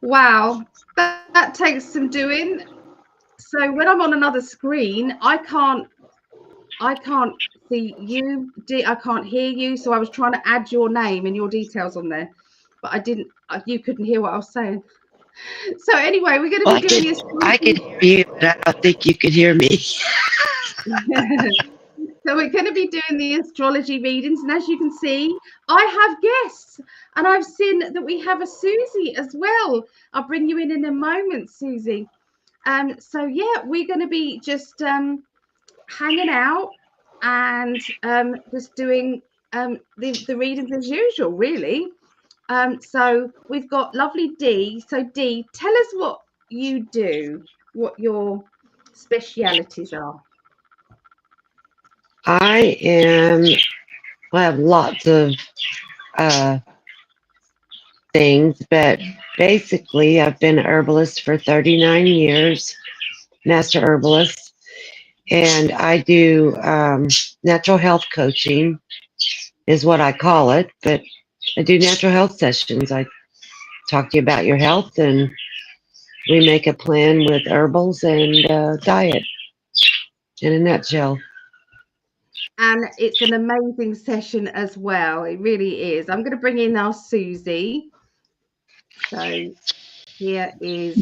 Wow, that takes some doing. So when I'm on another screen, I can't see you. I can't hear you. So I was trying to add your name and your details on there, but I didn't. You couldn't hear what I was saying. So anyway, we're going to Well, be doing the I could astrology. hear you, but I don't think you could hear me. So we're going to be doing the astrology readings, and as you can see, I have guests, and I've seen that we have a Susie as well. I'll bring you in a moment, Susie. So yeah, we're going to be just hanging out and just doing the readings as usual, really. So we've got lovely Dee. So Dee, tell us what you do, what your specialities are. I am. I have lots of uh, things, but basically, I've been a herbalist for 39 years, master herbalist, and I do natural health coaching, is what I call it. But I do natural health sessions. I talk to you about your health, and we make a plan with herbals and diet in a nutshell. And it's an amazing session as well. It really is. I'm going to bring in our Susie. So here is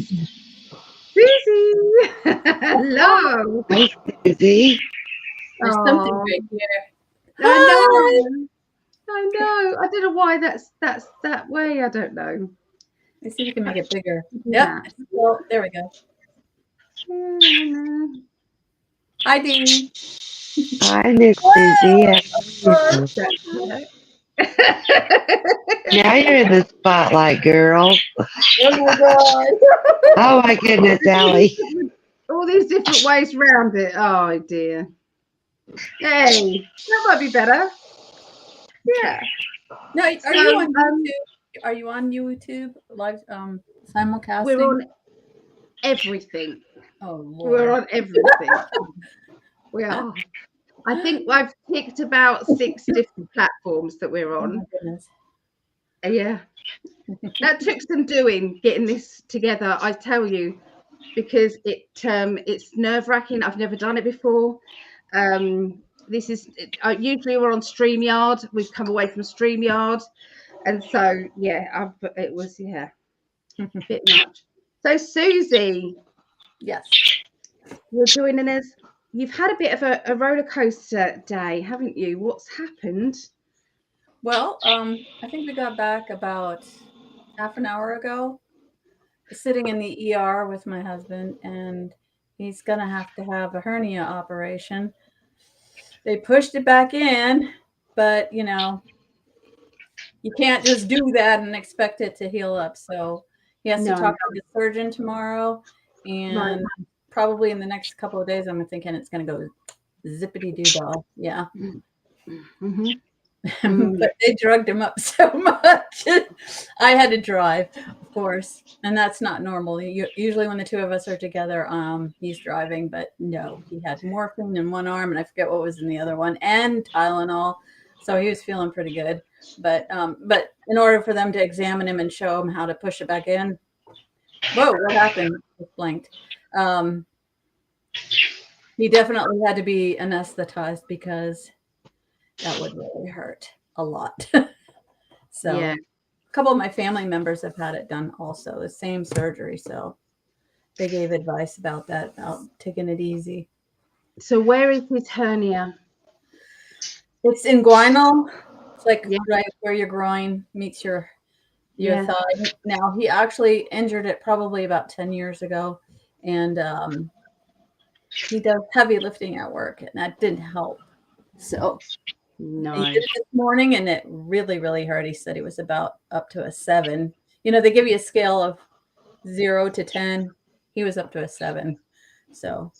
Susie. Hello. Hi, Susie. There's something Oh, right here. I Hi. know. I know. I don't know why that's that way. I don't know. Let's see if we can make it bigger. Do Yep. that. Well, there we go. Hi, Dee. Hi, Miss Susie. Whoa! How are you? Now you're in the spotlight, girl. Oh my God. Oh my goodness, Allie. All these different ways round it. Oh dear. Hey, that might be better. Yeah. Now, So are you on YouTube? Are you on YouTube live we're simulcasting? on everything. Oh We're Lord. on everything. We are. I think I've picked about 6 different platforms that we're Oh my on. goodness. Yeah. That took some doing getting this together, I tell you, because it's nerve-wracking. I've never done it before. This is usually we're on StreamYard. We've come away from StreamYard, and so yeah, it was a bit much. So Susie, Yes. you're joining us. You've had a bit of a roller coaster day, haven't you? What's happened? Well, I think we got back about half an hour ago. Sitting in the ER with my husband, and he's gonna have a hernia operation. They pushed it back in, but you can't just do that and expect it to heal up. So he has to No, talk to the surgeon tomorrow, right. and probably in the next couple of days, I'm thinking it's going to go zippity doo dah. Yeah. Mm-hmm. But they drugged him up so much. I had to drive, of course, and that's not normal. Usually, when the two of us are together, he's driving, but no, he had morphine in one arm, and I forget what was in the other one, and Tylenol. So he was feeling pretty good. But in order for them to examine him and show him how to push it back in, whoa, what happened? Just blanked. Um, he definitely had to be anesthetized because that would really hurt a lot. So Yeah. a couple of my family members have had it done also, the same surgery. So they gave advice about that, about taking it easy. So where is his hernia? It's inguinal. It's like Yeah. right where your groin meets your Yeah. thigh. Now he actually injured it probably about 10 years ago, and he does heavy lifting at work, and that didn't help. So he did No. it this morning, and it really, really hurt. He said he was about up to a 7. They give you a scale of 0 to 10. He was up to a 7. So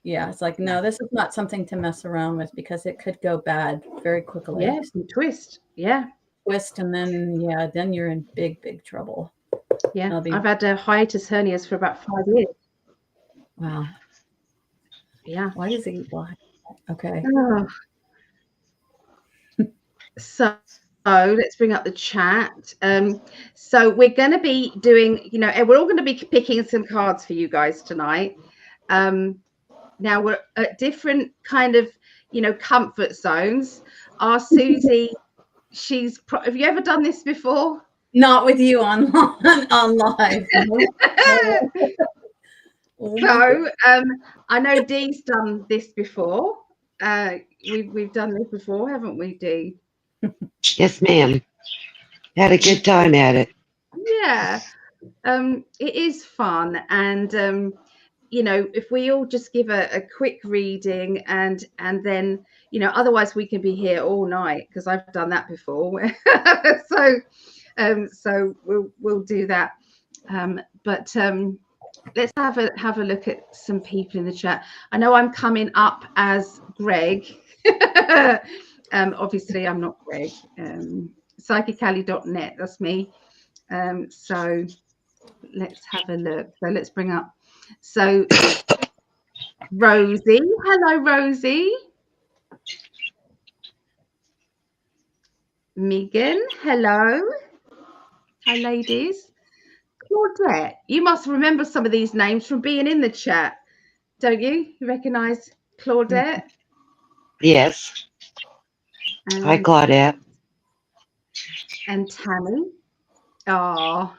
yeah, it's like, Yeah. no, this is not something to mess around with because it could go bad very quickly. Yeah. Some twist. Yeah. Twist, and then you're in big, big trouble. Yeah. I'll be I've had hiatus hernias for about 5 years. wow. Yeah. Why does he? Why? Okay. Oh, so let's bring up the chat. So we're going to be doing, we're all going to be picking some cards for you guys tonight. Now we're at different kind of, comfort zones. Our Susie, have you ever done this before? Not with you on live. So I know Dee's done this before. We've done this before, haven't we, Dee? Yes, ma'am. Had a good time at it. Yeah. It is fun, and if we all just give a quick reading and then otherwise we can be here all night, because I've done that before. So we'll do that, but let's have a look at some people in the chat. I know I'm coming up as Greg. Obviously I'm not Greg. Psychically.net, that's me. So let's have a look. So let's bring up. So Rosie, hello Rosie. Megan, hello. Hi ladies. Claudette, you must remember some of these names from being in the chat, don't you? You recognize Claudette? Yes. Hi, Claudette. And Tammy. Oh,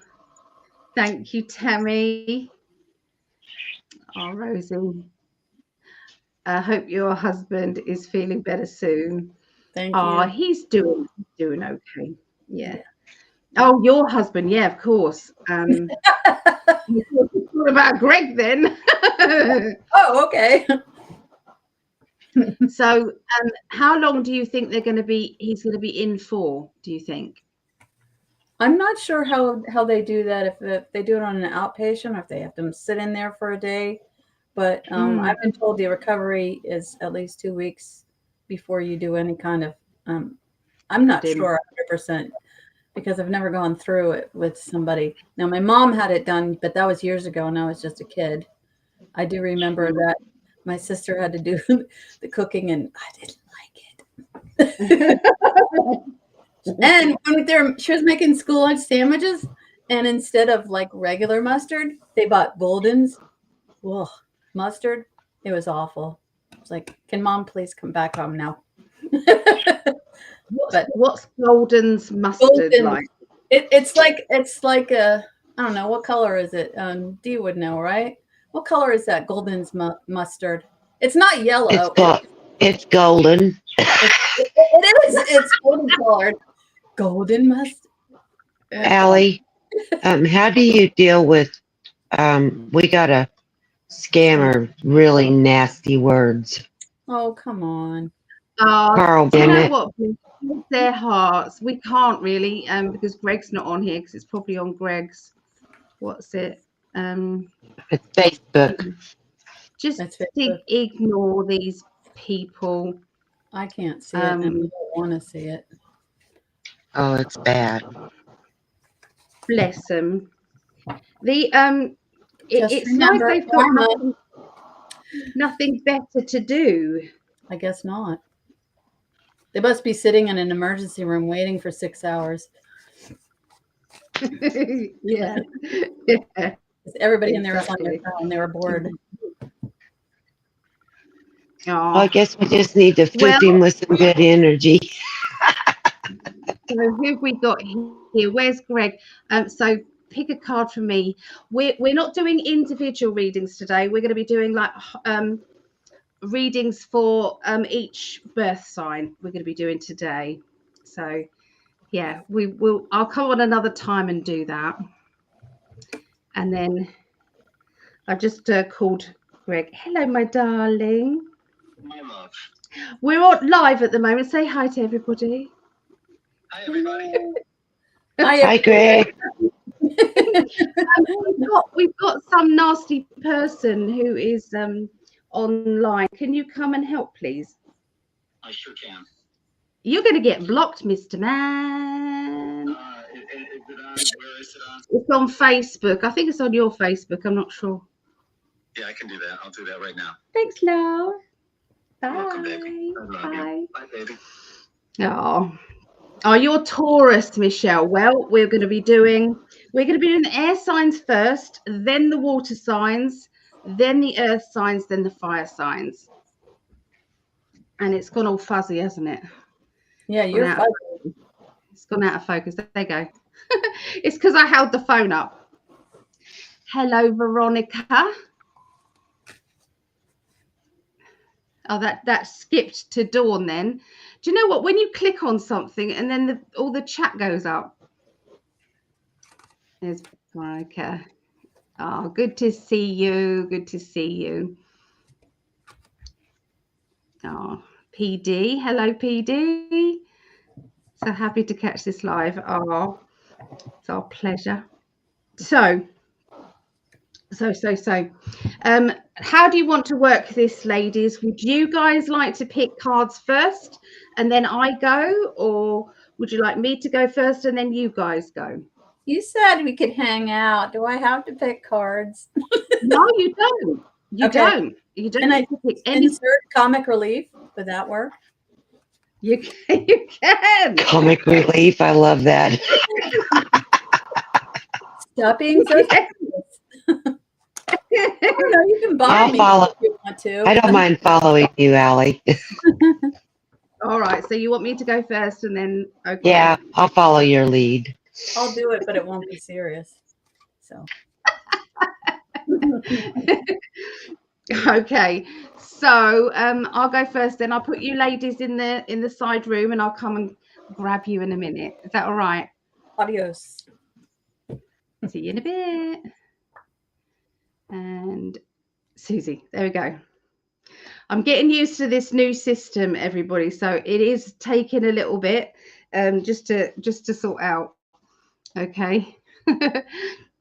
thank you, Tammy. Oh, Rosie. I hope your husband is feeling better soon. Thank you. Oh, he's doing okay. Yeah. Oh, your husband. Yeah, of course. What about Greg then? Oh, okay. So, how long do you think he's going to be in for, do you think? I'm not sure how they do that, if they do it on an outpatient or if they have them sit in there for a day. But I've been told the recovery is at least 2 weeks before you do any kind of, I'm not sure 100% because I've never gone through it with somebody. Now, my mom had it done, but that was years ago and I was just a kid. I do remember that my sister had to do the cooking and I didn't like it. And when she was making school lunch sandwiches, and instead of like regular mustard, they bought Golden's. Whoa, mustard. It was awful. It's like, can mom please come back home now? What's Golden's mustard like? It's like a, I don't know, what color is it? Dee would know, right? What color is that Golden's mustard? It's not yellow. It's golden. It is. It's golden colored. Golden mustard. Allie, how do you deal with? We got a scammer, really nasty words. Oh, come on. Carl you Bennett. know what? Their hearts. We can't really, because Greg's not on here, because it's probably on Greg's. What's it? It's Facebook. Just ignore these people. I can't see it, and I don't want to see it. Oh, it's bad. Bless them. It's like they've got nothing better to do. I guess not. They must be sitting in an emergency room waiting for 6 hours. Yeah. Everybody in there was on their phone. They were bored. Well, I guess we just need to feed him with some good energy. So who have we got here? Where's Greg? So pick a card for me. We're not doing individual readings today. We're going to be doing like readings for each birth sign. We're going to be doing today. So yeah, I'll come on another time and do that. And then I've just called Greg. Hello, my darling. My love. We're on live at the moment. Say hi to everybody. Hi, everybody. Hi, Greg. We've got some nasty person who is online. Can you come and help, please? I sure can. You're going to get blocked, Mr. Man. Is it on? Where is it on? It's on Facebook. I think it's on your Facebook. I'm not sure. Yeah, I can do that. I'll do that right now. Thanks, love. Bye. You're welcome, baby. I love you. Bye, baby. Oh, Oh, you're Taurus, Michelle. Well, we're going to be doing the air signs first, then the water signs, then the earth signs, then the fire signs. And it's gone all fuzzy, hasn't it? Yeah, you're fuzzy. It's gone out of focus. There you go. It's because I held the phone up. Hello, Veronica. Oh, that skipped to Dawn then. Do you know what? When you click on something and then all the chat goes up. There's Veronica. Oh, good to see you. Good to see you. Oh, PD. Hello, PD. So happy to catch this live. Oh, it's our pleasure. So, how do you want to work this, ladies? Would you guys like to pick cards first and then I go, or would you like me to go first and then you guys go? You said we could hang out. Do I have to pick cards? No, you don't. You Okay. don't. You don't Can I have to pick any. insert comic relief? Would that work? You can. You can. Comic relief. I love that. Stop being so serious. You can bother me if you want to. I don't mind following you, Allie. All right. So you want me to go first and then okay. Yeah, I'll follow your lead. I'll do it, but it won't be serious. So okay. So I'll go first, then I'll put you ladies in the side room and I'll come and grab you in a minute. Is that all right? Adios. See you in a bit. And Susie, there we go. I'm getting used to this new system, everybody. So it is taking a little bit just to sort out. Okay.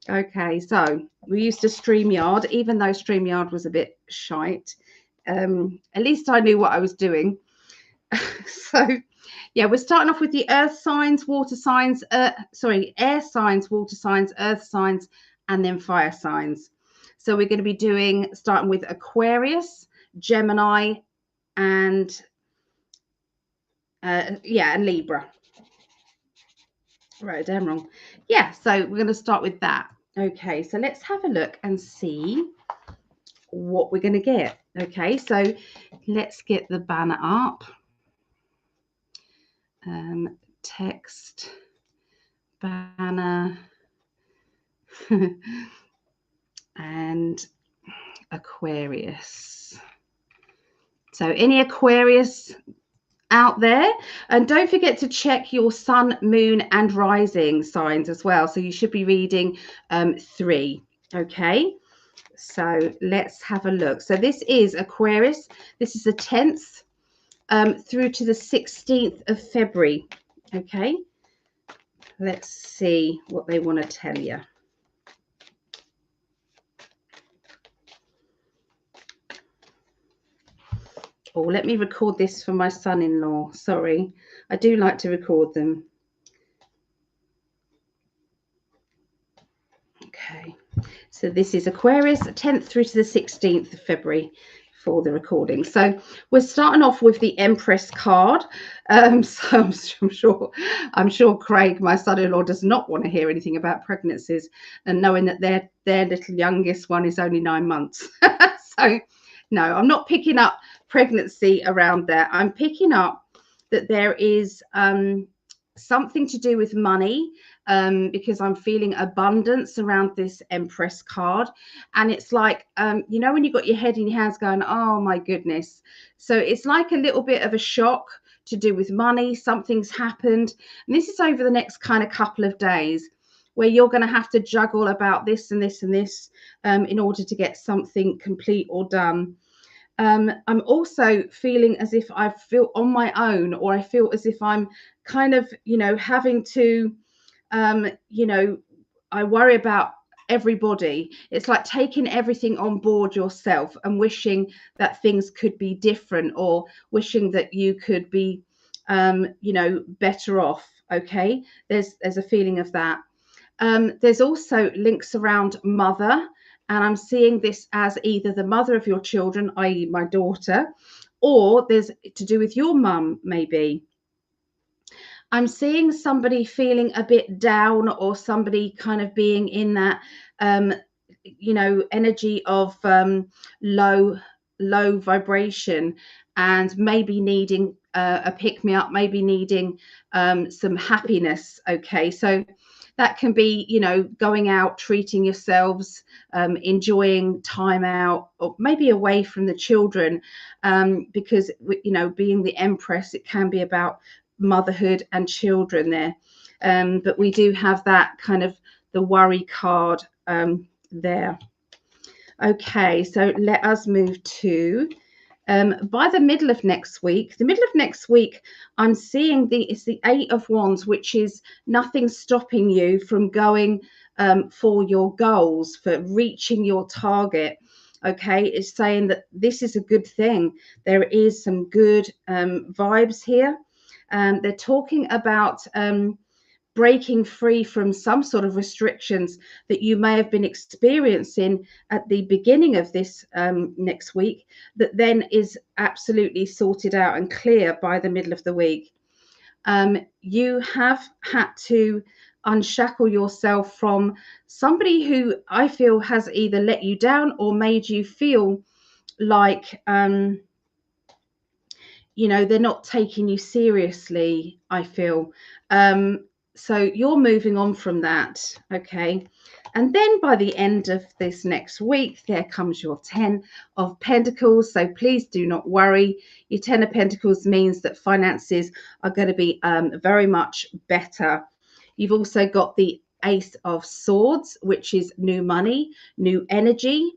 Okay, so we used to StreamYard, even though StreamYard was a bit shite. At least I knew what I was doing. So yeah, we're starting off with the earth signs, water signs, air signs, water signs, earth signs, and then fire signs. So we're going to be starting with Aquarius, Gemini, and and Libra. Right, damn wrong. Yeah, so we're going to start with that. Okay, so let's have a look and see what we're going to get. Okay, so let's get the banner up. Text, banner, and Aquarius. So any Aquarius out there, and don't forget to check your sun, moon, and rising signs as well. So you should be reading 3. Okay, so let's have a look. So this is Aquarius. This is the 10th through to the 16th of February. Okay, let's see what they want to tell you. Oh, let me record this for my son-in-law. Sorry, I do like to record them. Okay, so this is Aquarius, 10th through to the 16th of February for the recording. So we're starting off with the Empress card. So I'm sure Craig, my son-in-law, does not want to hear anything about pregnancies, and knowing that their little youngest one is only 9 months. So no, I'm not picking up pregnancy around there. I'm picking up that there is something to do with money, because I'm feeling abundance around this Empress card. And it's like, you know, when you've got your head in your hands going, oh my goodness. So it's like a little bit of a shock to do with money. Something's happened. And this is over the next kind of couple of days where you're going to have to juggle about this and this and this in order to get something complete or done. I'm also feeling as if I feel on my own, or I feel as if I'm kind of, you know, having to, you know, I worry about everybody. It's like taking everything on board yourself and wishing that things could be different, or wishing that you could be, you know, better off. Okay, there's a feeling of that. There's also links around mother. And I'm seeing this as either the mother of your children, i.e. my daughter, or there's to do with your mum, maybe. I'm seeing somebody feeling a bit down, or somebody kind of being in that energy of low vibration, and maybe needing a pick me up, maybe needing some happiness. Okay, so that can be, going out, treating yourselves, enjoying time out, or maybe away from the children, because being the Empress, it can be about motherhood and children there. But we do have that kind of the worry card there. Okay, so let us move to by the middle of next week. The middle of next week, I'm seeing it's the Eight of Wands, which is nothing stopping you from going for your goals, for reaching your target. Okay, it's saying that this is a good thing. There is some good vibes here. They're talking about breaking free from some sort of restrictions that you may have been experiencing at the beginning of this next week, that then is absolutely sorted out and clear by the middle of the week. You have had to unshackle yourself from somebody who I feel has either let you down or made you feel like they're not taking you seriously, I feel. So you're moving on from that. Okay, and then by the end of this next week, there comes your 10 of Pentacles. So please do not worry. Your 10 of Pentacles means that finances are going to be very much better. You've also got the Ace of Swords, which is new money, new energy.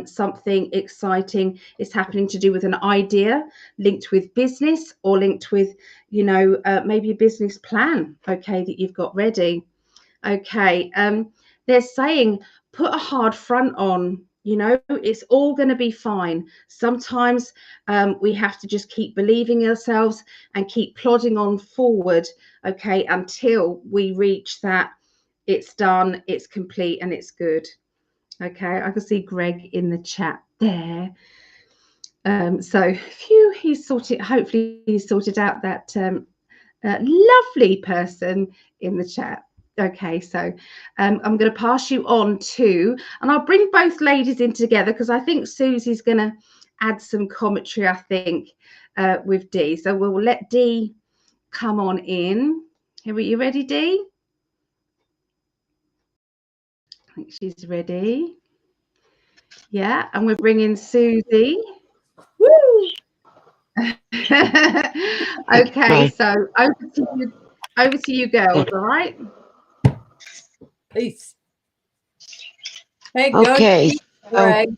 Something exciting is happening to do with an idea linked with business, or linked with maybe a business plan, okay, that you've got ready. Okay, they're saying put a hard front on. It's all going to be fine. Sometimes we have to just keep believing ourselves and keep plodding on forward, okay, until we reach that it's done, it's complete, and it's good. Okay, I can see Greg in the chat there. So he's sorted. Hopefully he's sorted out that lovely person in the chat. Okay, so I'm going to pass you on to, and I'll bring both ladies in together because I think Susie's going to add some commentary, I think, with Dee. So we'll let Dee come on in. Are you ready, Dee? I think she's ready. Yeah, and we're bringing Susie. Woo! Okay, so over to you girls, all right? Peace. Hey, okay. Go, Greg.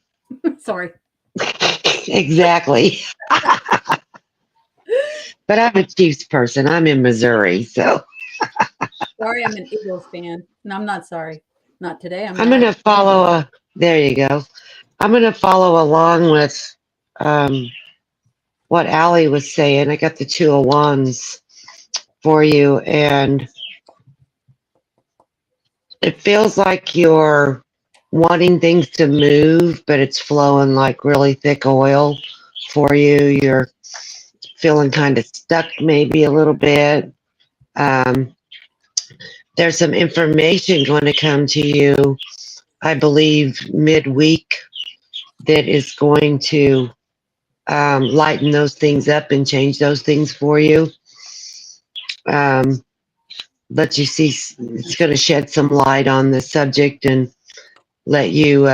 Sorry. Exactly. But I'm a Chiefs person. I'm in Missouri, so. Sorry, I'm an Eagles fan. No, I'm not sorry. Not today. I'm going to follow there you go. I'm going to follow along with what Allie was saying. I got the Two of Wands for you, and it feels like you're wanting things to move, but it's flowing like really thick oil for you. You're feeling kind of stuck maybe a little bit. There's some information going to come to you, I believe, midweek that is going to lighten those things up and change those things for you. Let you see, it's going to shed some light on the subject and let you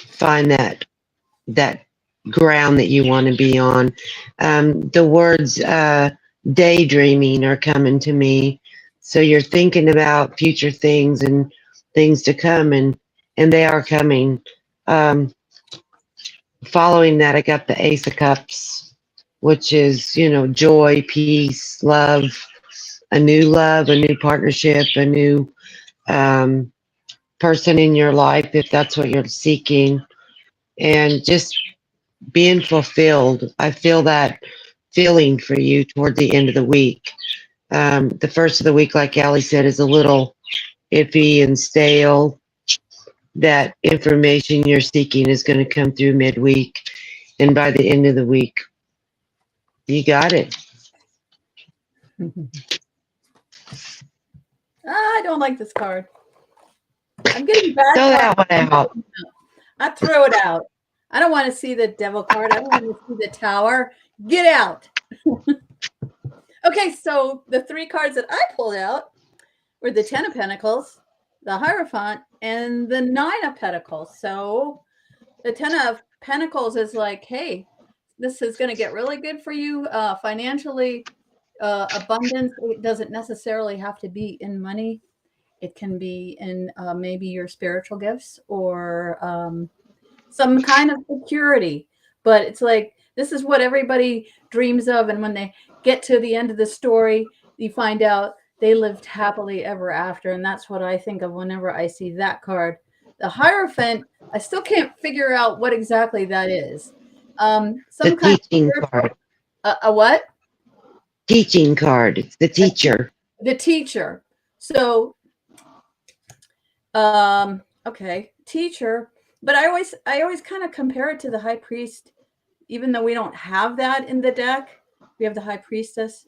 find that ground that you want to be on. The words daydreaming are coming to me. So you're thinking about future things and things to come, and they are coming. Following that, I got the Ace of Cups, which is, joy, peace, love, a new partnership, a new person in your life, if that's what you're seeking, and just being fulfilled. I feel that feeling for you toward the end of the week. The first of the week, like Allie said, is a little iffy and stale. That information you're seeking is going to come through midweek, and by the end of the week, you got it. I don't like this card. I'm getting bad Throw that cards. one out. I throw it out. I don't want to see the devil card. I don't want to see the tower. Get out. Okay, so the 3 cards that I pulled out were the 10 of Pentacles, the Hierophant, and the 9 of Pentacles. So the 10 of Pentacles is like, hey, this is going to get really good for you financially. Abundance, it doesn't necessarily have to be in money. It can be in maybe your spiritual gifts or some kind of security. But it's like, this is what everybody dreams of. And when they get to the end of the story, you find out they lived happily ever after. And that's what I think of whenever I see that card. The Hierophant, I still can't figure out what exactly that is. Some The kind teaching of card. a what? Teaching card. It's the teacher. The teacher. So, okay, teacher. But I always kind of compare it to the High Priest, even though we don't have that in the deck. We have the High Priestess,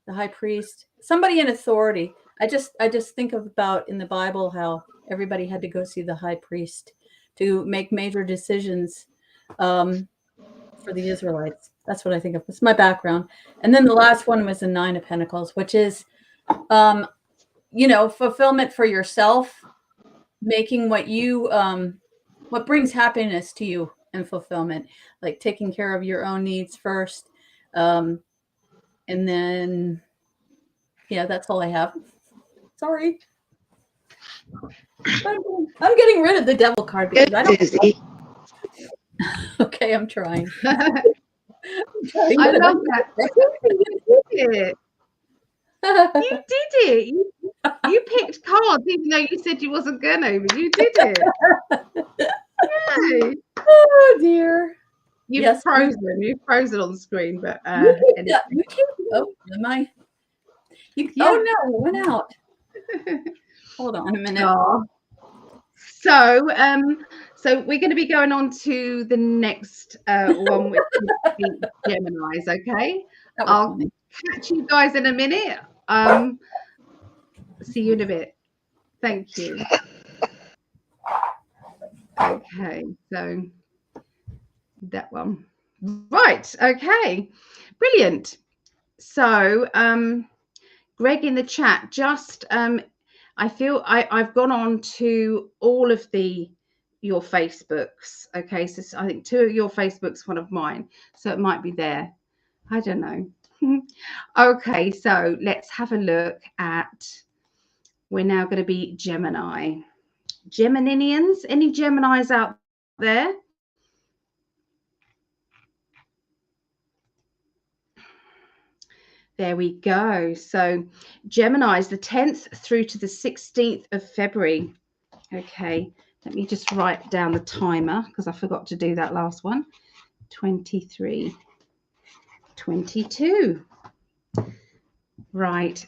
the High Priest, somebody in authority. I just think about in the Bible how everybody had to go see the High Priest to make major decisions for the Israelites. That's what I think of. It's my background. And then the last one was the 9 of Pentacles, which is, fulfillment for yourself, making what you, what brings happiness to you and fulfillment, like taking care of your own needs first. And then, yeah, that's all I have. Sorry. I'm getting rid of the devil card because I don't. Susie. Okay, I'm trying. I love that. You did it. You did it. You picked cards even though you said you wasn't gonna, but you did it. Yay. Oh dear. You've frozen. You've frozen on the screen, but you keep, oh, am I? Oh no, it went out. Hold on a minute. Oh. So we're going to be going on to the next one, which is the Geminis. Okay, I'll catch you guys in a minute. See you in a bit. Thank you. Okay, so that one. Right. Okay. Brilliant. So, Greg in the chat, just I feel I've gone on to all of your Facebooks. Okay, so I think 2 of your Facebooks, one of mine. So it might be there. I don't know. Okay, so let's have a look at. We're now going to be Gemini. Geminians, any Geminis out there? There we go. So Gemini is the 10th through to the 16th of February. Okay, let me just write down the timer because I forgot to do that last one. 23, 22. Right.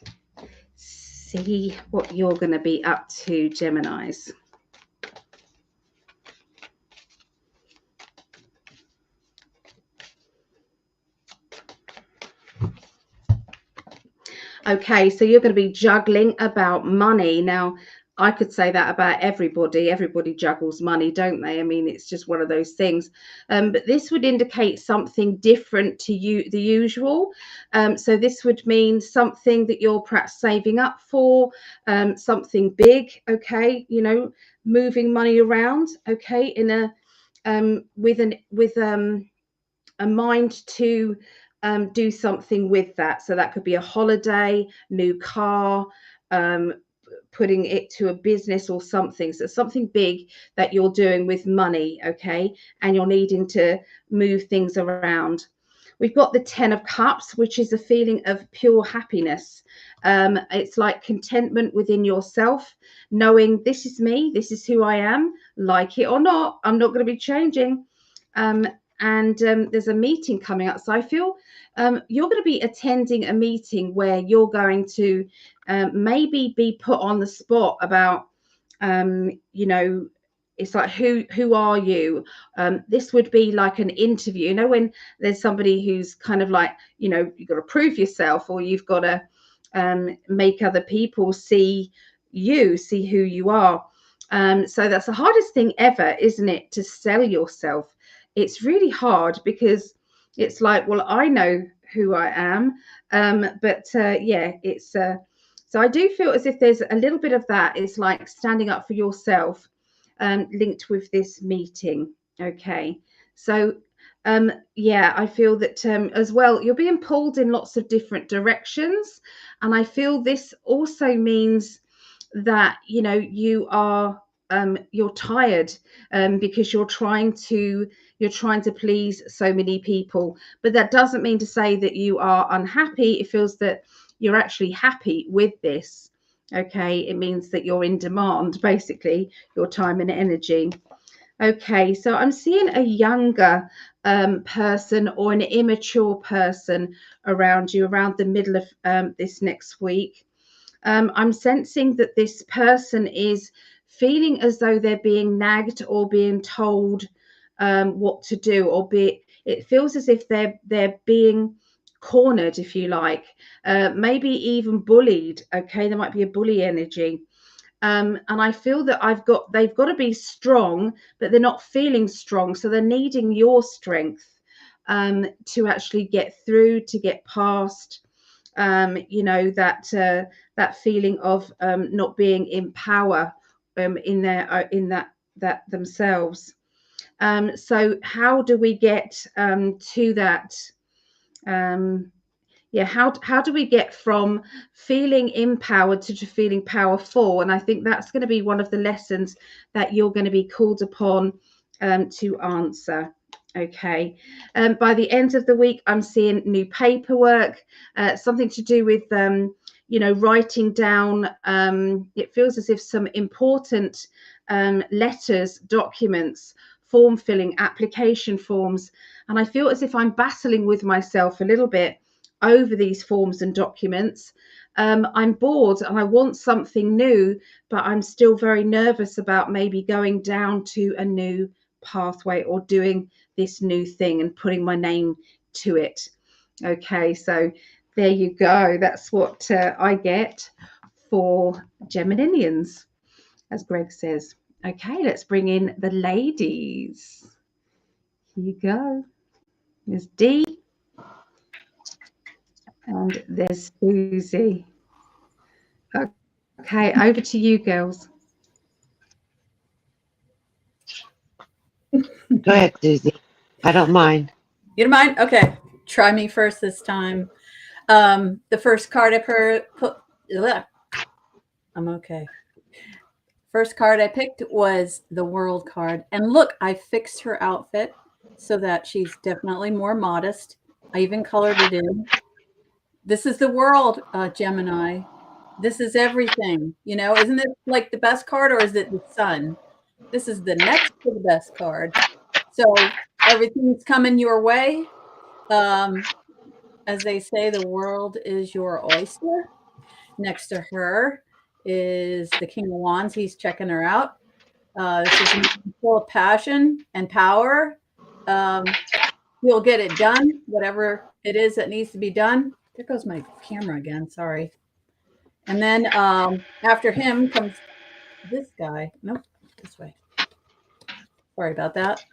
See what you're going to be up to, Geminis. Okay, so you're going to be juggling about money. Now, I could say that about everybody. Everybody juggles money, don't they? I mean, it's just one of those things. But this would indicate something different to you, the usual. So this would mean something that you're perhaps saving up for, something big. Okay, moving money around. Okay, in with a mind to do something with that. So that could be a holiday, new car, putting it to a business or something. So something big that you're doing with money, okay? And you're needing to move things around. We've got the 10 of Cups, which is a feeling of pure happiness. It's like contentment within yourself, knowing this is me, this is who I am, like it or not, I'm not going to be changing. And there's a meeting coming up. So I feel you're going to be attending a meeting where you're going to maybe be put on the spot about, it's like, who are you? This would be like an interview, when there's somebody who's kind of like, you've got to prove yourself, or you've got to make other people see who you are. So that's the hardest thing ever, isn't it, to sell yourself? It's really hard because it's like, well, I know who I am, but yeah, it's so I do feel as if there's a little bit of that. It's like standing up for yourself, linked with this meeting. Okay, so yeah, I feel that as well, you're being pulled in lots of different directions, and I feel this also means that you are you're tired, because you're trying to please so many people, but that doesn't mean to say that you are unhappy. It feels that you're actually happy with this. Okay, it means that you're in demand, basically, your time and energy. Okay, so I'm seeing a younger person or an immature person around you around the middle of this next week. I'm sensing that this person is feeling as though they're being nagged or being told what to do, or it feels as if they're being cornered, if you like, maybe even bullied. Okay, there might be a bully energy. And I feel that they've got to be strong, but they're not feeling strong, so they're needing your strength to actually get through, to get past that feeling of not being in power in that themselves. So how do we get to that? Yeah, how do we get from feeling empowered to feeling powerful? And I think that's going to be one of the lessons that you're going to be called upon to answer. Okay, by the end of the week, I'm seeing new paperwork, something to do with writing down. It feels as if some important letters, documents, form filling, application forms, and I feel as if I'm battling with myself a little bit over these forms and documents. I'm bored and I want something new, but I'm still very nervous about maybe going down to a new pathway or doing this new thing and putting my name to it. Okay, so there you go. That's what I get for Geminians, as Greg says. Okay, let's bring in the ladies. Here you go. There's Dee. And there's Susie. Okay, over to you, girls. Go ahead, Susie. I don't mind. You don't mind? Okay. Try me first this time. The first card I put. I'm okay. First card I picked was the World card. And look, I fixed her outfit so that she's definitely more modest. I even colored it in. This is the World, Gemini. This is everything. Isn't it like the best card, or is it the Sun? This is the next to the best card. So everything's coming your way. As they say, the world is your oyster. Next to her is the King of Wands. He's checking her out. This is full of passion and power. You'll get it done, whatever it is that needs to be done. There goes my camera again. Sorry. And then after him comes this guy. Nope, this way. Sorry about that.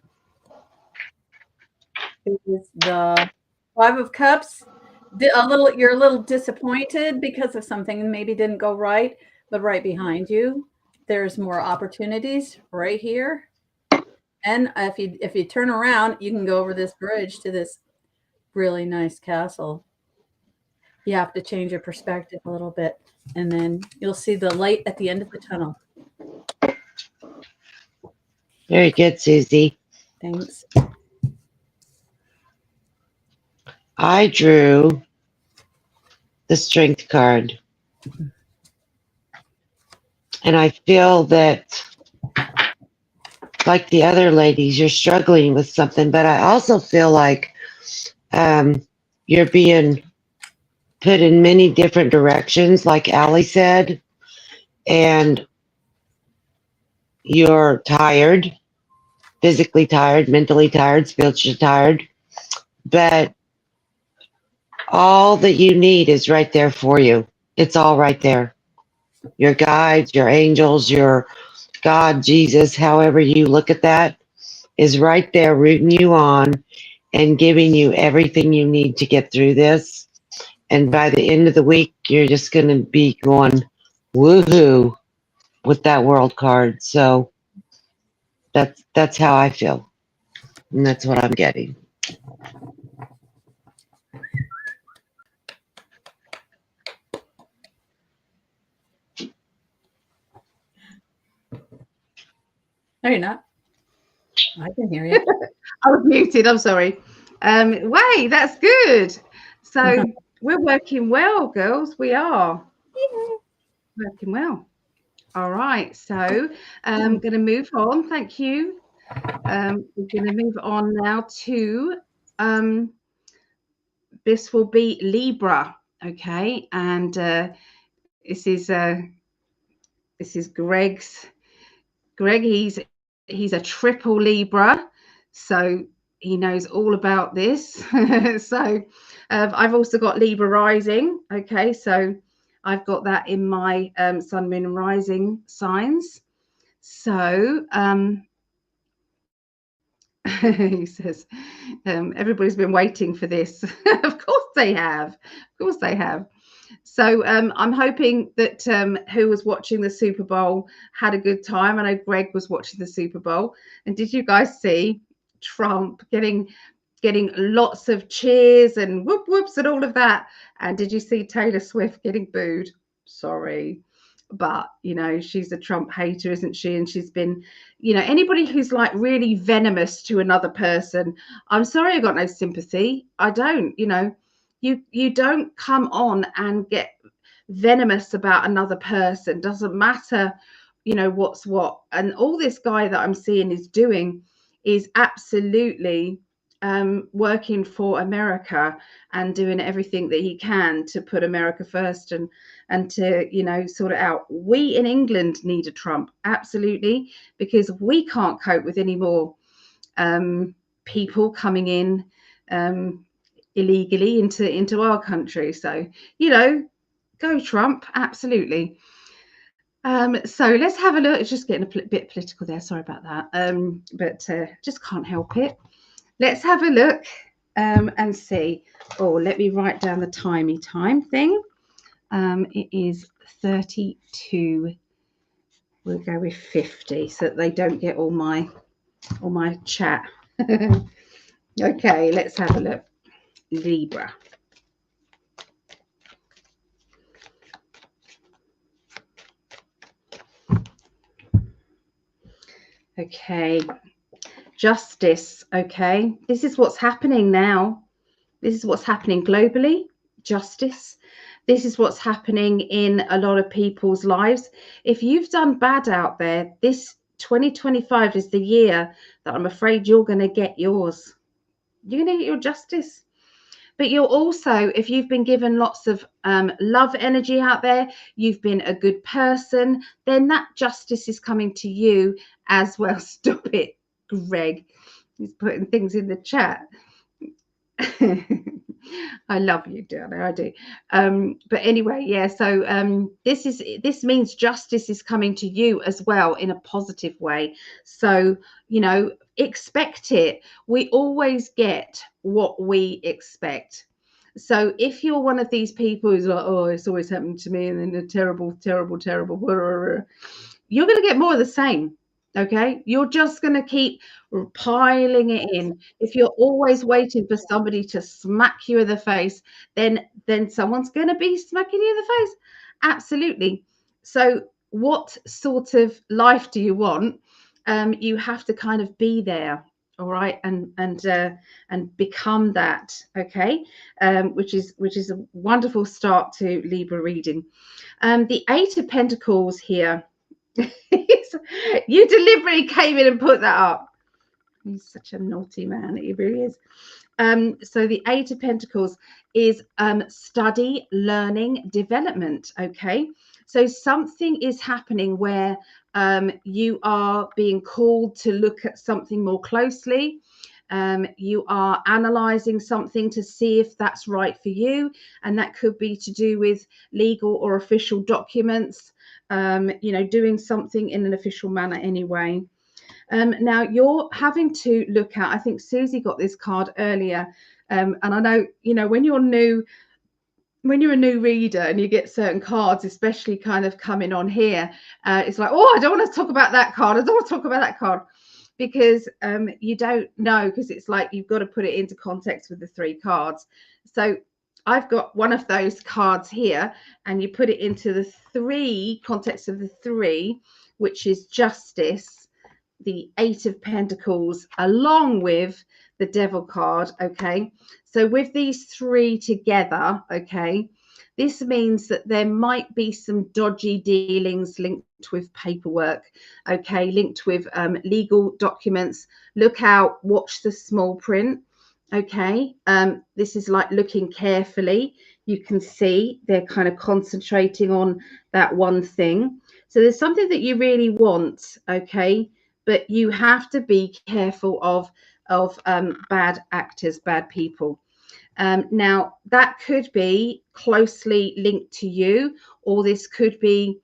It is the Five of Cups. You're a little disappointed because of something maybe didn't go right, but right behind you, there's more opportunities right here. And if you turn around, you can go over this bridge to this really nice castle. You have to change your perspective a little bit, and then you'll see the light at the end of the tunnel. Very good, Susie. Thanks. I drew the Strength card. And I feel that, like the other ladies, you're struggling with something, but I also feel like you're being put in many different directions, like Allie said, and you're tired, physically tired, mentally tired, spiritually tired, but all that you need is right there for you. It's all right there. Your guides, your angels, your God, Jesus, however you look at that, is right there rooting you on and giving you everything you need to get through this. And by the end of the week, you're just going to be going woohoo with that world card. So that's how I feel. And that's what I'm getting. No, you're not. I can hear you. I was muted. I'm sorry. Way, that's good. So we're working well, girls. We are working well. All right. So I'm going to move on. Thank you. We're going to move on now to this will be Libra. Okay, and this is Greg's. Greg, he's a triple Libra, so he knows all about this. So I've also got Libra rising. Okay, so I've got that in my sun, moon, and rising signs. So he says everybody's been waiting for this. Of course they have. Of course they have. So I'm hoping that who was watching the Super Bowl had a good time. I know Greg was watching the Super Bowl. And did you guys see Trump getting lots of cheers and whoop whoops and all of that? And did you see Taylor Swift getting booed? Sorry. But, you know, she's a Trump hater, isn't she? And she's been, you know, anybody who's like really venomous to another person, I'm sorry, I got no sympathy. I don't, you know. You don't come on and get venomous about another person. Doesn't matter, you know, what's what. And all this guy that I'm seeing is doing is absolutely working for America and doing everything that he can to put America first and to, you know, sort it out. We in England need a Trump, absolutely, because we can't cope with any more people coming in illegally into our country. So, you know, go Trump, absolutely. So let's have a look. It's just getting a bit political there. Sorry about that. But just can't help it. Let's have a look and see. Oh, let me write down the time thing. It is 32. We'll go with 50 so that they don't get all my chat. Okay, let's have a look. Libra. Okay, justice. Okay, this is what's happening now. This is what's happening globally. Justice. This is what's happening in a lot of people's lives. If you've done bad out there, this 2025 is the year that I'm afraid you're going to get yours. You're going to get your justice. But you're also, if you've been given lots of love energy out there, you've been a good person, then that justice is coming to you as well. Stop it, Greg. He's putting things in the chat. I love you, darling. I do. But anyway, yeah. So this means justice is coming to you as well in a positive way. So, you know, expect it. We always get what we expect. So if you're one of these people who's like, oh, it's always happened to me, and then the terrible, terrible, terrible, you're going to get more of the same. Okay, you're just going to keep piling it in. If you're always waiting for somebody to smack you in the face, then someone's going to be smacking you in the face. Absolutely. So what sort of life do you want? You have to kind of be there, all right, and become that. Okay, which is a wonderful start to Libra reading. The Eight of Pentacles here. You deliberately came in and put that up. He's such a naughty man. He really is. So the Eight of Pentacles is study, learning, development. Okay. So something is happening where you are being called to look at something more closely. You are analysing something to see if that's right for you, and that could be to do with legal or official documents, doing something in an official manner anyway. Now you're having to look at, I think Susie got this card earlier, and I know, when you're a new reader and you get certain cards, especially kind of coming on here, it's like, oh, I don't want to talk about that card. I don't want to talk about that card, because you don't know, because it's like you've got to put it into context with the 3 cards. So I've got one of those cards here, and you put it into the 3 context of the 3, which is justice, the 8 of Pentacles, along with the Devil card. Okay, so with these 3 together, okay, this means that there might be some dodgy dealings linked with paperwork, okay, linked with legal documents. Look out, watch the small print. Okay, this is like looking carefully. You can see they're kind of concentrating on that one thing. So there's something that you really want, okay, but you have to be careful of bad actors, bad people. Now that could be closely linked to you, or this could be,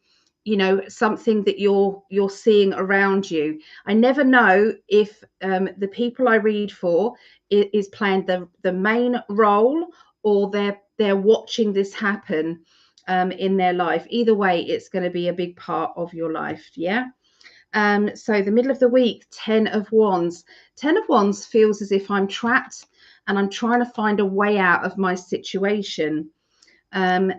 something that you're seeing around you. I never know if the people I read for is playing the main role, or they're watching this happen in their life. Either way, it's going to be a big part of your life. Yeah. So the middle of the week, 10 of Wands. 10 of Wands feels as if I'm trapped and I'm trying to find a way out of my situation. And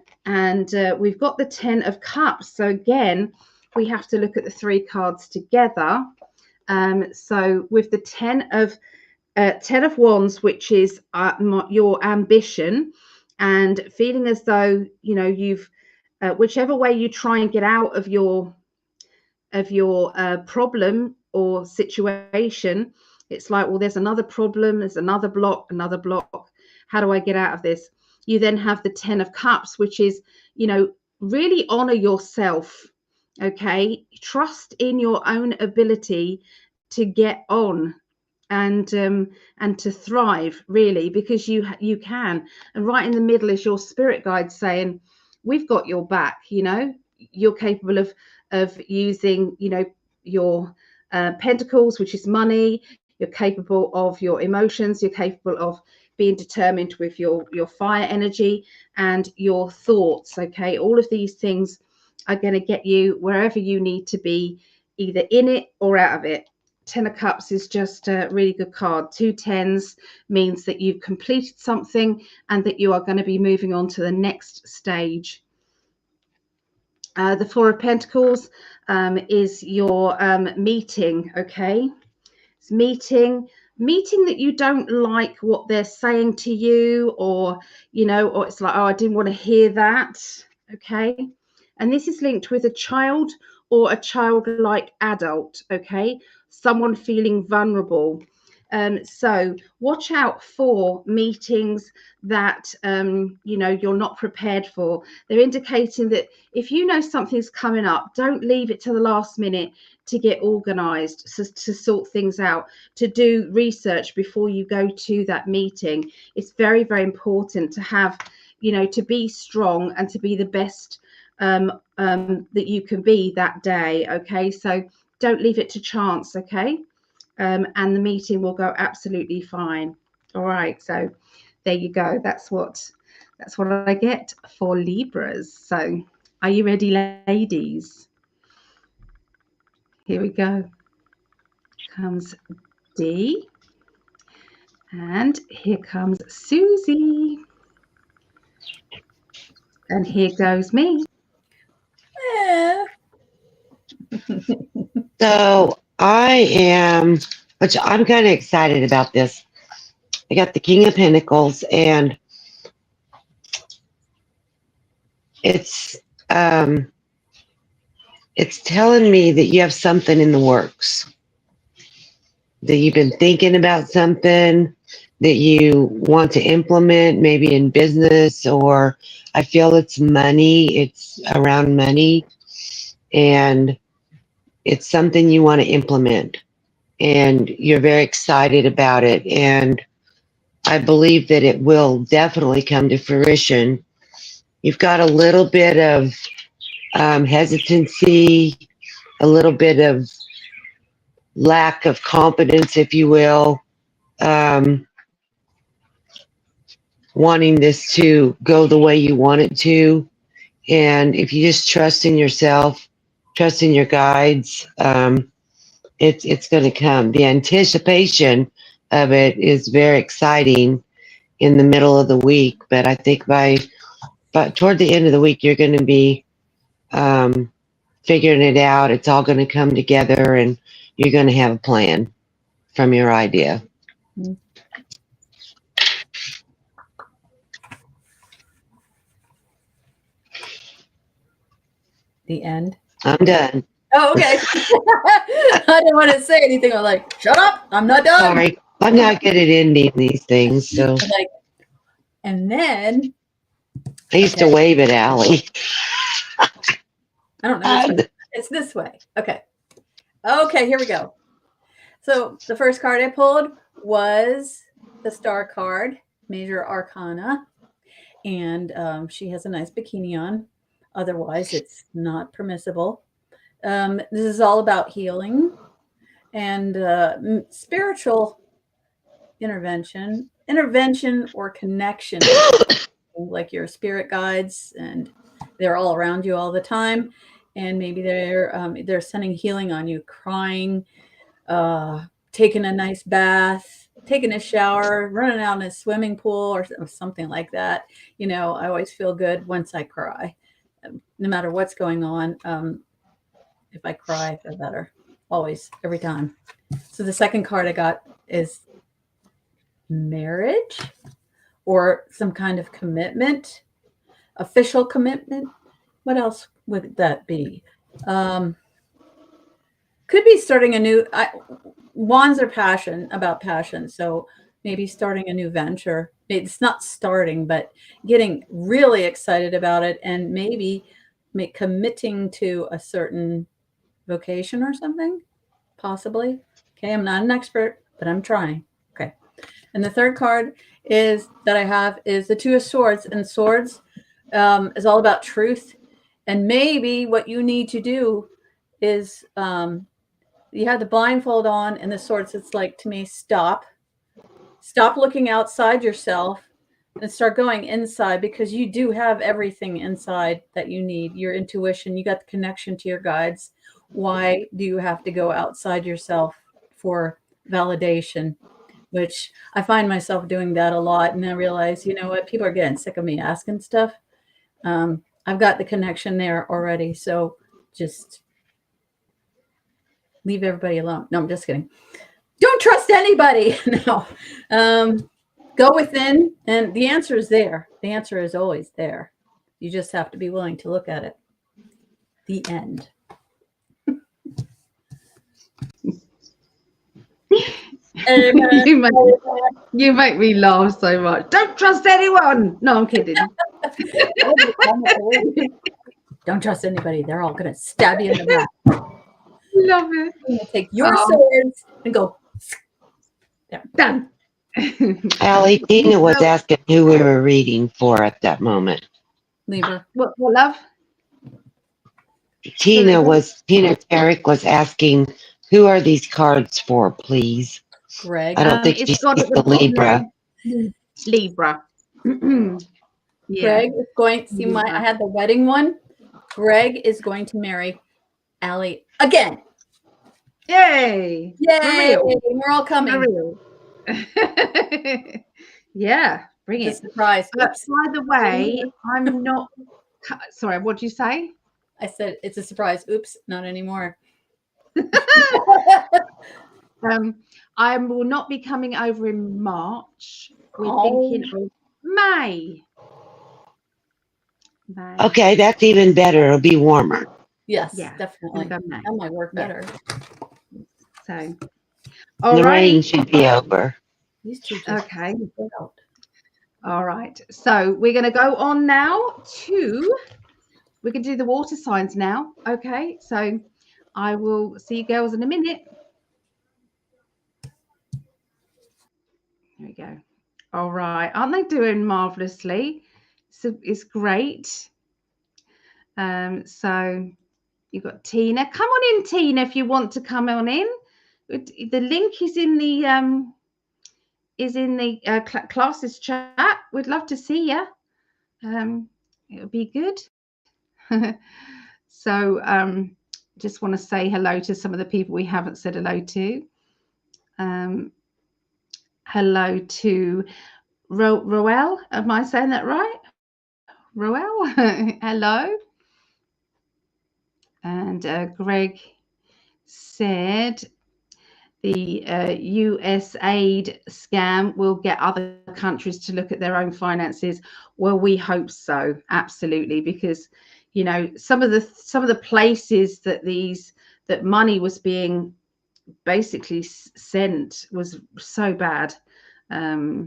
we've got the 10 of Cups. So again, we have to look at the 3 cards together. So with the 10 of Wands, which is your ambition, and feeling as though, you've whichever way you try and get out of your problem or situation, it's like, well, there's another problem, there's another block. How do I get out of this? You then have the 10 of Cups, which is, really honor yourself. Okay, trust in your own ability to get on and to thrive, really, because you can. And right in the middle is your spirit guide saying, we've got your back. You're capable of using, your pentacles, which is money. You're capable of your emotions. You're capable of being determined with your fire energy and your thoughts. Okay, all of these things are going to get you wherever you need to be, either in it or out of it. 10 of Cups is just a really good card. 2 10s means that you've completed something and that you are going to be moving on to the next stage. The 4 of Pentacles is your meeting. Okay, it's meeting that you don't like what they're saying to you, or or it's like, oh, I didn't want to hear that. Okay, and this is linked with a child or a childlike adult. Okay, someone feeling vulnerable. So watch out for meetings that you're not prepared for. They're indicating that if you know something's coming up, don't leave it to the last minute to get organized, to sort things out, to do research before you go to that meeting. It's very, very important to have, to be strong and to be the best that you can be that day. Okay, so don't leave it to chance. Okay, and the meeting will go absolutely fine. All right, so there you go. That's what I get for Libras. So are you ready, ladies? Here we go. Comes D, and here comes Susie, and here goes me. Yeah. So I'm kind of excited about this. I got the King of Pentacles, and it's telling me that you have something in the works, that you've been thinking about something that you want to implement, maybe in business, or I feel it's money. It's around money, and it's something you want to implement. and you're very excited about it. And I believe that it will definitely come to fruition. You've got a little bit of hesitancy, a little bit of lack of confidence, if you will, um, wanting this to go the way you want it to. And if you just trust in yourself, trust in your guides, it's going to come. The anticipation of it is very exciting in the middle of the week, but I think but toward the end of the week, you're going to be figuring it out. It's all going to come together, and you're going to have a plan from your idea. The end. I'm done. Oh, okay. I didn't want to say anything. I was like, shut up. I'm not done. Sorry, I'm not good at ending these things. So, Like, and then I used to wave at Allie. I don't know. It's this way. Okay. Okay, here we go. So the first card I pulled was the Star card, Major Arcana. And she has a nice bikini on. Otherwise, it's not permissible. This is all about healing and spiritual intervention or connection, like your spirit guides, and they're all around you all the time. And maybe they're sending healing on you, crying, taking a nice bath, taking a shower, running out in a swimming pool or something like that. You know, I always feel good once I cry, no matter what's going on. If I cry, I feel better. Always, every time. So the second card I got is marriage or some kind of commitment, official commitment. What else would that be? Could be starting a new, wands are about passion. So maybe starting a new venture. It's not starting, but getting really excited about it and maybe committing to a certain vocation or something, possibly. Okay, I'm not an expert, but I'm trying. Okay. And the third card is that I have is the Two of Swords, and Swords is all about truth. And maybe what you need to do is you have the blindfold on and the swords. It's like, to me, stop looking outside yourself and start going inside, because you do have everything inside that you need. Your intuition, you got the connection to your guides. Why do you have to go outside yourself for validation? Which I find myself doing that a lot. And I realize, you know what, people are getting sick of me asking stuff. I've got the connection there already. So just leave everybody alone. No, I'm just kidding. Don't trust anybody. No. Go within, and the answer is there. The answer is always there. You just have to be willing to look at it. The end. You make me laugh so much. Don't trust anyone. No, I'm kidding. Don't trust anybody. They're all going to stab you in the back. Love it. I'm going to take your swords and go. Yeah, done. Allie, Tina was asking who we were reading for at that moment. Libra. What love? Tina Tarek was asking, who are these cards for, please? Greg. I don't think she's the Libra. Libra. Yeah. Greg is going to see I had the wedding one. Greg is going to marry Allie again. Yay! Yay! We're all coming. Yeah, bring it. Surprise. By the way, I'm not. Sorry, what did you say? I said it's a surprise. Oops, not anymore. I will not be coming over in March. We're thinking of May. Okay, that's even better. It'll be warmer. Yes, definitely. That might work better. So, the rain should be over. These two okay. All right. So we're going to go on now to. We can do the water signs now. Okay. So I will see you girls in a minute. There we go. All right. Aren't they doing marvelously? So it's great. So you've got Tina. Come on in, Tina, if you want to come on in. The link is in the classes chat. We'd love to see you. It'll be good. So just want to say hello to some of the people we haven't said hello to. Hello to Roel. Am I saying that right? Roel. Hello. And Greg said the USAID scam will get other countries to look at their own finances. Well, we hope so, absolutely, because you know some of the places that money was being basically sent was so bad. Yeah,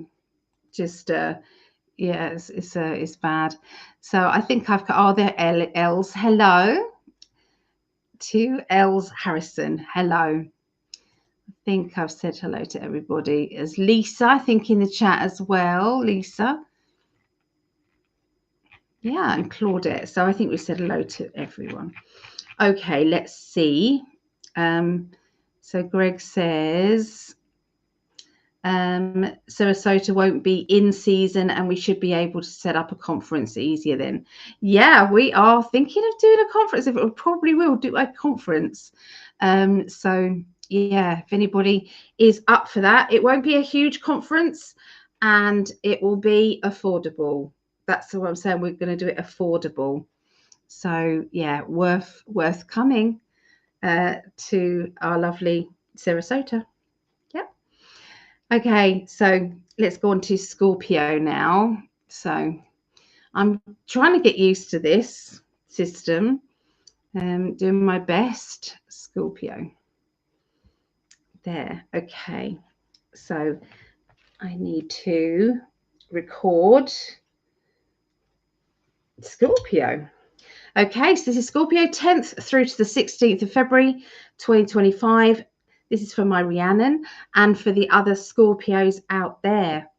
it's bad. So I think I've got, oh, there Els. Hello to Els Harrison. Hello. I think I've said hello to everybody. As Lisa, I think in the chat as well. Lisa. Yeah, and Claudette. So I think we said hello to everyone. Okay, let's see. So Greg says Sarasota won't be in season and we should be able to set up a conference easier then. Yeah, we are thinking of doing a conference. If it probably will do a conference. So yeah, if anybody is up for that, it won't be a huge conference and it will be affordable. That's what I'm saying. We're going to do it affordable. So yeah, worth coming to our lovely Sarasota. Yep. Okay, so let's go on to Scorpio now. So I'm trying to get used to this system. Doing my best. Scorpio. There. Okay. So I need to record Scorpio. Okay, so this is Scorpio 10th through to the 16th of February 2025. This is for my Rhiannon and for the other Scorpios out there.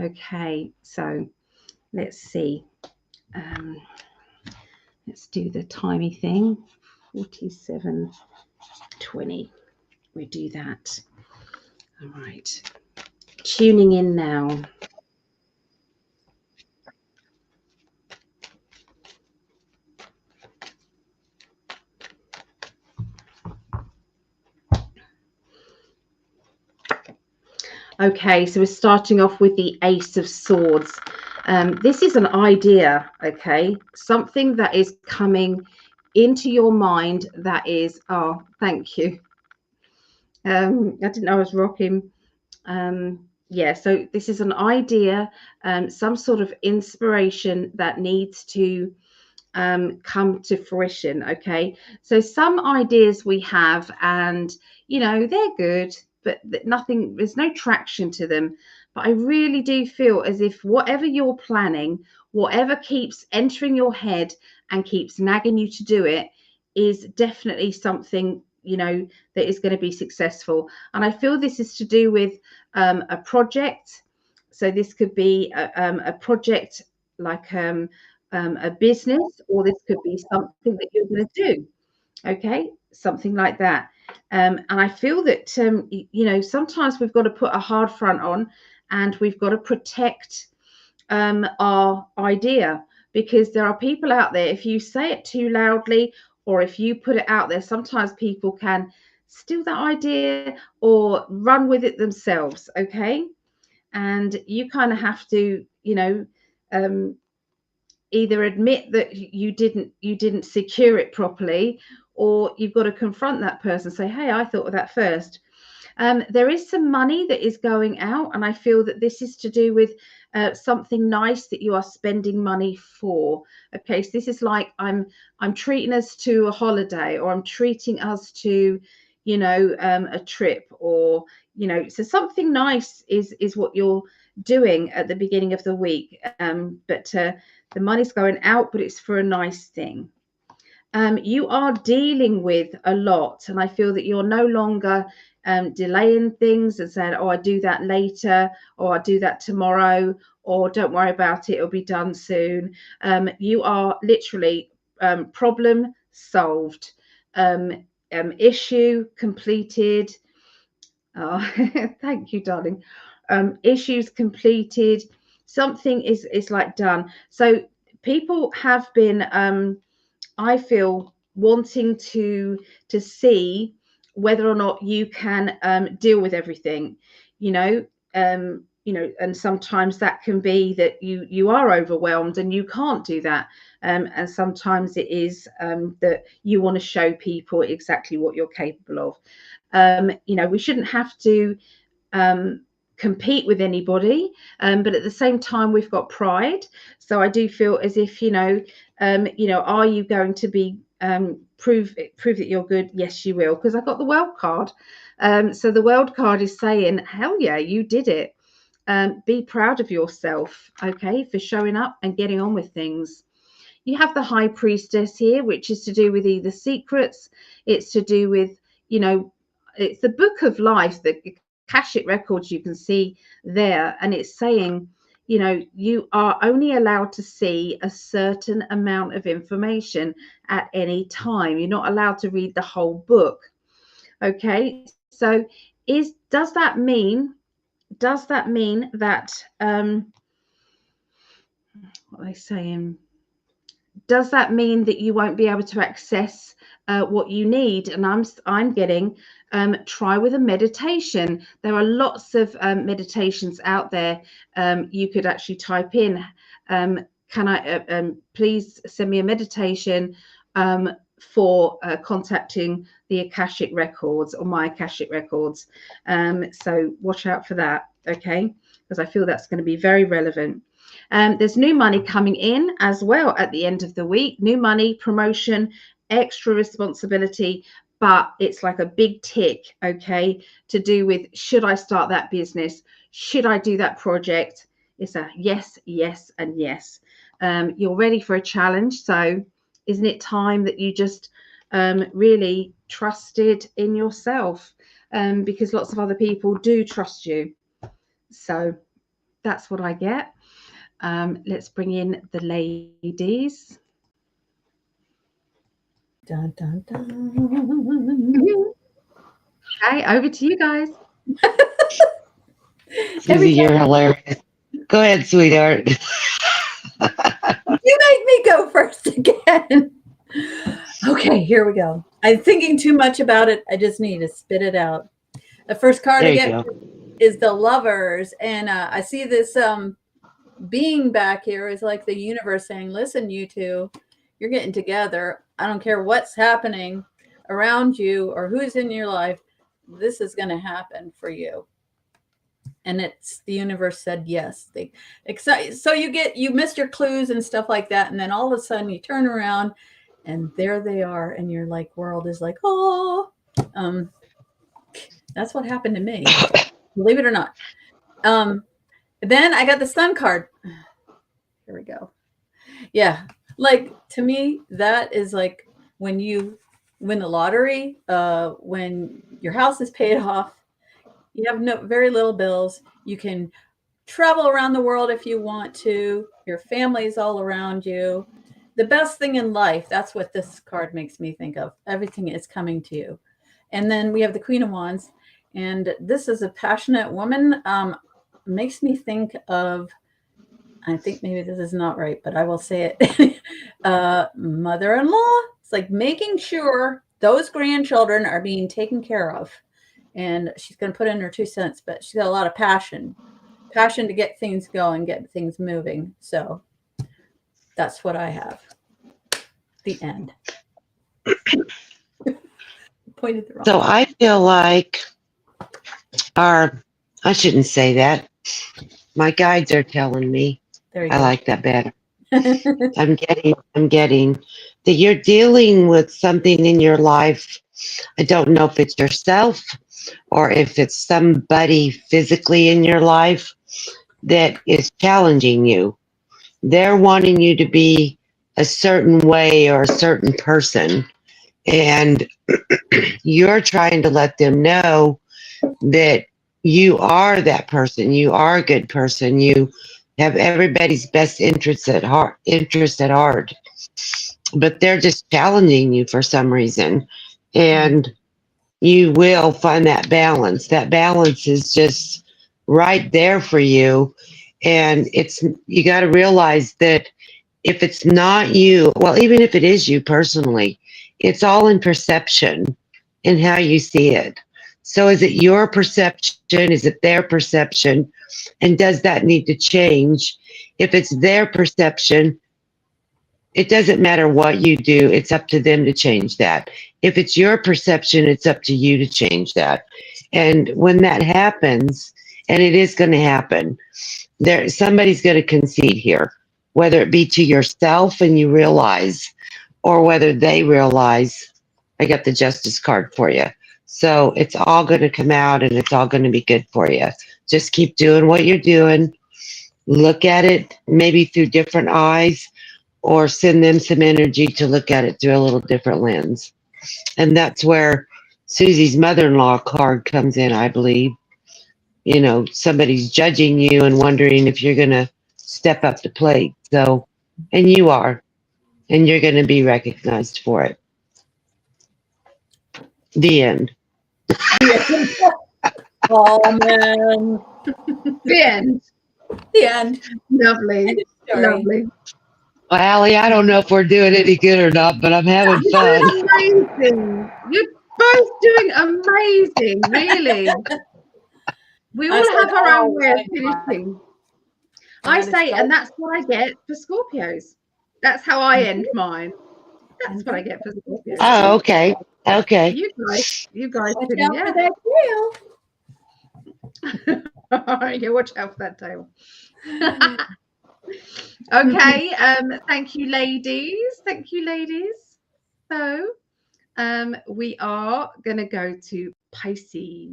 Okay, so let's see. Let's do the timey thing. 47:20. We do that. All right. Tuning in now. Okay, so we're starting off with the Ace of Swords. This is an idea, okay? Something that is coming into your mind that is, oh, thank you. I didn't know I was rocking. Yeah, so this is an idea, some sort of inspiration that needs to come to fruition, okay? So some ideas we have and, you know, they're good, but there's no traction to them. But I really do feel as if whatever you're planning, whatever keeps entering your head and keeps nagging you to do it is definitely something, you know, that is going to be successful. And I feel this is to do with a project. So this could be a project like a business, or this could be something that you're going to do. Okay, something like that. And I feel that, you know, sometimes we've got to put a hard front on and we've got to protect our idea, because there are people out there, if you say it too loudly or if you put it out there, sometimes people can steal that idea or run with it themselves. Okay, and you kind of have to, you know, either admit that you didn't secure it properly, or you've got to confront that person, say, hey, I thought of that first. There is some money that is going out, and I feel that this is to do with something nice that you are spending money for. Okay, so this is like I'm treating us to a holiday, or I'm treating us to, you know, a trip, or, you know, so something nice is what you're doing at the beginning of the week. But the money's going out, but it's for a nice thing. you are dealing with a lot, and I feel that you're no longer delaying things and saying, oh, I'll do that later, or I'll do that tomorrow, or don't worry about it, it'll be done soon. You are literally problem solved, issue completed. Oh, thank you, darling. Issues completed. Something is like done. So people have been, I feel, wanting to see whether or not you can deal with everything. And sometimes that can be that you are overwhelmed and you can't do that. And sometimes it is that you want to show people exactly what you're capable of. We shouldn't have to compete with anybody, but at the same time we've got pride. So I do feel as if are you going to be prove that you're good? Yes, you will, because I got the world card. So the world card is saying, hell yeah, you did it. Be proud of yourself, okay, for showing up and getting on with things. You have the high priestess here, which is to do with either secrets, it's to do with, it's the book of life, the Akashic records you can see there, and it's saying, you are only allowed to see a certain amount of information at any time. You're not allowed to read the whole book. Okay, so does that mean that what are they saying? Does that mean that you won't be able to access what you need? And I'm getting try with a meditation. There are lots of meditations out there. You could actually type in, can I please send me a meditation for contacting the Akashic records or my Akashic records. So watch out for that, okay? Because I feel that's going to be very relevant. There's new money coming in as well at the end of the week. New money, promotion, extra responsibility, but it's like a big tick, okay, to do with, should I start that business? Should I do that project? It's a yes, yes, and yes. You're ready for a challenge. So isn't it time that you just really trusted in yourself? Because lots of other people do trust you. So that's what I get. Let's bring in the ladies. Dun, dun, dun. Okay, over to you guys. Susie, you're hilarious. Go ahead, sweetheart. You make me go first again. Okay, here we go. I'm thinking too much about it. I just need to spit it out. The first card There I you get go. is the Lovers, and I see this being back here is like the universe saying, listen, you two, you're getting together. I don't care what's happening around you or who's in your life. This is going to happen for you. And it's the universe said yes. So you missed your clues and stuff like that. And then all of a sudden you turn around and there they are. And your world is like, oh, that's what happened to me. Believe it or not. Then I got the Sun card. Here we go. Yeah. To me, that is like when you win the lottery, when your house is paid off, you have very little bills. You can travel around the world if you want to. Your family's all around you. The best thing in life, that's what this card makes me think of. Everything is coming to you. And then we have the Queen of Wands. And this is a passionate woman. Makes me think of, I think maybe this is not right, but I will say it. Mother-in-law. It's like making sure those grandchildren are being taken care of. And she's going to put in her 2 cents, but she's got a lot of passion to get things going, get things moving. So that's what I have. The end. Pointed the wrong. So I feel like I shouldn't say that. My guides are telling me. I go. like that better. I'm getting that you're dealing with something in your life. I don't know if it's yourself or if it's somebody physically in your life that is challenging you. They're wanting you to be a certain way or a certain person, and you're trying to let them know that you are that person. You are a good person. You have everybody's best interests at heart. But they're just challenging you for some reason, and you will find that balance. That balance is just right there for you, and you got to realize that if it's not you, well, even if it is you personally, it's all in perception and how you see it. So is it your perception? Is it their perception? And does that need to change? If it's their perception, it doesn't matter what you do, it's up to them to change that. If it's your perception, it's up to you to change that. And when that happens, and it is going to happen, somebody's going to concede here, whether it be to yourself and you realize, or whether they realize, I got the justice card for you. So it's all going to come out and it's all going to be good for you. Just keep doing what you're doing. Look at it maybe through different eyes, or send them some energy to look at it through a little different lens. And that's where Susie's mother-in-law card comes in, I believe. You know, somebody's judging you and wondering if you're going to step up to plate. So, and you are, and you're going to be recognized for it. The end. Oh man. The end. The end. Lovely. Story. Lovely. Well, Allie, I don't know if we're doing any good or not, but I'm having fun. Amazing. You're both doing amazing, really. We all have our own way of finishing. I say, and that's what I get for Scorpios. That's how I end mine. That's what I get for Scorpios. Oh, okay. Okay. You guys Watch can, out yeah. for that tail. Yeah, watch out for that tail. Okay, thank you, ladies. Thank you, ladies. So, we are going to go to Pisces.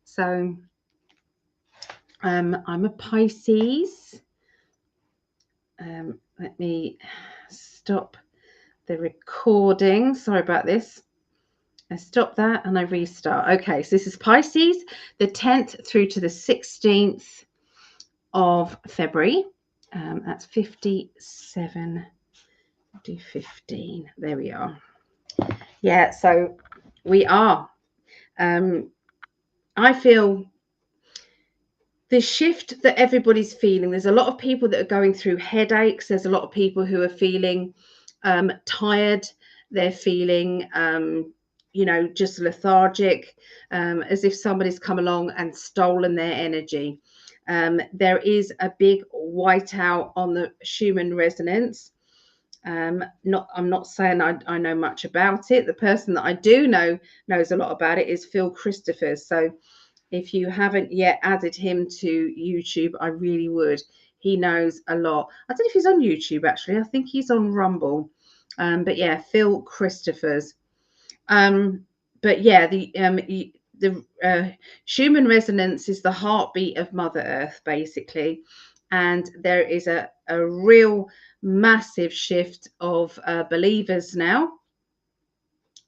So, I'm a Pisces. Let me stop the recording. Sorry about this. I stop that and I restart. Okay, so this is Pisces, the 10th through to the 16th of February. That's 57 do 15. There we are. Yeah, so we are. I feel the shift that everybody's feeling. There's a lot of people that are going through headaches. There's a lot of people who are feeling tired. They're feeling just lethargic, as if somebody's come along and stolen their energy. There is a big whiteout on the Schumann resonance. I'm not saying I know much about it. The person that I do know knows a lot about it is Phil Christophers. So if you haven't yet added him to YouTube, I really would. He knows a lot. I don't know if he's on YouTube, actually. I think he's on Rumble. But yeah, Phil Christophers. But yeah, the Schumann resonance is the heartbeat of Mother Earth, basically. And there is a real massive shift of believers now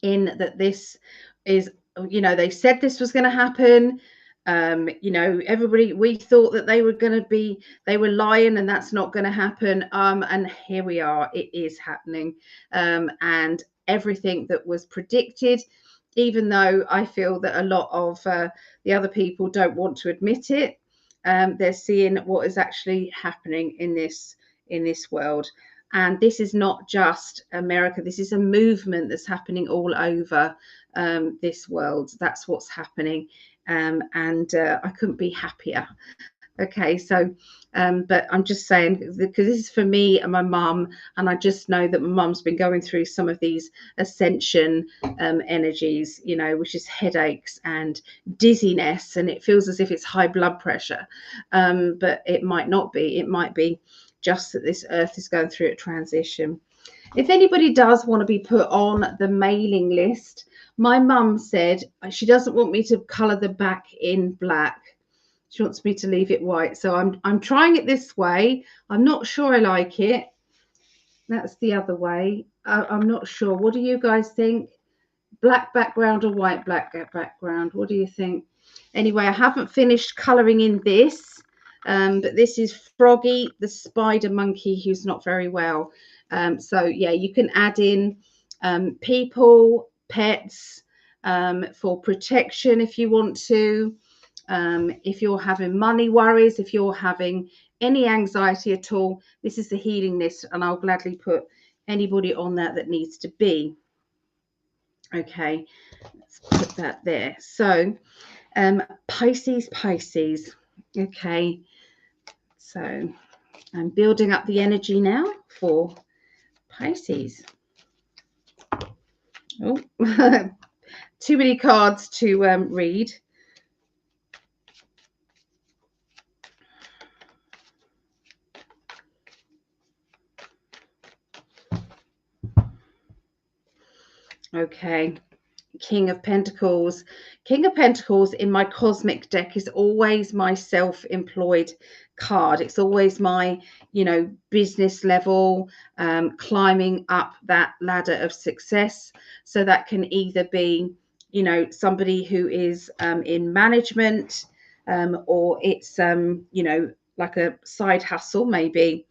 in that this is, they said this was going to happen. Everybody, we thought that they were lying and that's not going to happen. And here we are, it is happening. And everything that was predicted, even though I feel that a lot of the other people don't want to admit it, they're seeing what is actually happening in this world. And this is not just America. This is a movement that's happening all over this world. That's what's happening. And I couldn't be happier. Okay, so, but I'm just saying, because this is for me and my mum, and I just know that my mum's been going through some of these ascension energies, which is headaches and dizziness, and it feels as if it's high blood pressure. But it might not be. It might be just that this earth is going through a transition. If anybody does want to be put on the mailing list, my mum said she doesn't want me to colour the back in black. She wants me to leave it white. So I'm trying it this way. I'm not sure I like it. That's the other way. I'm not sure. What do you guys think? Black background or white background? What do you think? Anyway, I haven't finished colouring in this. But this is Froggy, the spider monkey, who's not very well. So yeah, you can add in people, pets, for protection if you want to. If you're having money worries, if you're having any anxiety at all, this is the healing list, and I'll gladly put anybody on that needs to be. Okay, let's put that there. So Pisces. Okay, so I'm building up the energy now for Pisces. Oh, too many cards to read. Okay, King of Pentacles. King of Pentacles in my cosmic deck is always my self-employed card. It's always my, business level, climbing up that ladder of success. So that can either be, somebody who is in management, or it's, like a side hustle maybe.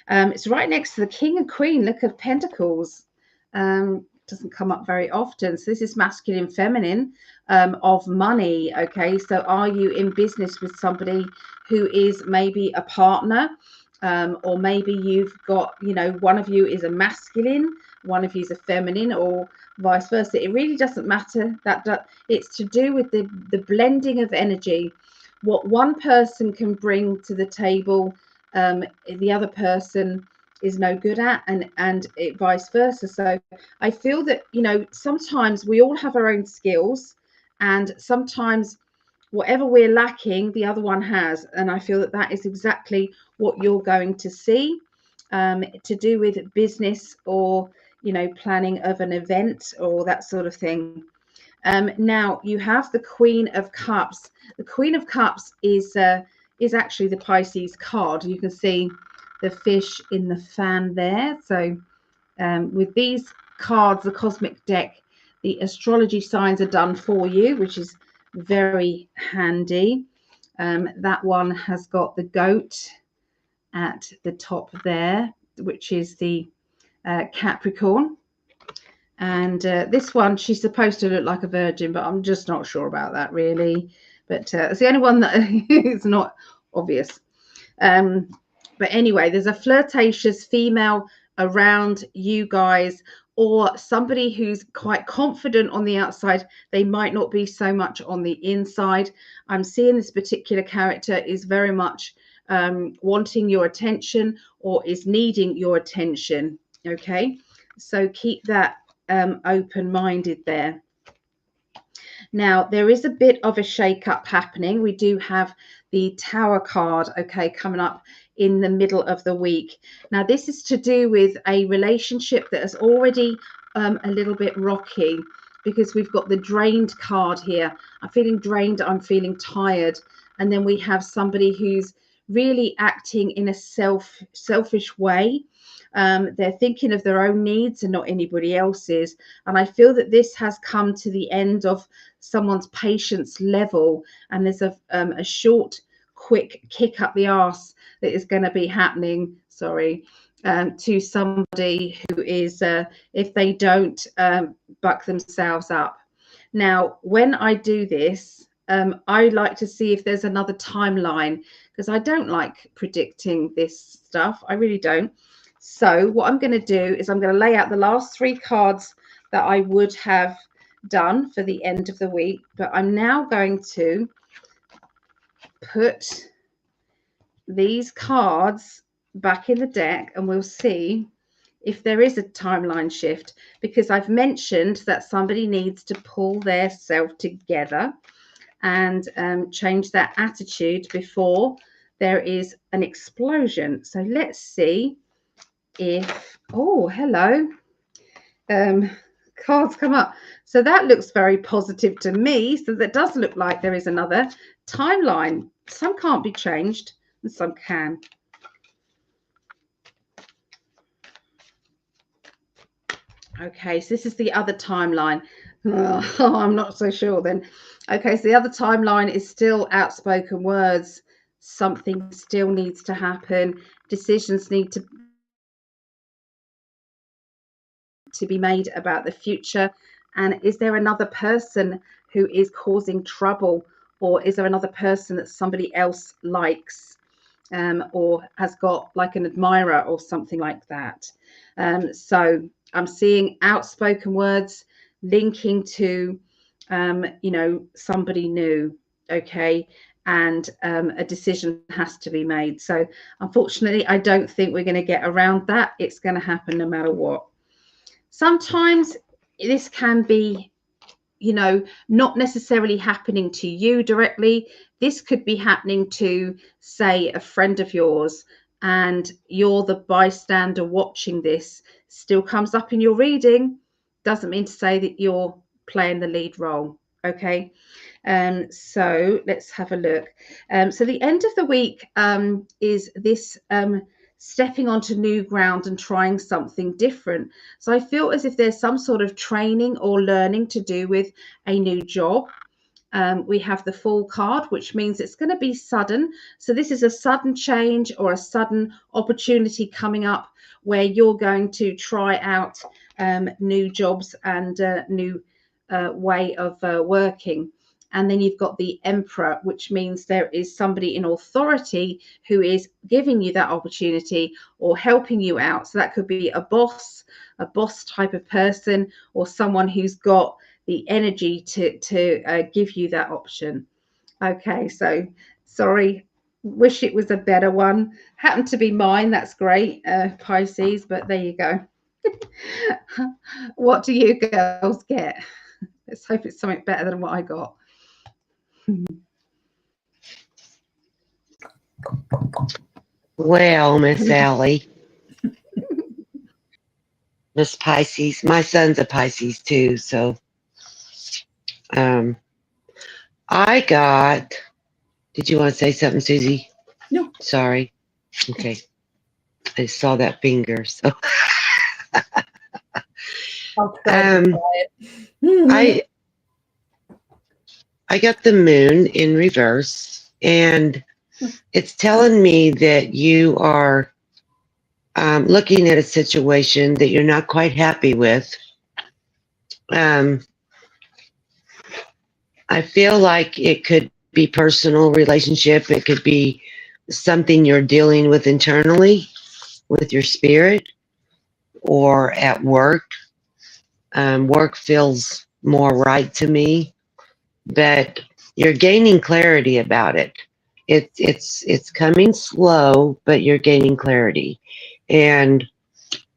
It's right next to the King and Queen. Look at Pentacles. Doesn't come up very often. So this is masculine, feminine, of money. Okay, so are you in business with somebody who is maybe a partner, or maybe you've got, one of you is a masculine, one of you is a feminine, or vice versa. It really doesn't matter. That it's to do with the blending of energy, what one person can bring to the table, the other person is no good at, and it vice versa. So I feel that, sometimes we all have our own skills, and sometimes whatever we're lacking, the other one has. And I feel that that is exactly what you're going to see, to do with business, or, planning of an event or that sort of thing. Now you have the Queen of Cups. The Queen of Cups is actually the Pisces card. You can see the fish in the fan there. So with these cards, the cosmic deck, the astrology signs are done for you, which is very handy. That one has got the goat at the top there, which is the Capricorn. And this one, she's supposed to look like a virgin, but I'm just not sure about that really. But it's the only one that is not obvious. But anyway, there's a flirtatious female around you guys, or somebody who's quite confident on the outside. They might not be so much on the inside. I'm seeing this particular character is very much wanting your attention, or is needing your attention. Okay, so keep that open-minded there. Now, there is a bit of a shake-up happening. We do have the Tower card, okay, coming up in the middle of the week. Now, this is to do with a relationship that is already a little bit rocky, because we've got the drained card here. I'm feeling drained, I'm feeling tired. And then we have somebody who's really acting in a selfish way. They're thinking of their own needs and not anybody else's. And I feel that this has come to the end of someone's patience level, and there's a short, quick kick up the arse that is going to be happening. Sorry. To somebody who is, if they don't buck themselves up. Now, when I do this, I like to see if there's another timeline, because I don't like predicting this stuff. I really don't. So what I'm going to do is I'm going to lay out the last 3 cards that I would have done for the end of the week. But I'm now going to put these cards back in the deck, and we'll see if there is a timeline shift, because I've mentioned that somebody needs to pull their self together and change their attitude before there is an explosion. So let's see if, oh, hello, cards come up. So that looks very positive to me. So that does look like there is another timeline. Some can't be changed and some can. Okay, so this is the other timeline. Oh, I'm not so sure then. Okay, so the other timeline is still outspoken words. Something still needs to happen. Decisions need to be made about the future. And is there another person who is causing trouble, or is there another person that somebody else likes, or has got like an admirer or something like that? So I'm seeing outspoken words linking to somebody new. Okay, and a decision has to be made. So unfortunately, I don't think we're going to get around that. It's going to happen no matter what. Sometimes this can be, not necessarily happening to you directly. This could be happening to, say, a friend of yours, and you're the bystander watching this. Still comes up in your reading. Doesn't mean to say that you're playing the lead role. Okay. So let's have a look. So the end of the week is this stepping onto new ground and trying something different. So I feel as if there's some sort of training or learning to do with a new job. We have the Fool card, which means it's going to be sudden. So this is a sudden change or a sudden opportunity coming up where you're going to try out new jobs and new way of working. And then you've got the Emperor, which means there is somebody in authority who is giving you that opportunity or helping you out. So that could be a boss type of person, or someone who's got the energy to give you that option. Okay, so sorry, wish it was a better one. Happened to be mine. That's great, Pisces, but there you go. What do you girls get? Let's hope it's something better than what I got. Well, Miss Allie, Miss Pisces, my son's a Pisces too, so I got. Did you want to say something, Susie? No. Sorry. Okay. I saw that finger. So I'll try to I got the moon in reverse, and it's telling me that you are looking at a situation that you're not quite happy with. I feel like it could be personal relationship. It could be something you're dealing with internally with your spirit, or at work. Work feels more right to me, but you're gaining clarity about it. It's coming slow, but you're gaining clarity, and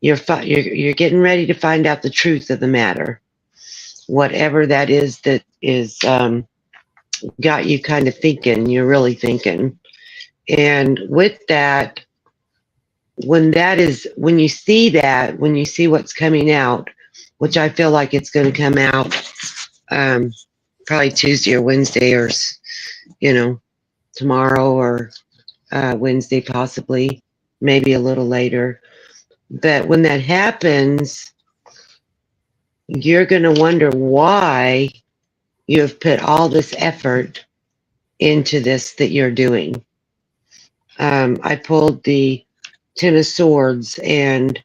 you're getting ready to find out the truth of the matter, whatever that is that is got you kind of thinking. You're really thinking, and with that, when you see that, when you see what's coming out, which I feel like it's going to come out probably Tuesday or Wednesday, or tomorrow, or Wednesday possibly, maybe a little later. But when that happens, you're going to wonder why you have put all this effort into this that you're doing. I pulled the Ten of Swords, and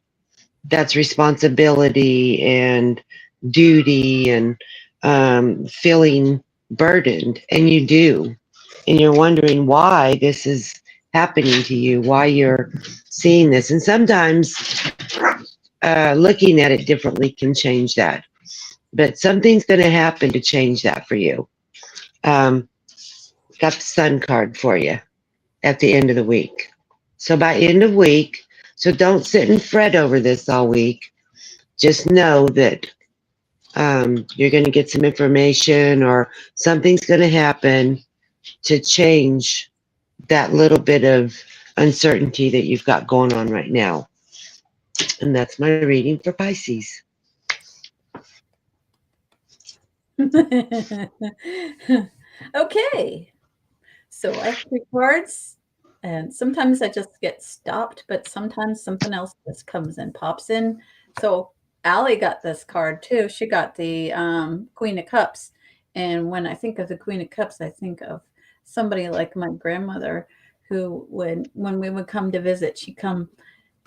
that's responsibility and duty and feeling burdened, and you do, and you're wondering why this is happening to you, why you're seeing this. And sometimes looking at it differently can change that, but something's going to happen to change that for you. Got the Sun card for you at the end of the week. So by end of week, so don't sit and fret over this all week. Just know that you're going to get some information, or something's going to happen to change that little bit of uncertainty that you've got going on right now. And that's my reading for Pisces. Okay. So I have 3 cards, and sometimes I just get stopped, but sometimes something else just comes and pops in. So Allie got this card too. She got the Queen of Cups. And when I think of the Queen of Cups, I think of somebody like my grandmother who when we would come to visit, she'd come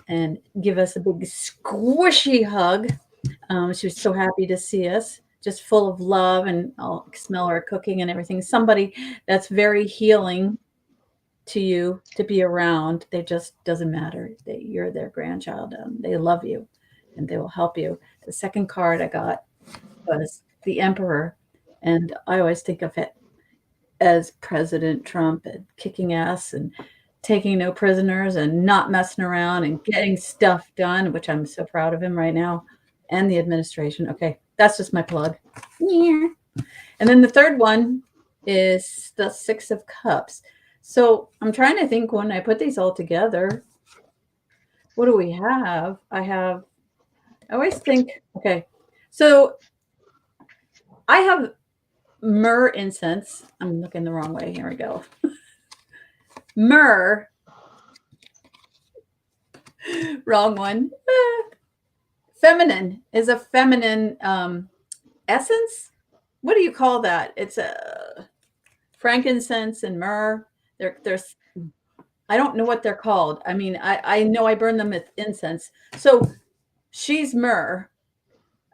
and give us a big squishy hug. She was so happy to see us, just full of love, and I'll smell her cooking and everything. Somebody that's very healing to you to be around. They just doesn't matter that you're their grandchild. They love you and they will help you. The second card I got was the Emperor, and I always think of it as President Trump and kicking ass and taking no prisoners and not messing around and getting stuff done, which I'm so proud of him right now, and the administration. Okay, that's just my plug. Yeah. And then the third one is the Six of Cups. So I'm trying to think when I put these all together, what do we have? I always think, okay, so I have myrrh incense. I'm looking the wrong way. Here we go. Myrrh. Wrong one. Feminine is a feminine essence. What do you call that? It's a frankincense and myrrh. There's I don't know what they're called. I mean, I know I burn them with incense. So she's myrrh,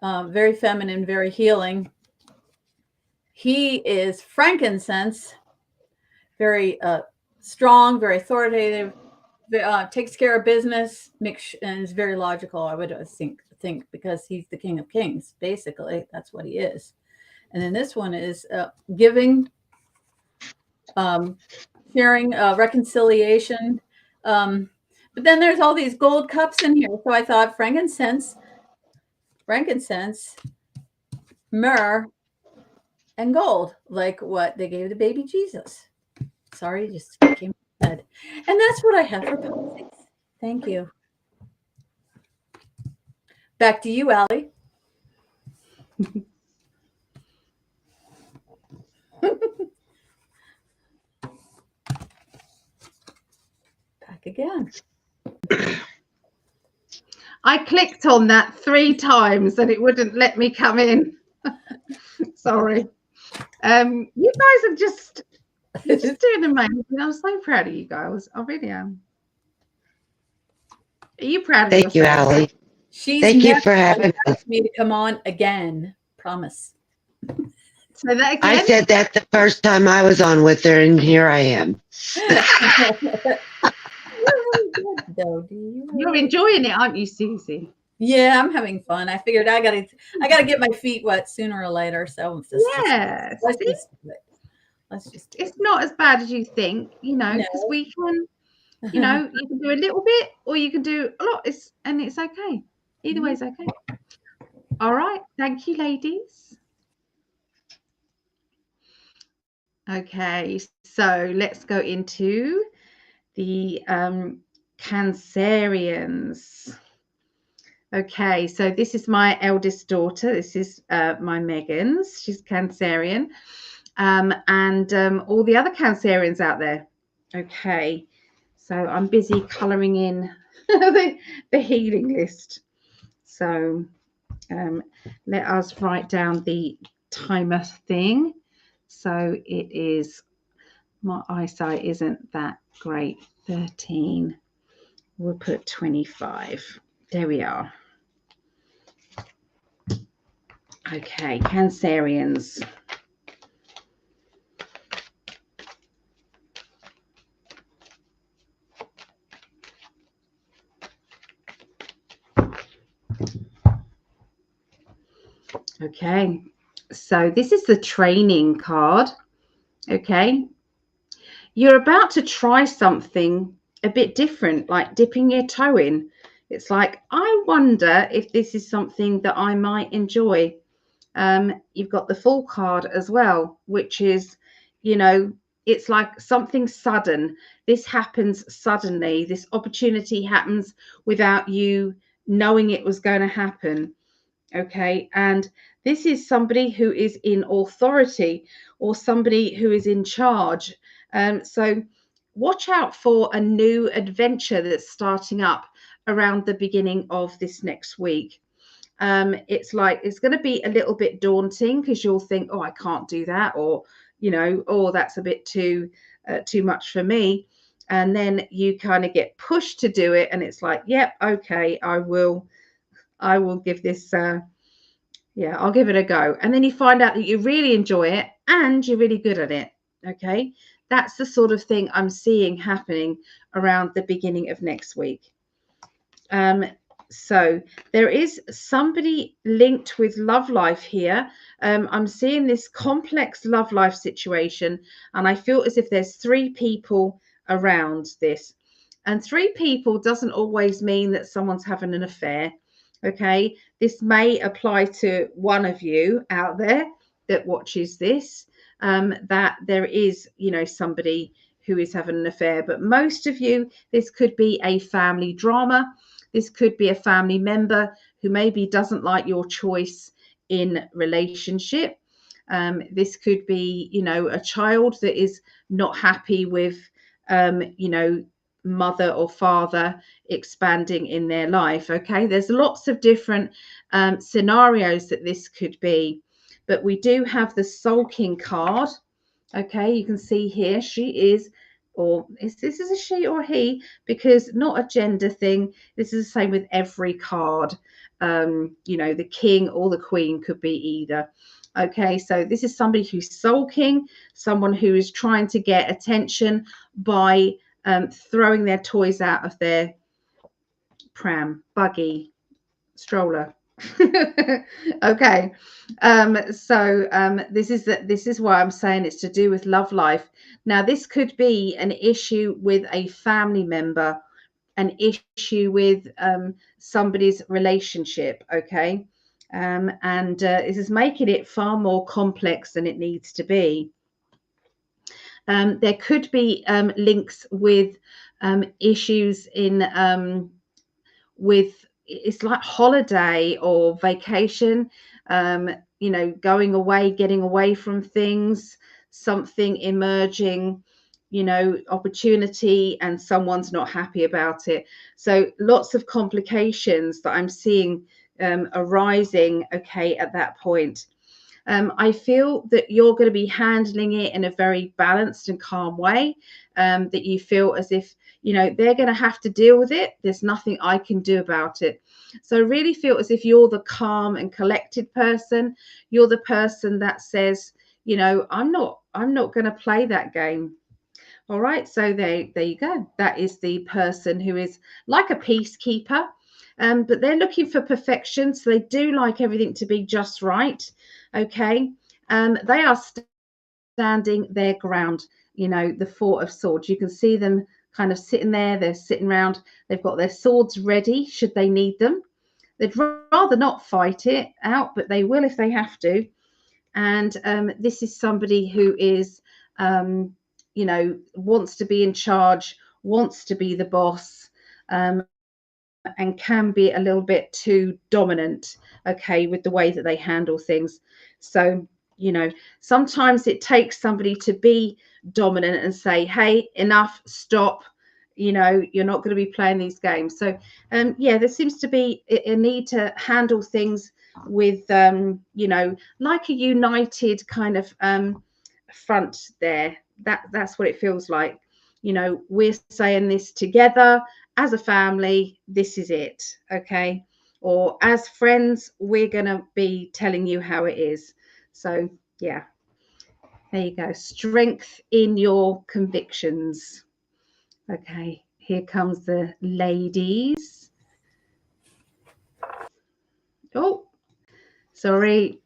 very feminine, very healing. He is frankincense, very strong, very authoritative, takes care of business, and is very logical. I would think because he's the King of Kings. Basically, that's what he is. And then this one is giving, sharing, reconciliation. But then there's all these gold cups in here. So I thought frankincense, myrrh, and gold, like what they gave the baby Jesus. Sorry, just came to my head. And that's what I have for politics. Thank you. Back to you, Allie. Back again. I clicked on that 3 times and it wouldn't let me come in. Sorry. You guys are just doing amazing. I'm so proud of you guys. I really am. Are you proud of Thank you, yourself? Allie. She's Thank you for having us. me to come on again. Promise. Say that again. I said that the first time I was on with her, and here I am. You're enjoying it, aren't you, Susie? Yeah, I'm having fun. I figured I gotta get my feet wet sooner or later. So let's just do it. It's not as bad as you think, because we can, you can do a little bit or you can do a lot. It's okay. Either way is okay. All right. Thank you, ladies. Okay, so let's go into the Cancerians. Okay, so this is my eldest daughter. This is my Megan's. She's Cancerian. And all the other Cancerians out there. Okay, so I'm busy colouring in the healing list. So let us write down the timer thing. So it is, my eyesight isn't that great. 13. We'll put 25. There we are. Okay, Cancerians. Okay, so this is the training card. Okay, you're about to try something a bit different, like dipping your toe in. It's like, I wonder if this is something that I might enjoy. You've got the Fool card as well, which is, it's like something sudden. This happens suddenly. This opportunity happens without you knowing it was going to happen. Okay, and this is somebody who is in authority or somebody who is in charge. So watch out for a new adventure that's starting up around the beginning of this next week. It's like it's going to be a little bit daunting because you'll think, oh, I can't do that, or oh, that's a bit too much for me. And then you kind of get pushed to do it, and it's like, yep, okay, I will give this yeah, I'll give it a go. And then you find out that you really enjoy it and you're really good at it. Okay, that's the sort of thing I'm seeing happening around the beginning of next week. So there is somebody linked with love life here. I'm seeing this complex love life situation, and I feel as if there's three people around this. And three people doesn't always mean that someone's having an affair. Okay, this may apply to one of you out there that watches this, that there is, somebody who is having an affair. But most of you, this could be a family drama. This could be a family member who maybe doesn't like your choice in relationship. This could be, a child that is not happy with, mother or father expanding in their life. Okay, there's lots of different scenarios that this could be, but we do have the sulking card. Okay, you can see here she is, or this is a she or he, because not a gender thing. This is the same with every card. The king or the queen could be either. Okay, so this is somebody who's sulking, someone who is trying to get attention by throwing their toys out of their pram, buggy, stroller. Okay, this is why I'm saying it's to do with love life. Now this could be an issue with a family member, an issue with somebody's relationship. Okay, and this is making it far more complex than it needs to be. There could be links with issues in with, it's like holiday or vacation, going away, getting away from things, something emerging, opportunity, and someone's not happy about it. So lots of complications that I'm seeing arising, okay, at that point. I feel that you're going to be handling it in a very balanced and calm way, that you feel as if, they're going to have to deal with it. There's nothing I can do about it. So I really feel as if you're the calm and collected person. You're the person that says, I'm not going to play that game. All right, so there you go. That is the person who is like a peacekeeper, but they're looking for perfection. So they do like everything to be just right. Okay, they are standing their ground. The Four of Swords. You can see them kind of sitting there. They're sitting around. They've got their swords ready should they need them. They'd rather not fight it out, but they will if they have to. And this is somebody who is, wants to be in charge, wants to be the boss, and can be a little bit too dominant, okay, with the way that they handle things. So, sometimes it takes somebody to be dominant and say, hey, enough, stop. You're not going to be playing these games. So, there seems to be a need to handle things with, like a united kind of front there. That's what it feels like. We're saying this together as a family. This is it, okay? Or as friends, we're going to be telling you how it is. So, yeah, there you go. Strength in your convictions. Okay, here comes the ladies. Oh, sorry.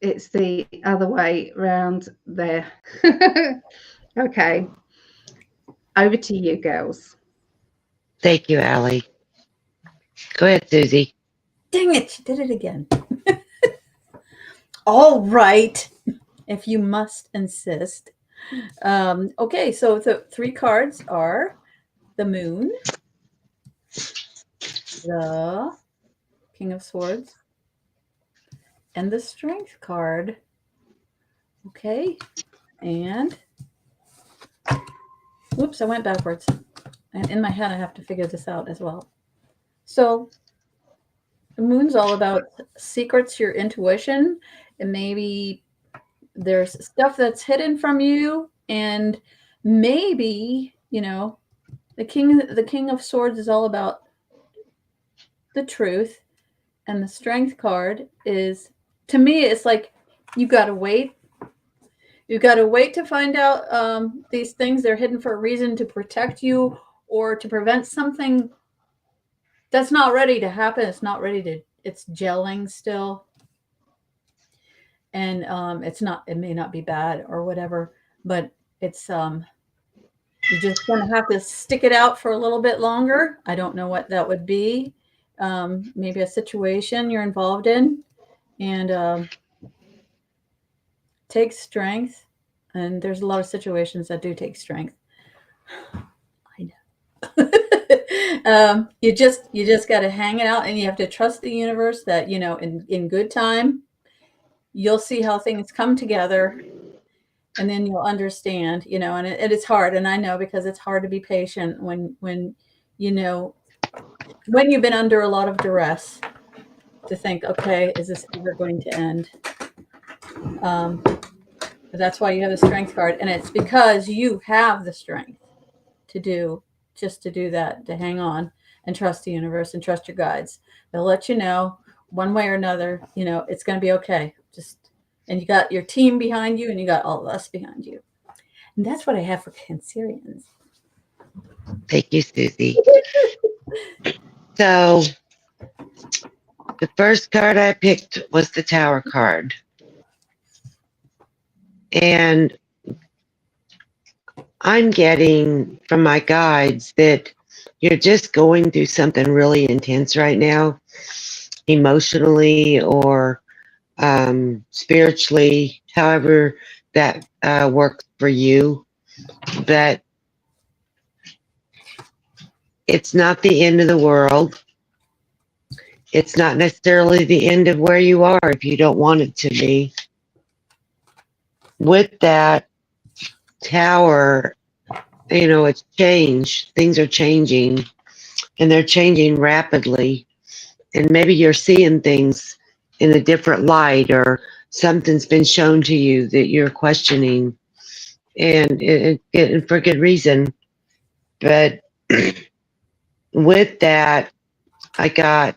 It's the other way round there. Okay, over to you, girls. Thank you, Allie. Go ahead, Susie. Dang it, she did it again. All right, if you must insist. Okay, so the three cards are the Moon, the King of Swords, and the Strength card. Okay, and whoops, I went backwards. And in my head, I have to figure this out as well. So the moon's all about secrets, your intuition, and maybe there's stuff that's hidden from you, and maybe, the king of swords is all about the truth, and the Strength card is, to me, it's like you got to wait. You got to wait to find out these things. They're hidden for a reason, to protect you or to prevent something that's not ready to happen. It's not ready to, it's gelling still. And it may not be bad or whatever, but it's, you're just going to have to stick it out for a little bit longer. I don't know what that would be. Maybe a situation you're involved in, and takes strength. And there's a lot of situations that do take strength. I know. You just got to hang it out, and you have to trust the universe that, in good time, you'll see how things come together, and then you'll understand, and it's hard. And I know, because it's hard to be patient when you've been under a lot of duress, to think, okay, is this ever going to end? But that's why you have the Strength card, and it's because you have the strength to do that, to hang on and trust the universe and trust your guides. They'll let you know one way or another, it's going to be okay. And you got your team behind you, and you got all of us behind you. And that's what I have for Cancerians. Thank you, Susie. So the first card I picked was the Tower card. And I'm getting from my guides that you're just going through something really intense right now, emotionally or spiritually, however that works for you. But it's not the end of the world. It's not necessarily the end of where you are if you don't want it to be. With that Tower, it's changed. Things are changing, and they're changing rapidly. And maybe you're seeing things in a different light, or something's been shown to you that you're questioning, and for good reason. But with that, I got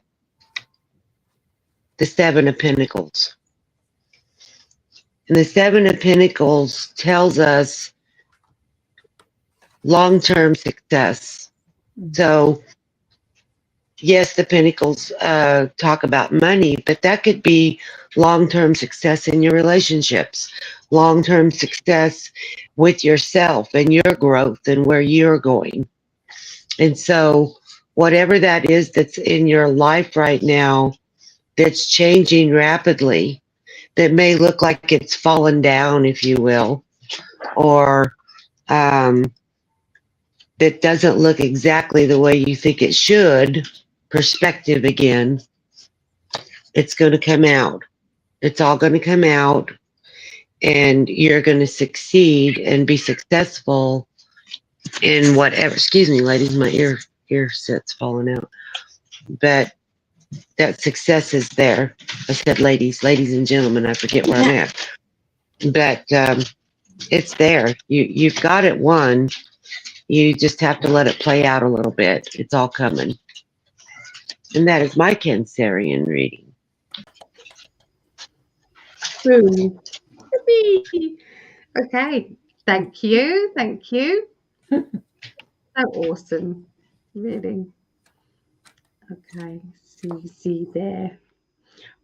the Seven of Pentacles. And the Seven of Pentacles tells us long-term success. So, yes, the Pentacles talk about money, but that could be long-term success in your relationships, long-term success with yourself and your growth and where you're going. And so, whatever that is that's in your life right now that's changing rapidly, that may look like it's fallen down, if you will, or that doesn't look exactly the way you think it should, perspective again, it's going to come out. It's all going to come out, and you're going to succeed and be successful in whatever. Excuse me, ladies, my ear set's falling out. But that success is there. I said ladies and gentlemen, I forget where I'm at. But it's there. You've got it won. You just have to let it play out a little bit. It's all coming. And that is my Cancerian reading. Okay, thank you. So awesome, really. Okay, see there.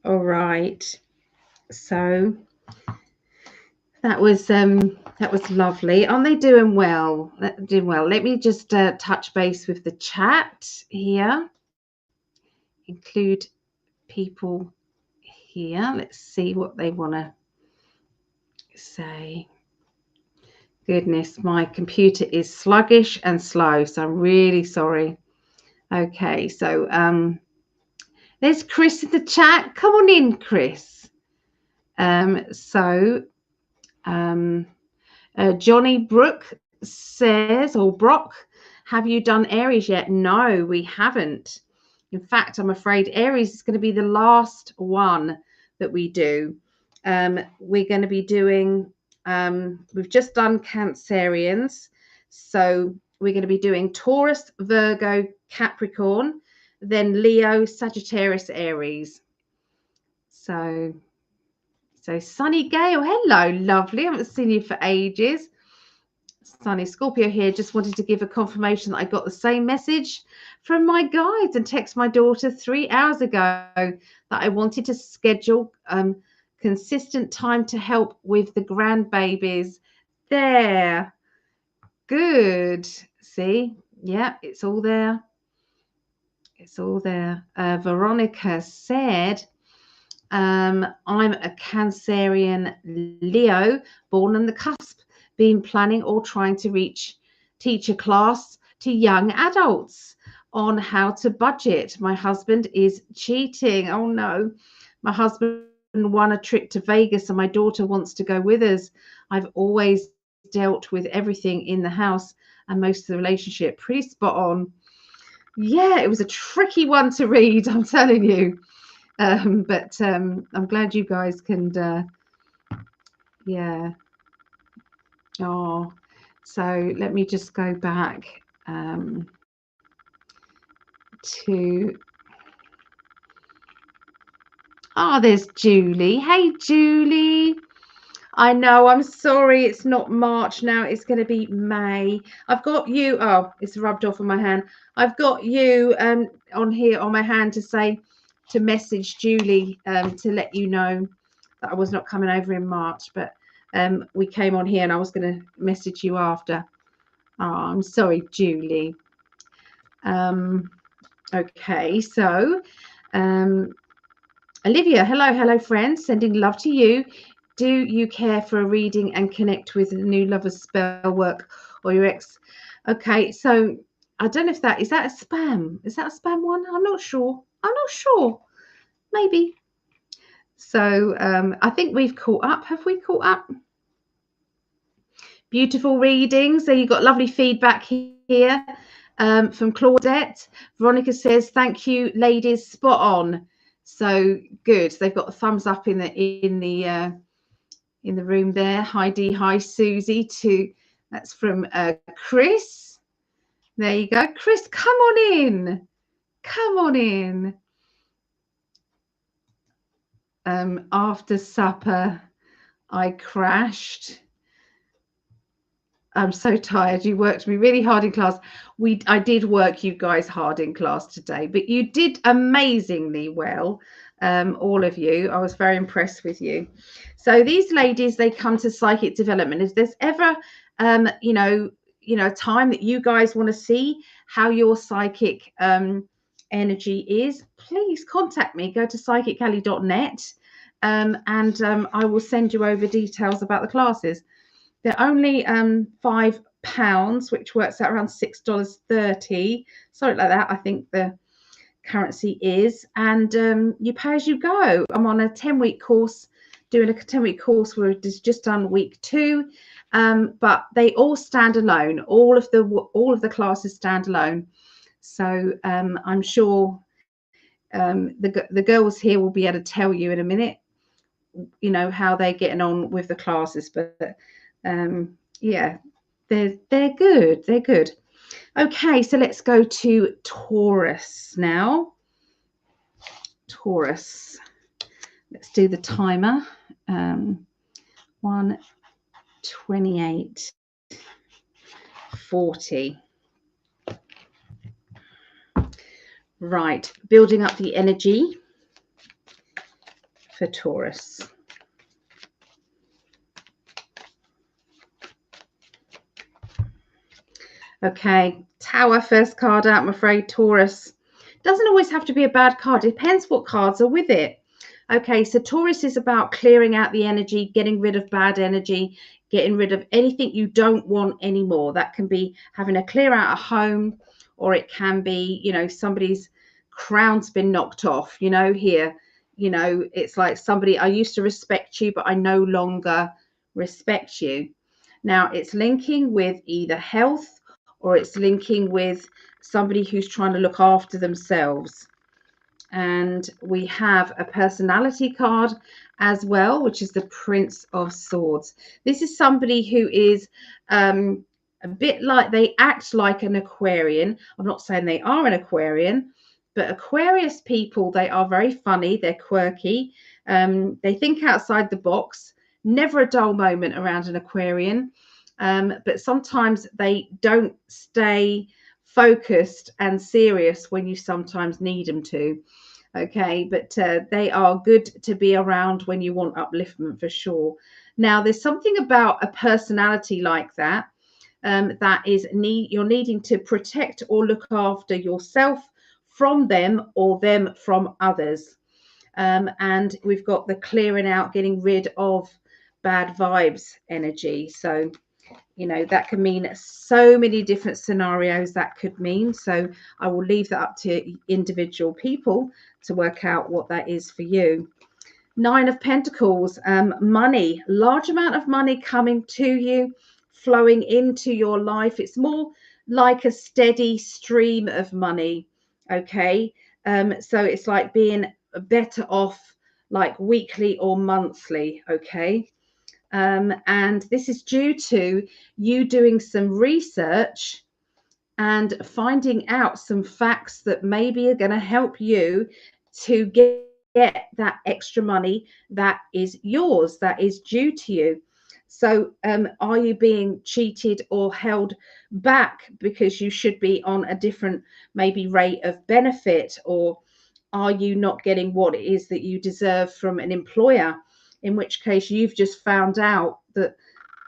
All right. So that was lovely. Aren't they doing well? Doing well. Let me just touch base with the chat here. Include people here. Let's see what they want to say. Goodness, my computer is sluggish and slow, so I'm really sorry. Okay, so there's Chris in the chat. Come on in, Chris. Johnny Brook says, or Brock, have you done Aries yet? No, we haven't. In fact, I'm afraid Aries is going to be the last one that we do. We're going to be doing, we've just done Cancerians. So we're going to be doing Taurus, Virgo, Capricorn, then Leo, Sagittarius, Aries. So Sunny Gale, hello, lovely. I haven't seen you for ages. Sunny Scorpio here. Just wanted to give a confirmation that I got the same message from my guides and text my daughter 3 hours ago that I wanted to schedule consistent time to help with the grandbabies. There. Good. See? Yeah, it's all there. It's all there. Veronica said, I'm a Cancerian Leo, born on the cusp, been planning or trying to teach a class to young adults on how to budget. My husband is cheating. Oh no. My husband won a trip to Vegas and my daughter wants to go with us. I've always dealt with everything in the house and most of the relationship. Pretty spot on. Yeah, it was a tricky one to read, I'm telling you. But I'm glad you guys can, yeah. Oh, so let me just go back to, there's Julie. Hey, Julie. I know, I'm sorry, it's not March now, it's going to be May. I've got you, it's rubbed off on my hand. I've got you on here on my hand to message Julie to let you know that I was not coming over in March, but we came on here and I was going to message you after. Oh, I'm sorry, Julie. Okay, so Olivia, hello friends, sending love to you. Do you care for a reading and connect with a new lover's spell work or your ex? Okay, so I don't know if is that a spam? Is that a spam one? I'm not sure. Maybe. So I think we've caught up. Have we caught up? Beautiful readings. So you got lovely feedback here from Claudette. Veronica says, thank you, ladies, spot on. So good. They've got the thumbs up in the room there. Hi Dee, hi Susie too. That's from Chris. There you go. Chris, come on in. Come on in. After supper, I crashed. I'm so tired. You worked me really hard in class. I did work you guys hard in class today, but you did amazingly well. All of you. I was very impressed with you. So these ladies, they come to psychic development. If there's ever, a time that you guys want to see how your psychic energy is, please contact me. Go to psychically.net and I will send you over details about the classes. They're only £5, which works out around $6.30, something like that. I think the currency is, and you pay as you go. I'm on a 10-week course, doing a 10-week course where it's just done week 2, but they all stand alone. All of the classes stand alone. So I'm sure the girls here will be able to tell you in a minute, how they're getting on with the classes, but yeah, they're good. They're good. Okay, so let's go to Taurus now. Taurus. Let's do the timer. 1:28:40. Right, building up the energy for Taurus. Okay, Tower, first card out, I'm afraid. Taurus. Doesn't always have to be a bad card. Depends what cards are with it. Okay, so Taurus is about clearing out the energy, getting rid of bad energy, getting rid of anything you don't want anymore. That can be having to clear out a home, or it can be, somebody's crown's been knocked off, here. it's like somebody, I used to respect you, but I no longer respect you. Now it's linking with either health, or it's linking with somebody who's trying to look after themselves. And we have a personality card as well, which is the Prince of Swords. This is somebody who is a bit like, they act like an Aquarian. I'm not saying they are an Aquarian, but Aquarius people, they are very funny, they're quirky, they think outside the box, never a dull moment around an Aquarian, but sometimes they don't stay focused and serious when you sometimes need them to. Okay, but they are good to be around when you want upliftment, for sure. Now there's something about a personality like that, that is you're needing to protect or look after yourself from them, or them from others. And we've got the clearing out, getting rid of bad vibes energy. So that can mean so many different scenarios that could mean. So I will leave that up to individual people to work out what that is for you. 9 of Pentacles, money, large amount of money coming to you, flowing into your life. It's more like a steady stream of money. Okay. So it's like being better off, like weekly or monthly. Okay. And this is due to you doing some research and finding out some facts that maybe are going to help you to get that extra money that is yours, that is due to you. So are you being cheated or held back because you should be on a different maybe rate of benefit, or are you not getting what it is that you deserve from an employer, in which case you've just found out that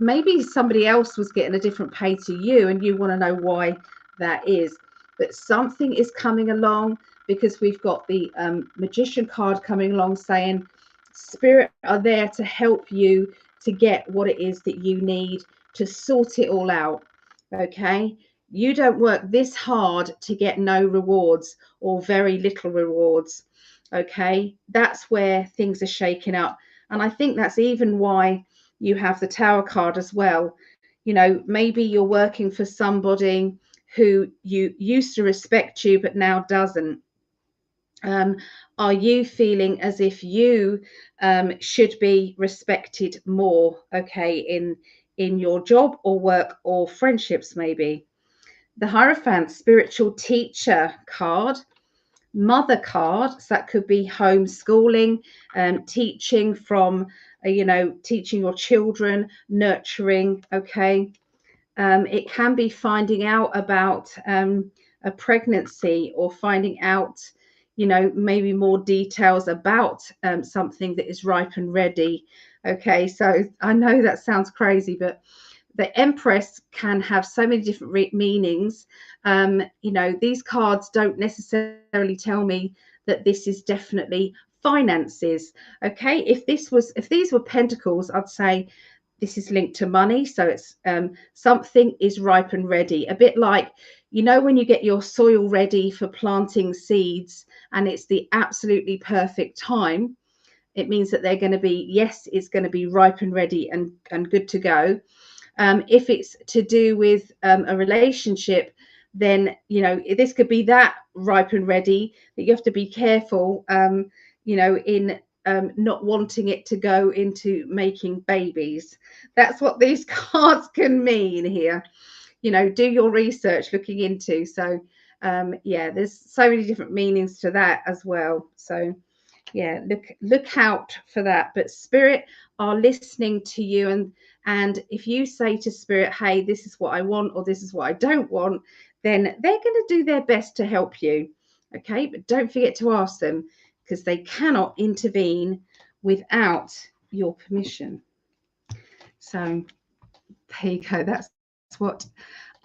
maybe somebody else was getting a different pay to you, and you want to know why that is. But something is coming along, because we've got the Magician card coming along saying spirit are there to help you to get what it is that you need to sort it all out. Okay, you don't work this hard to get no rewards, or very little rewards. Okay, that's where things are shaking up. And I think that's even why you have the Tower card as well. Maybe you're working for somebody who you used to respect you but now doesn't. Are you feeling as if you should be respected more, okay, in your job or work or friendships? Maybe the Hierophant, spiritual teacher card, mother card, so that could be homeschooling, teaching from teaching your children, nurturing. Okay. It can be finding out about a pregnancy, or finding out maybe more details about something that is ripe and ready. Okay, so I know that sounds crazy, but the Empress can have so many different meanings. These cards don't necessarily tell me that this is definitely finances. Okay, if these were Pentacles, I'd say this is linked to money. So it's something is ripe and ready, a bit like when you get your soil ready for planting seeds and it's the absolutely perfect time. It means that they're going to be, yes, it's going to be ripe and ready and good to go. If it's to do with a relationship, then this could be that ripe and ready, that you have to be careful in not wanting it to go into making babies. That's what these cards can mean here. Do your research looking into. So yeah, there's so many different meanings to that as well. So yeah, look out for that. But spirit are listening to you, and if you say to spirit, hey, this is what I want, or this is what I don't want, then they're going to do their best to help you. Okay, but don't forget to ask them, because they cannot intervene without your permission. So there you go. That's what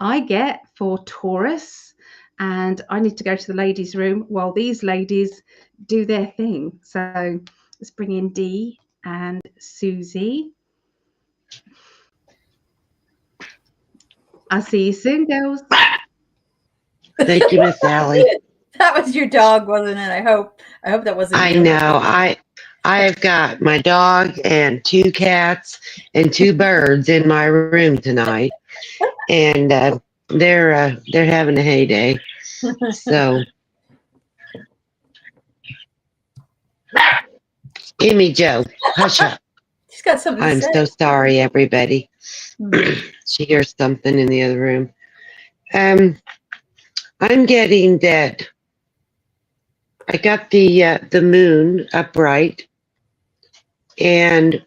I get for Taurus. And I need to go to the ladies' room while these ladies do their thing. So let's bring in Dee and Susie. I'll see you soon, girls. Thank you, Miss Allie. That was your dog, wasn't it? I hope that wasn't I you. know. I have got my dog and 2 cats and 2 birds in my room tonight, and they're having a heyday. So, Emmy Joe, hush up. She's got something to I'm say. so sorry, everybody. Hmm. She hears something in the other room. I'm getting that. I got the moon upright, and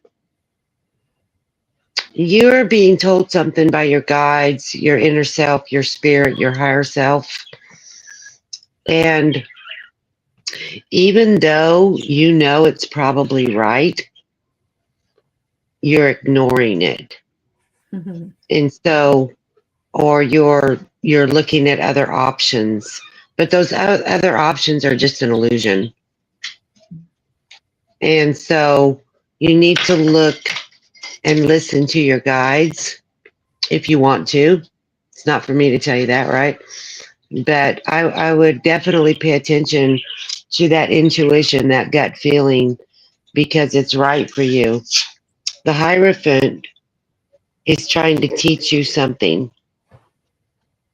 you're being told something by your guides, your inner self, your spirit, your higher self. And even though you know it's probably right, you're ignoring it. Hmm. And so, or you're looking at other options, but those other options are just an illusion. And so you need to look and listen to your guides if you want to. It's not for me to tell you that, right? But I would definitely pay attention to that intuition, that gut feeling, because it's right for you. The Hierophant is trying to teach you something.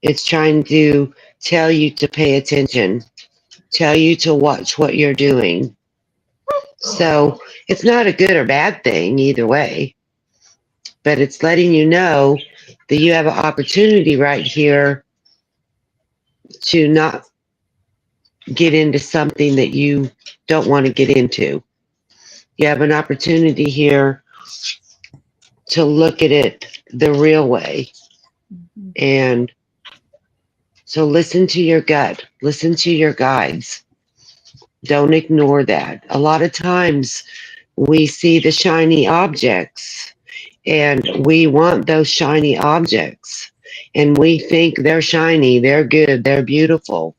It's trying to tell you to pay attention, tell you to watch what you're doing. So it's not a good or bad thing either way, but it's letting you know that you have an opportunity right here to not get into something that you don't want to get into. You have an opportunity here to look at it the real way. Hmm. And so listen to your gut, listen to your guides. Don't ignore that. A lot of times we see the shiny objects and we want those shiny objects and we think they're shiny, they're good, they're beautiful.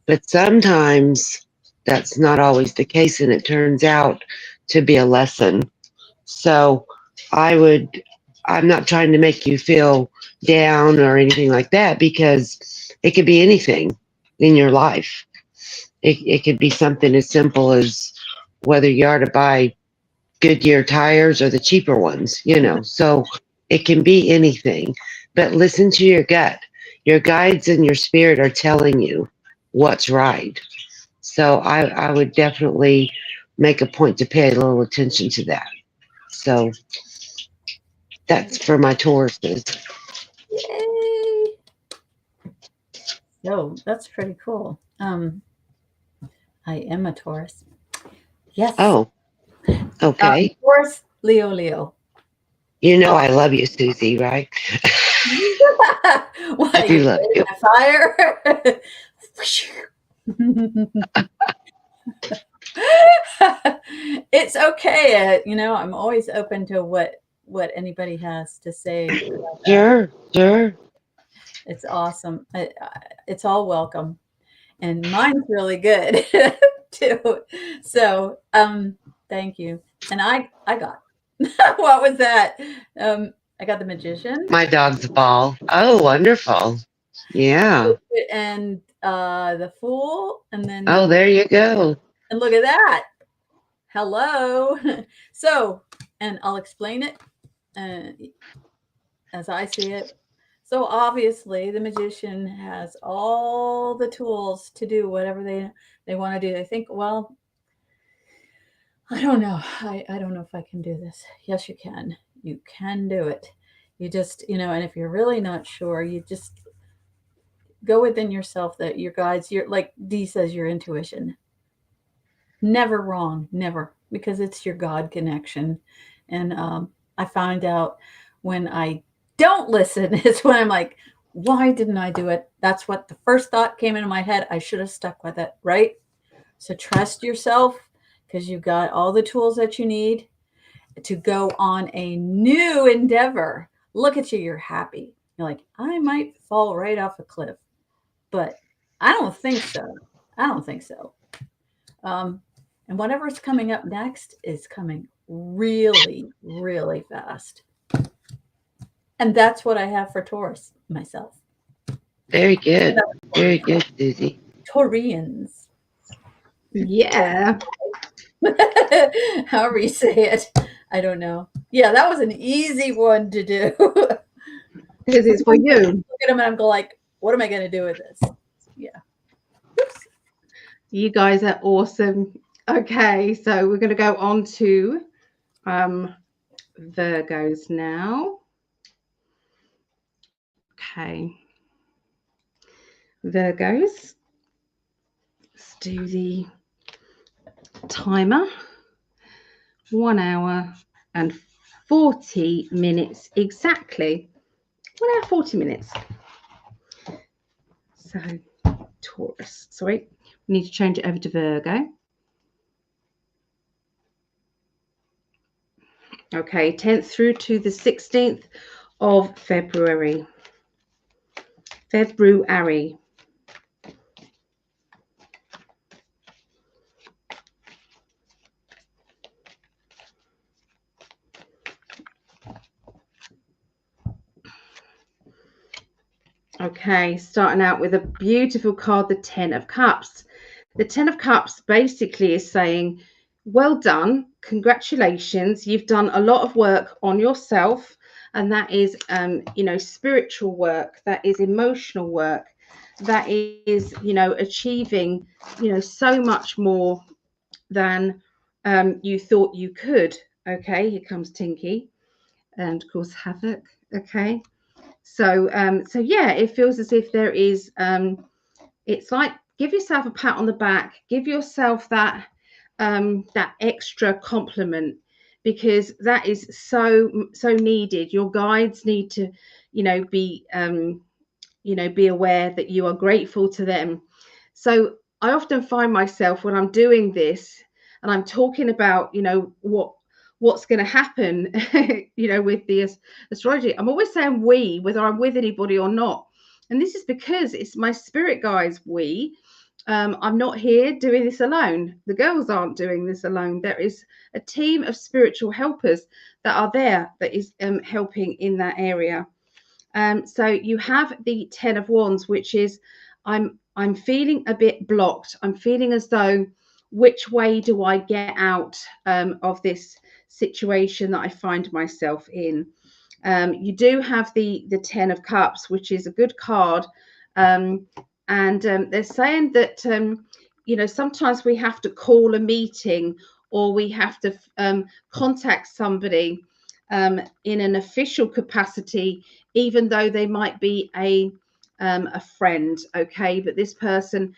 But sometimes that's not always the case and it turns out to be a lesson. So I would, I'm not trying to make you feel down or anything like that because it could be anything in your life. It could be something as simple as whether you are to buy Goodyear tires or the cheaper ones, you know. So it can be anything. But listen to your gut. Your guides and your spirit are telling you what's right. So I would definitely make a point to pay a little attention to that. So that's for my Tauruses. Yay! So that's pretty cool. I am a Taurus. Yes. Oh, okay. Taurus, Leo. You know I love you, Susie, right? What I are do you love you. fire? It's okay. I'm always open to what anybody has to say about that. Sure, sure. It's awesome. It's all welcome, and mine's really good too. So, thank you. And I got what was that? I got the Magician My dog's a ball. Oh, wonderful. Yeah. and the Fool, and then Oh, there you go. and look at that. Hello. So, and I'll explain it as I see it. So obviously, the magician has all the tools to do whatever they want to do. They think, well, I don't know. I don't know if I can do this. Yes, you can. You can do it. You just, and if you're really not sure, you just go within yourself that your guides, your like Dee says, your intuition. Never wrong, never, because it's your God connection. And I find out when I don't listen is when I'm like, why didn't I do it? That's what the first thought came into my head. I should have stuck with it, right? So trust yourself because you've got all the tools that you need to go on a new endeavor. Look at you, you're happy. You're like, I might fall right off a cliff, but I don't think so. I don't think so. Um, and whatever's coming up next is coming really, really fast. And that's what I have for Taurus myself. Very good. Very good, Susie. Taurians. Yeah. However you say it. I don't know. Yeah, that was an easy one to do. Because it's for you. Look at them and I'm like, what am I going to do with this? Yeah. Oops. You guys are awesome. Okay, so we're going to go on to Virgos now. Okay. Virgos. Let's do the timer. 1 hour and 40 minutes exactly. 1 hour 40 minutes. So Taurus. Sorry, we need to change it over to Virgo. Okay, 10th through to the 16th of February. February. Okay, starting out with a beautiful card, the 10 of Cups. The 10 of Cups basically is saying, well done, congratulations, you've done a lot of work on yourself, and that is, spiritual work, that is emotional work, that is, achieving, so much more than you thought you could. Okay, here comes Tinky, and of course Havoc. Okay. So yeah, it feels as if there is it's like, give yourself a pat on the back, give yourself that that extra compliment, because that is so needed. Your guides need to, be be aware that you are grateful to them. So I often find myself when I'm doing this and I'm talking about, what's going to happen, with the astrology, I'm always saying we, whether I'm with anybody or not. And this is because it's my spirit guides, we. I'm not here doing this alone. The girls aren't doing this alone. There is a team of spiritual helpers that are there that is helping in that area. So you have the 10 of Wands, which is I'm feeling a bit blocked. I'm feeling as though, which way do I get out of this situation that I find myself in? You do have the 10 of Cups, which is a good card. And they're saying that, sometimes we have to call a meeting, or we have to contact somebody in an official capacity, even though they might be a friend. Okay, but this person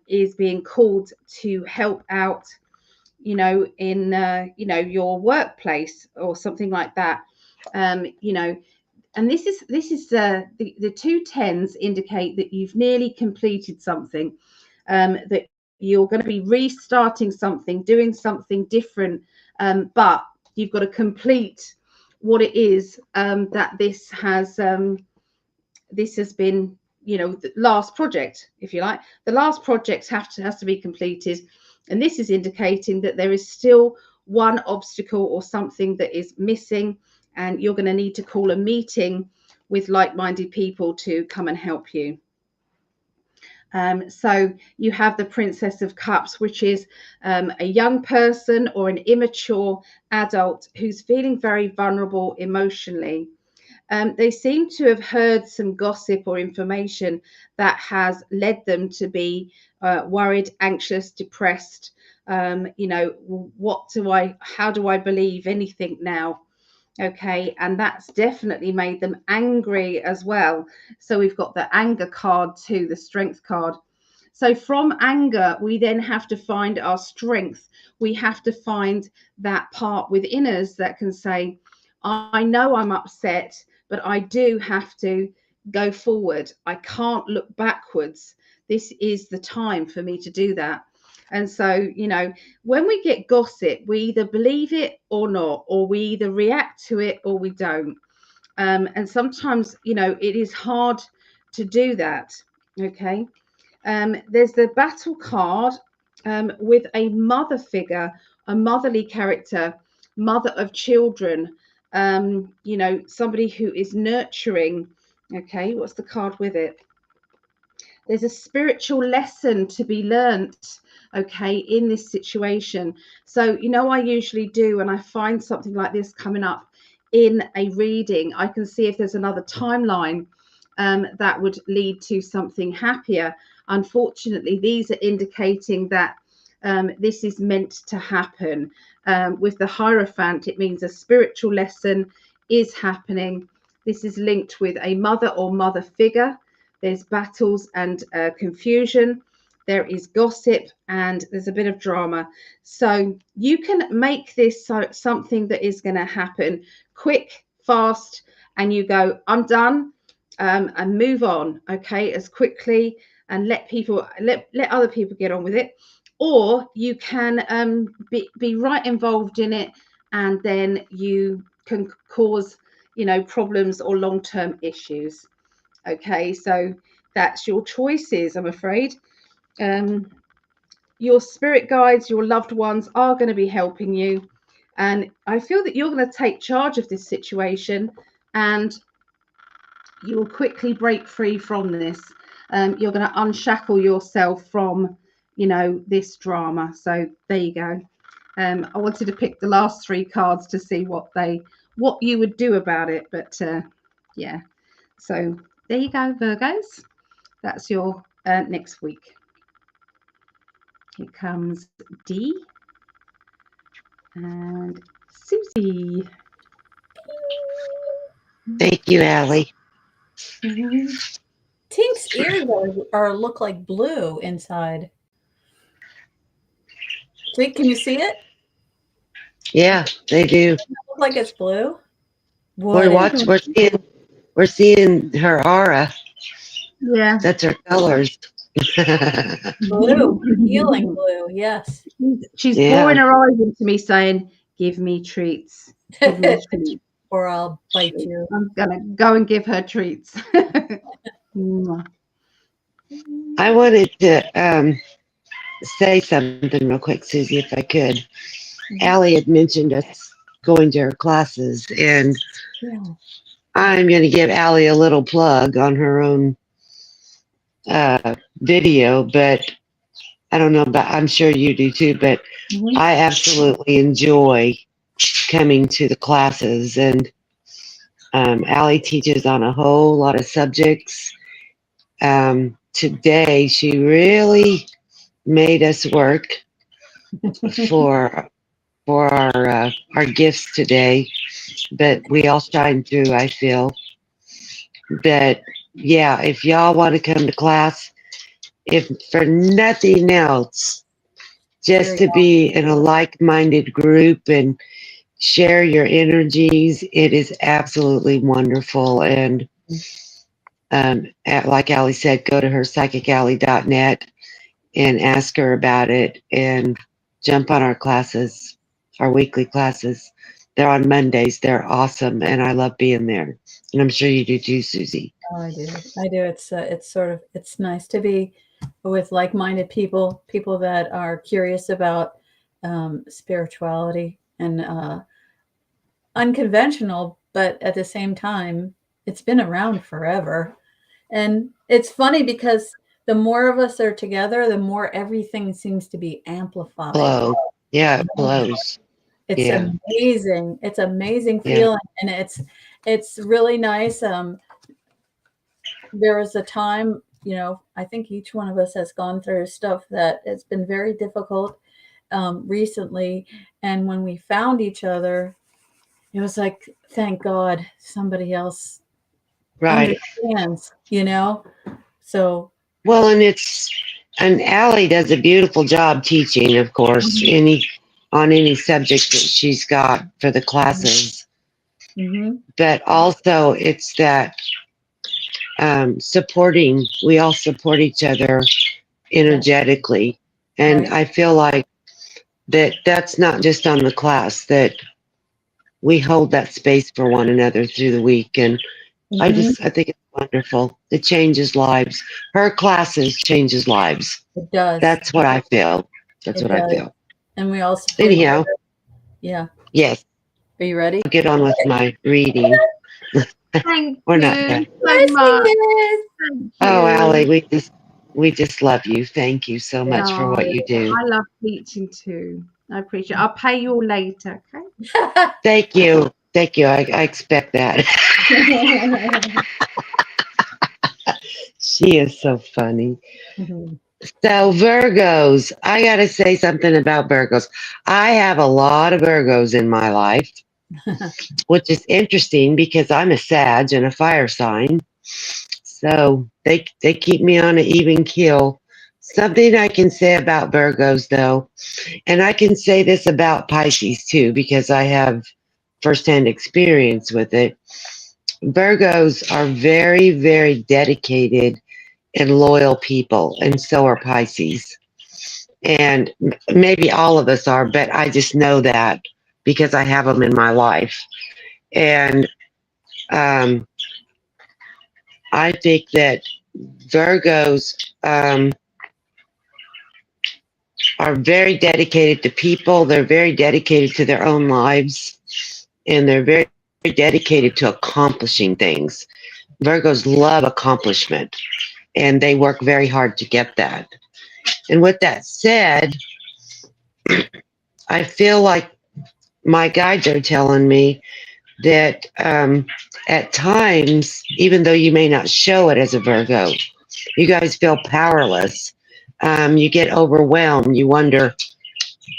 is being called to help out, in your workplace or something like that. And this is the two tens indicate that you've nearly completed something, that you're going to be restarting something, doing something different, but you've got to complete what it is that this has been, the last project, if you like. The last project has to be completed, and this is indicating that there is still one obstacle or something that is missing, and you're going to need to call a meeting with like-minded people to come and help you. So you have the Princess of Cups, which is a young person or an immature adult who's feeling very vulnerable emotionally. They seem to have heard some gossip or information that has led them to be worried, anxious, depressed. How do I believe anything now? Okay, and that's definitely made them angry as well. So we've got the anger card too, the strength card. So from anger, we then have to find our strength. We have to find that part within us that can say, I know I'm upset, but I do have to go forward. I can't look backwards. This is the time for me to do that. And so, when we get gossip, we either believe it or not, or we either react to it or we don't. And sometimes, it is hard to do that. Okay. There's the battle card with a mother figure, a motherly character, mother of children, somebody who is nurturing. Okay, what's the card with it? There's a spiritual lesson to be learnt, okay, in this situation. So, I usually do when I find something like this coming up in a reading, I can see if there's another timeline that would lead to something happier. Unfortunately, these are indicating that this is meant to happen. With the Hierophant, it means a spiritual lesson is happening. This is linked with a mother or mother figure. There's battles and confusion. There is gossip and there's a bit of drama. So you can make this something that is going to happen quick, fast, and you go, I'm done, and move on, okay, as quickly, and let other people get on with it. Or you can be right involved in it, and then you can cause, problems or long-term issues. Okay, so that's your choices, I'm afraid. Your spirit guides, your loved ones are going to be helping you. And I feel that you're going to take charge of this situation, and you will quickly break free from this. You're going to unshackle yourself from, this drama. So there you go. I wanted to pick the last 3 cards to see what you would do about it. But yeah, so there you go, Virgos. That's your next week. Here comes Dee and Susie. Thank you, Allie. Tink's ears look like blue inside. Tink, can you see it? Yeah, they do. Does it look like it's blue? We're seeing her aura. Yeah. That's her colors. Blue, healing blue, yes. She's pouring her eyes into me saying, give me treats. Give me treats. Or I'll bite you. I'm going to go and give her treats. I wanted to say something real quick, Susie, if I could. Allie had mentioned us going to her classes, and I'm going to give Allie a little plug on her own video, but I don't know about, I'm sure you do too, but I absolutely enjoy coming to the classes, and Allie teaches on a whole lot of subjects. Today, she really made us work for our gifts today, but we all shine through, I feel. But yeah, if y'all want to come to class, if for nothing else, just to be in a like-minded group and share your energies, it is absolutely wonderful. And like Allie said, go to her psychically.net and ask her about it, and jump on our classes, our weekly classes. They're on Mondays. They're awesome, and I love being there. And I'm sure you do too, Susie. Oh, I do. It's nice to be with like-minded people that are curious about spirituality and unconventional, but at the same time, it's been around forever. And it's funny because the more of us are together, the more everything seems to be amplified. Yeah, it blows. It's amazing. It's amazing feeling, and it's really nice. There was a time, I think each one of us has gone through stuff that has been very difficult recently, and when we found each other, it was like, thank God somebody else understands, So well, and Allie does a beautiful job teaching, of course, on any subject that she's got for the classes. But also it's that supporting, we all support each other energetically. And I feel like that's not just on the class, that we hold that space for one another through the week. And I think it's wonderful. It changes lives. Her classes changes lives. It does. That's what I feel. I feel. And we also anyhow. Yeah. Yes. Are you ready? I'll get on with my reading. Thank We're you not done. so much. Oh, Allie, we just love you. Thank you so much for what you do. I love teaching too. I appreciate it. I'll pay you all later, okay? Thank you. Thank you. I expect that. She is so funny. Mhm. So Virgos, I got to say something about Virgos. I have a lot of Virgos in my life, which is interesting because I'm a Sag and a fire sign. So they keep me on an even keel. Something I can say about Virgos though, and I can say this about Pisces too because I have firsthand experience with it. Virgos are very, very dedicated and loyal people, and so are Pisces. And maybe all of us are, but I just know that because I have them in my life. And um, I think that Virgos are very dedicated to people. They're very dedicated to their own lives, and they're very dedicated to accomplishing things. Virgos love accomplishment, and they work very hard to get that. And with that said, I feel like my guides are telling me that at times, even though you may not show it as a Virgo, you guys feel powerless. You get overwhelmed. You wonder,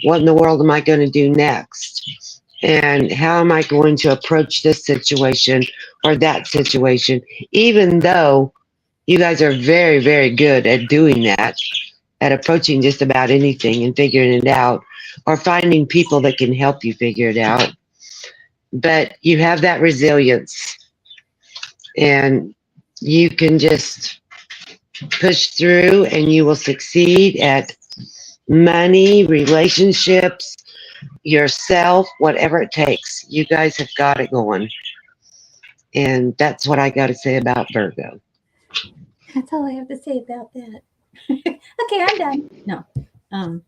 what in the world am I going to do next? And how am I going to approach this situation or that situation? Even though you guys are very, very good at doing that, at approaching just about anything and figuring it out, or finding people that can help you figure it out. But you have that resilience, and you can just push through and you will succeed at money, relationships, yourself, whatever it takes. You guys have got it going. And that's what I got to say about Virgo. That's all I have to say about that. Okay, I'm done. No. Um,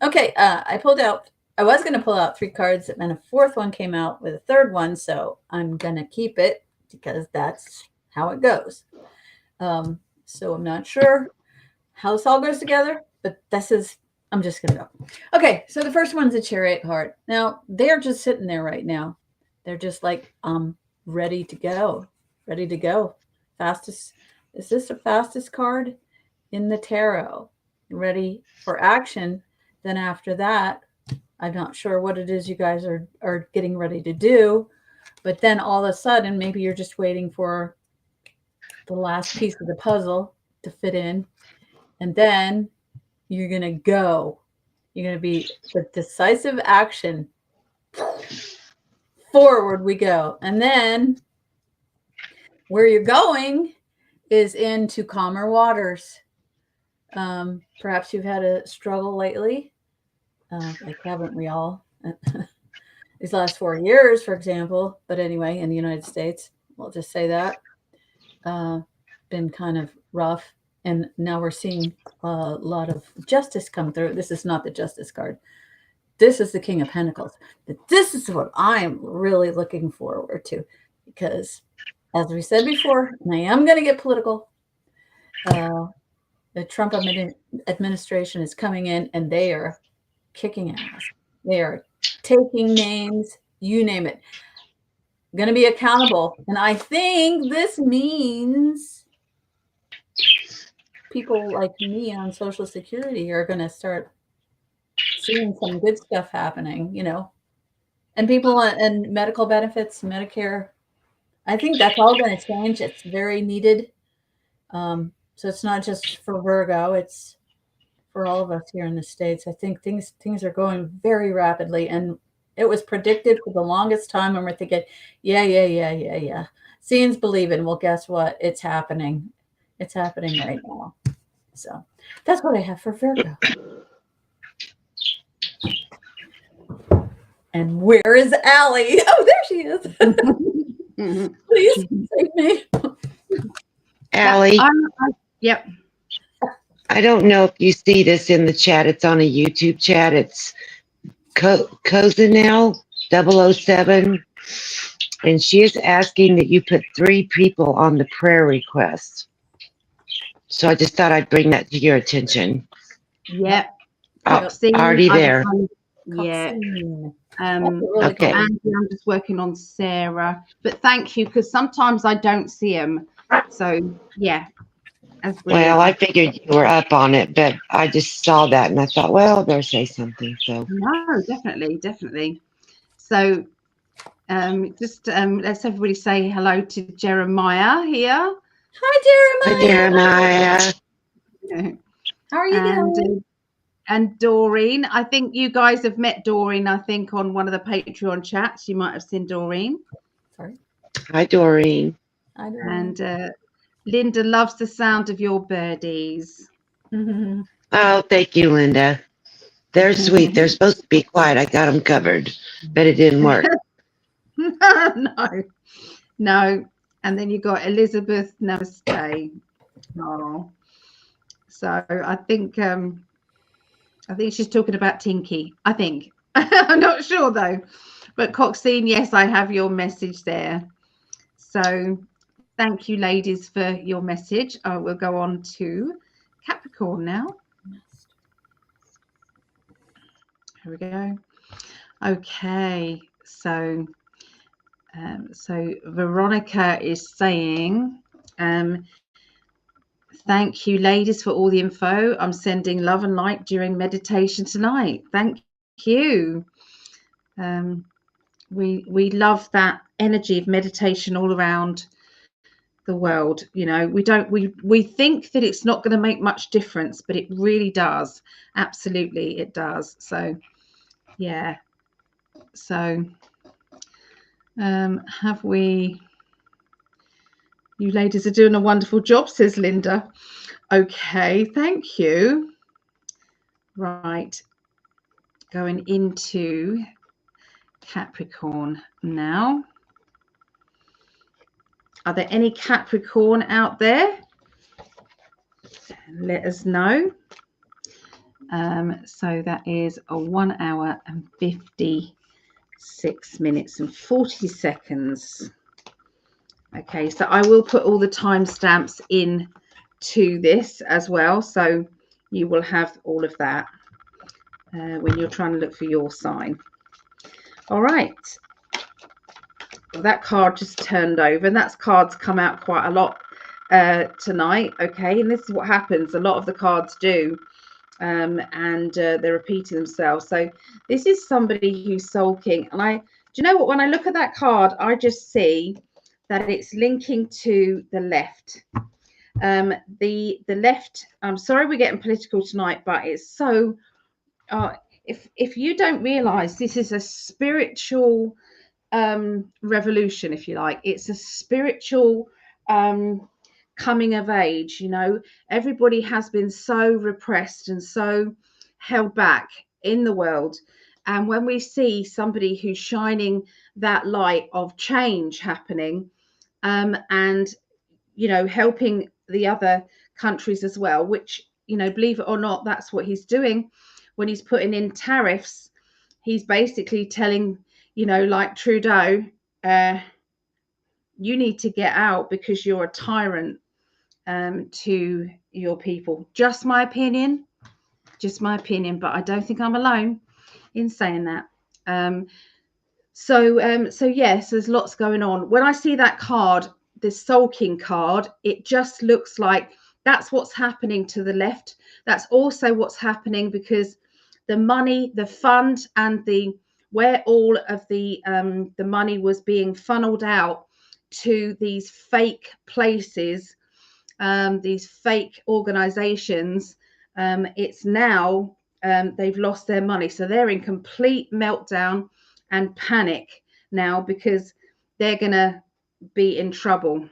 okay, I pulled out. I was going to pull out 3 cards, and a fourth one came out with a third one, so I'm going to keep it because that's how it goes. So I'm not sure how this all goes together, but I'm just going to go. Okay, so the first one's a Chariot card. Now, they're just sitting there right now. They're just like, ready to go. Ready to go. Fastest. Is this the fastest card in the tarot? Ready for action. Then after that, I'm not sure what it is you guys are getting ready to do. But then all of a sudden, maybe you're just waiting for the last piece of the puzzle to fit in. And then you're going to go. You're going to be the decisive action. Forward we go. And then where you're going is into calmer waters. Perhaps you've had a struggle lately. Like, haven't we all? These last 4 years, for example. But anyway, in the United States, we'll just say that. Been kind of rough. And now we're seeing a lot of justice come through. This is not the justice card. This is the King of Pentacles. But this is what I'm really looking forward to. Because, as we said before, and I am going to get political, the Trump administration is coming in and they are kicking ass. They are taking names, you name it. Going to be accountable. And I think this means people like me on Social Security are going to start seeing some good stuff happening, and people and medical benefits, Medicare. I think that's all going to change. It's very needed. So it's not just for Virgo, it's for all of us here in the States. I think things are going very rapidly, and it was predicted for the longest time, and we're thinking, yeah. Seeing's believing. Well, guess what? It's happening. It's happening right now. So that's what I have for Virgo. And where is Allie? Oh, there she is. Please save me. Allie, Yep. I don't know if you see this in the chat. It's on a YouTube chat. It's Cozinel 007. And she is asking that you put 3 people on the prayer request. So I just thought I'd bring that to your attention. Yep. Oh, Coxine, already there. Yeah. Coxine. That's a really Okay. cool. And I'm just working on Sarah. But thank you, because sometimes I don't see them. So yeah, that's brilliant. Well, I figured you were up on it, but I just saw that and I thought, well, better say something. So No, definitely. So just let's everybody say hello to Jeremiah here. Hi, hi, Jeremiah. Jeremiah. How are you doing? And Doreen. I think you guys have met Doreen, I think, on one of the Patreon chats. You might have seen Doreen. Sorry. Hi, Doreen. Hi, Doreen. And Linda loves the sound of your birdies. Oh, thank you, Linda. They're sweet. They're supposed to be quiet. I got them covered, but it didn't work. No. And then you got Elizabeth Namaste. Oh, so I think she's talking about Tinky. I think I'm not sure though. But Coxine, yes, I have your message there. So thank you, ladies, for your message. We'll go on to Capricorn now. Here we go. Okay, so Veronica is saying, thank you, ladies, for all the info. I'm sending love and light during meditation tonight. Thank you. We love that energy of meditation all around the world. You know, we think that it's not going to make much difference, but it really does. Absolutely, it does. So, yeah. So, have we? You ladies are doing a wonderful job, says Linda. Okay, thank you. Right, going into Capricorn now. Are there any Capricorn out there? Let us know. So that is a 1 hour and 56 minutes and 40 seconds. Okay, so I will put all the timestamps in to this as well, so you will have all of that when you're trying to look for your sign. All right. Well, that card just turned over, and that's cards come out quite a lot tonight. Okay, and this is what happens. A lot of the cards do. And they're repeating themselves. So this is somebody who's sulking. And do you know what? When I look at that card, I just see that it's linking to the left. The left. I'm sorry we're getting political tonight, but it's so. If you don't realise, this is a spiritual revolution, if you like. It's a spiritual coming of age. You know, everybody has been so repressed and so held back in the world, and when we see somebody who's shining that light of change happening, and you know, helping the other countries as well, which, you know, believe it or not, that's what he's doing when he's putting in tariffs. He's basically telling, you know, like Trudeau, you need to get out because you're a tyrant to your people. Just my opinion, but I don't think I'm alone in saying that. So yes, there's lots going on. When I see that card, this sulking card, it just looks like that's what's happening to the left. That's also what's happening because the money, the fund, and where all of the money was being funneled out to these fake places, these fake organizations, it's now they've lost their money, so they're in complete meltdown and panic now because they're gonna be in trouble.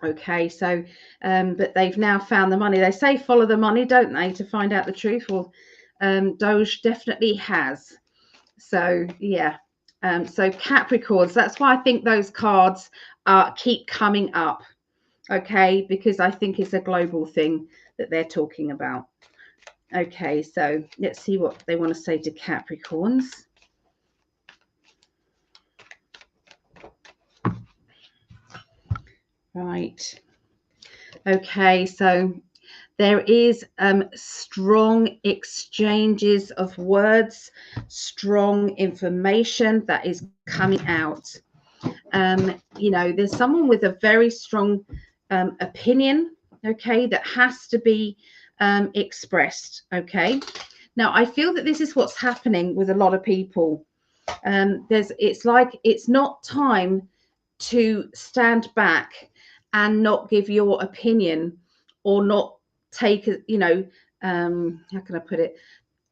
Okay, so but they've now found the money. They say follow the money, don't they, to find out the truth? Well, Doge definitely has. So yeah, so Capricorns, that's why I think those cards keep coming up. Okay, because I think it's a global thing that they're talking about. Okay, so let's see what they want to say to Capricorns. Right. Okay, so there is strong exchanges of words, strong information that is coming out. There's someone with a very strong opinion, okay, that has to be expressed. Okay, now I feel that this is what's happening with a lot of people. It's like it's not time to stand back and not give your opinion, or not take how can I put it,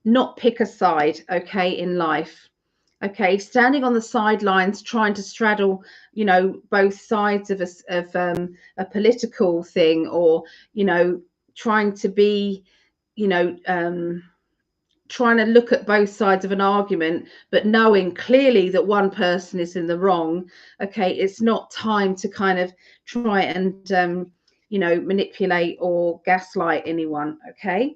not pick a side, okay, in life. Okay, standing on the sidelines trying to straddle both sides of a political thing, or trying to be you know trying to look at both sides of an argument, but knowing clearly that one person is in the wrong. Okay, it's not time to kind of try and manipulate or gaslight anyone. Okay,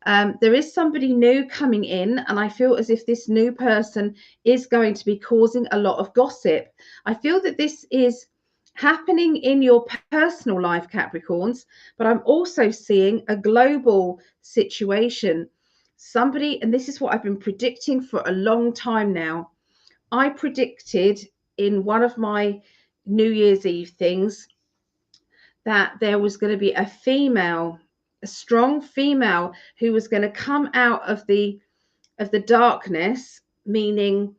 there is somebody new coming in, and I feel as if this new person is going to be causing a lot of gossip. I feel that this is happening in your personal life, Capricorns, but I'm also seeing a global situation. Somebody, and this is what I've been predicting for a long time now. I predicted in one of my New Year's Eve things that there was going to be a female, a strong female, who was going to come out of the darkness, meaning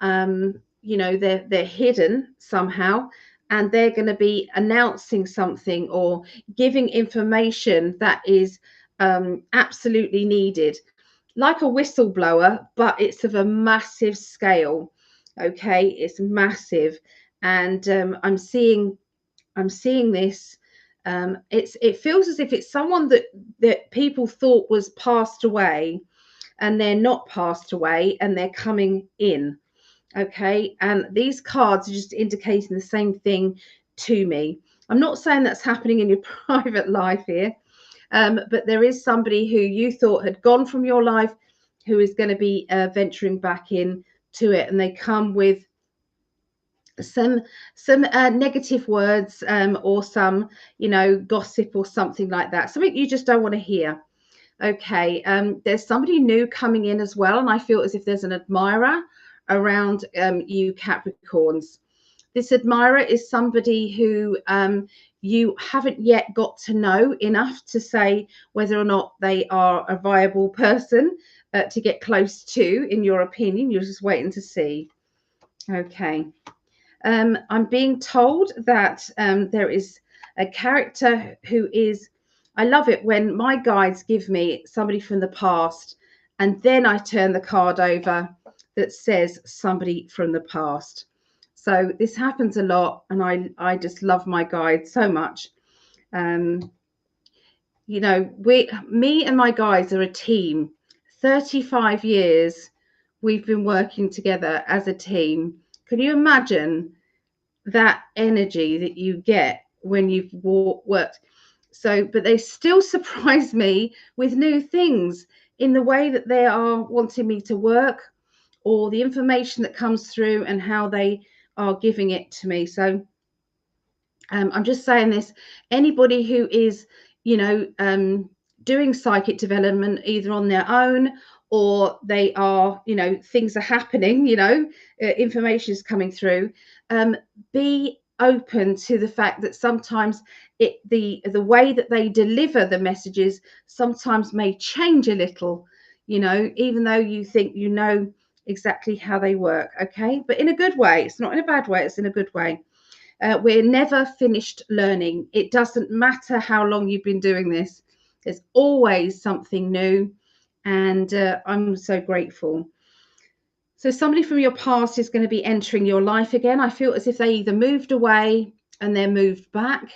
they're hidden somehow, and they're going to be announcing something or giving information that is absolutely needed, like a whistleblower, but it's of a massive scale. Okay, it's massive, and I'm seeing this. It feels as if it's someone that people thought was passed away, and they're not passed away, and they're coming in. Okay, and these cards are just indicating the same thing to me. I'm not saying that's happening in your private life here, but there is somebody who you thought had gone from your life who is going to be venturing back in to it, and they come with some negative words, or some gossip or something like that, something you just don't want to hear. Okay, there's somebody new coming in as well, and I feel as if there's an admirer around you Capricorns. This admirer is somebody who you haven't yet got to know enough to say whether or not they are a viable person to get close to, in your opinion. You're just waiting to see. Okay. I'm being told that there is a character who is, I love it when my guides give me somebody from the past, and then I turn the card over that says somebody from the past. So this happens a lot, and I just love my guides so much. Me and my guides are a team. 35 years we've been working together as a team. Can you imagine that energy that you get when you've worked? So, but they still surprise me with new things in the way that they are wanting me to work, or the information that comes through and how they are giving it to me. So I'm just saying this, anybody who is doing psychic development either on their own, or they are things are happening, information is coming through, be open to the fact that sometimes the way that they deliver the messages sometimes may change a little, even though you think exactly how they work. Okay, but in a good way. It's not in a bad way, it's in a good way. We're never finished learning. It doesn't matter how long you've been doing this, there's always something new, and I'm so grateful. So somebody from your past is going to be entering your life again. I feel as if they either moved away and they're moved back,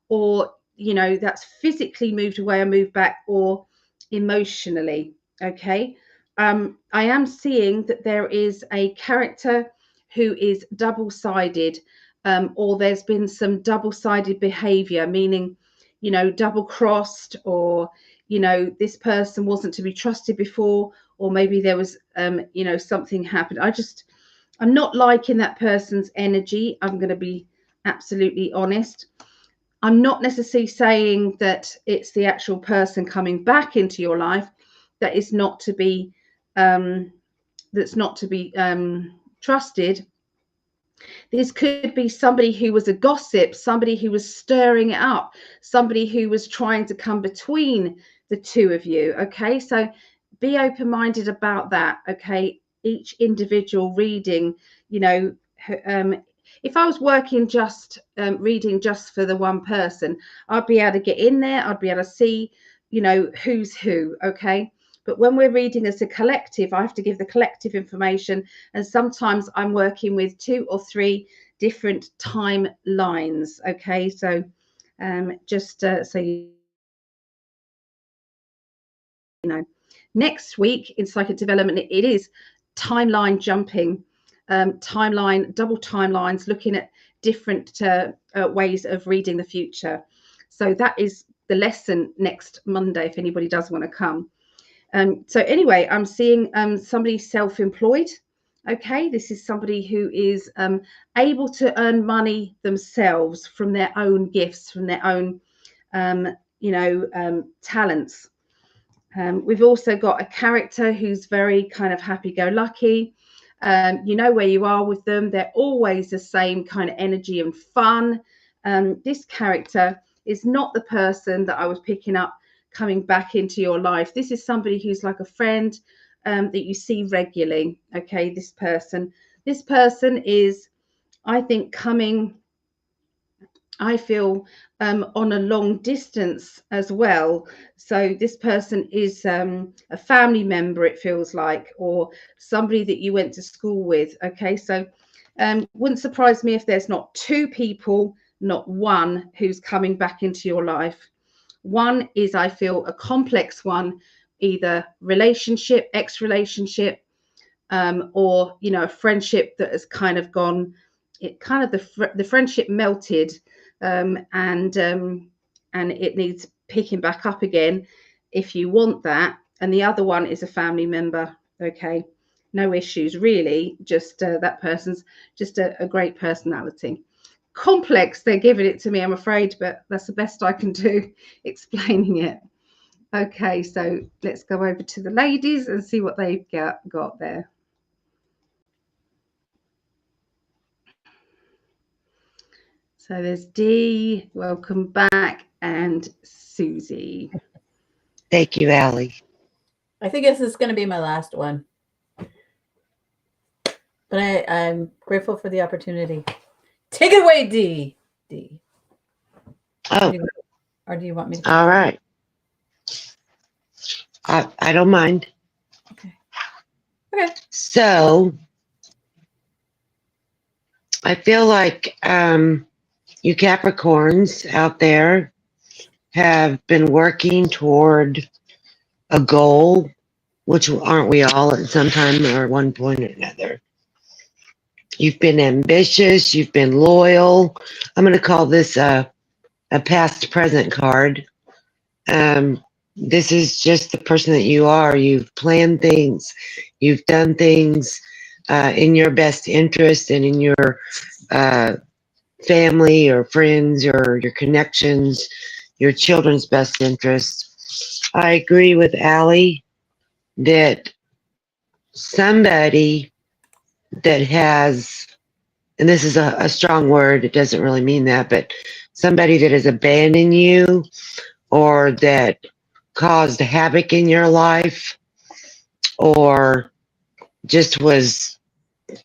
or that's physically moved away and moved back, or emotionally. Okay, I am seeing that there is a character who is double-sided, or there's been some double-sided behavior, meaning double-crossed, or this person wasn't to be trusted before, or maybe there was something happened. I'm not liking that person's energy. I'm going to be absolutely honest. I'm not necessarily saying that it's the actual person coming back into your life that is not to be trusted. This could be somebody who was a gossip, somebody who was stirring it up, somebody who was trying to come between the two of you. Okay, so be open-minded about that. Okay, each individual reading, you know, if I was working just reading just for the one person, I'd be able to get in there, I'd be able to see, you know, who's who. Okay, but when we're reading as a collective, I have to give the collective information, and sometimes I'm working with 2 or 3 different timelines. Okay, so just so you know, next week in psychic development, it is timeline jumping, double timelines, looking at different ways of reading the future. So that is the lesson next Monday if anybody does want to come. So anyway, I'm seeing somebody self-employed. Okay, this is somebody who is able to earn money themselves from their own gifts, from their own, talents. We've also got a character who's very kind of happy-go-lucky. You know where you are with them. They're always the same kind of energy and fun. This character is not the person that I was picking up coming back into your life. This is somebody who's like a friend that you see regularly. Okay, this person is, I think, coming, I feel, on a long distance as well. So this person is a family member, it feels like, or somebody that you went to school with. Okay, so wouldn't surprise me if there's not 2 people, not 1, who's coming back into your life. One is, I feel, a complex one, either relationship, ex-relationship, or, you know, a friendship that has kind of gone, it kind of, the friendship melted, and it needs picking back up again if you want that. And the other one is a family member. Okay, no issues really, just that person's just a great personality. Complex, they're giving it to me, I'm afraid, but that's the best I can do explaining it. Okay, so let's go over to the ladies and see what they've got there. So there's Dee, welcome back, and Susie. Thank you, Allie. I think this is going to be my last one. But I'm grateful for the opportunity. Take it away, Dee. Dee. Oh. Or do you want me to? All right. I don't mind. Okay. Okay. So I feel like you Capricorns out there have been working toward a goal, which aren't we all at some time or one point or another? You've been ambitious. You've been loyal. I'm going to call this a past present card. This is just the person that you are. You've planned things. You've done things in your best interest and in your family or friends or your connections, your children's best interest. I agree with Allie that somebody that has, and this is a strong word, it doesn't really mean that, but somebody that has abandoned you or that caused havoc in your life or just was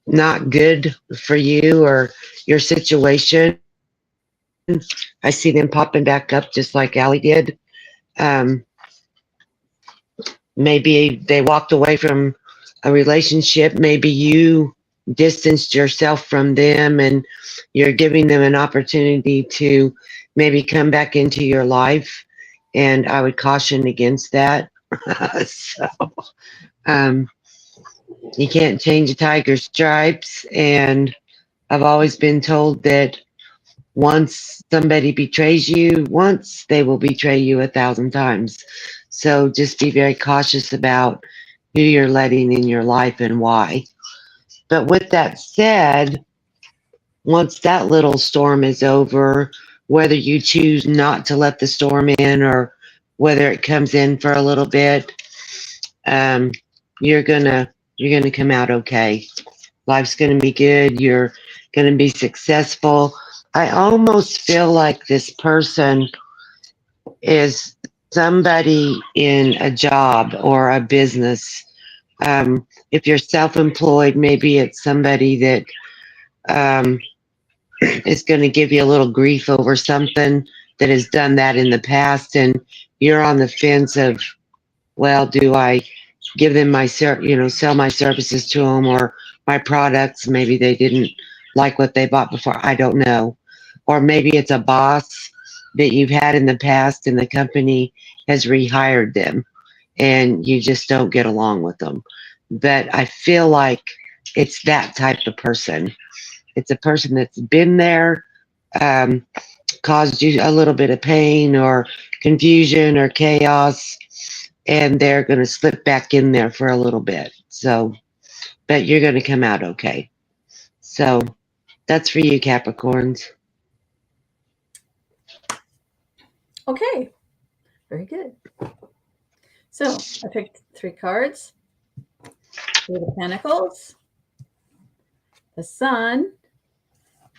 not good for you or your situation. I see them popping back up just like Allie did. Maybe they walked away from a relationship. Maybe you distanced yourself from them and you're giving them an opportunity to maybe come back into your life. And I would caution against that. So, you can't change a tiger's stripes. And I've always been told that once somebody betrays you once, they will betray you 1,000 times. So just be very cautious about who you're letting in your life and why. But with that said, once that little storm is over, whether you choose not to let the storm in or whether it comes in for a little bit, um, you're gonna come out okay. Life's gonna be good. You're gonna be successful. I almost feel like this person is somebody in a job or a business. If you're self-employed, maybe it's somebody that um, is going to give you a little grief over something that has done that in the past, and you're on the fence of, well, do I give them my sell my services to them or my products? Maybe they didn't like what they bought before. I don't know. Or maybe it's a boss that you've had in the past and the company has rehired them and you just don't get along with them. But I feel like it's that type of person. It's a person that's been there, um, caused you a little bit of pain or confusion or chaos, and they're going to slip back in there for a little bit. So, but you're going to come out okay. So that's for you, Capricorns. Okay, very good. So I picked 3 cards. Three of Pentacles, the Sun,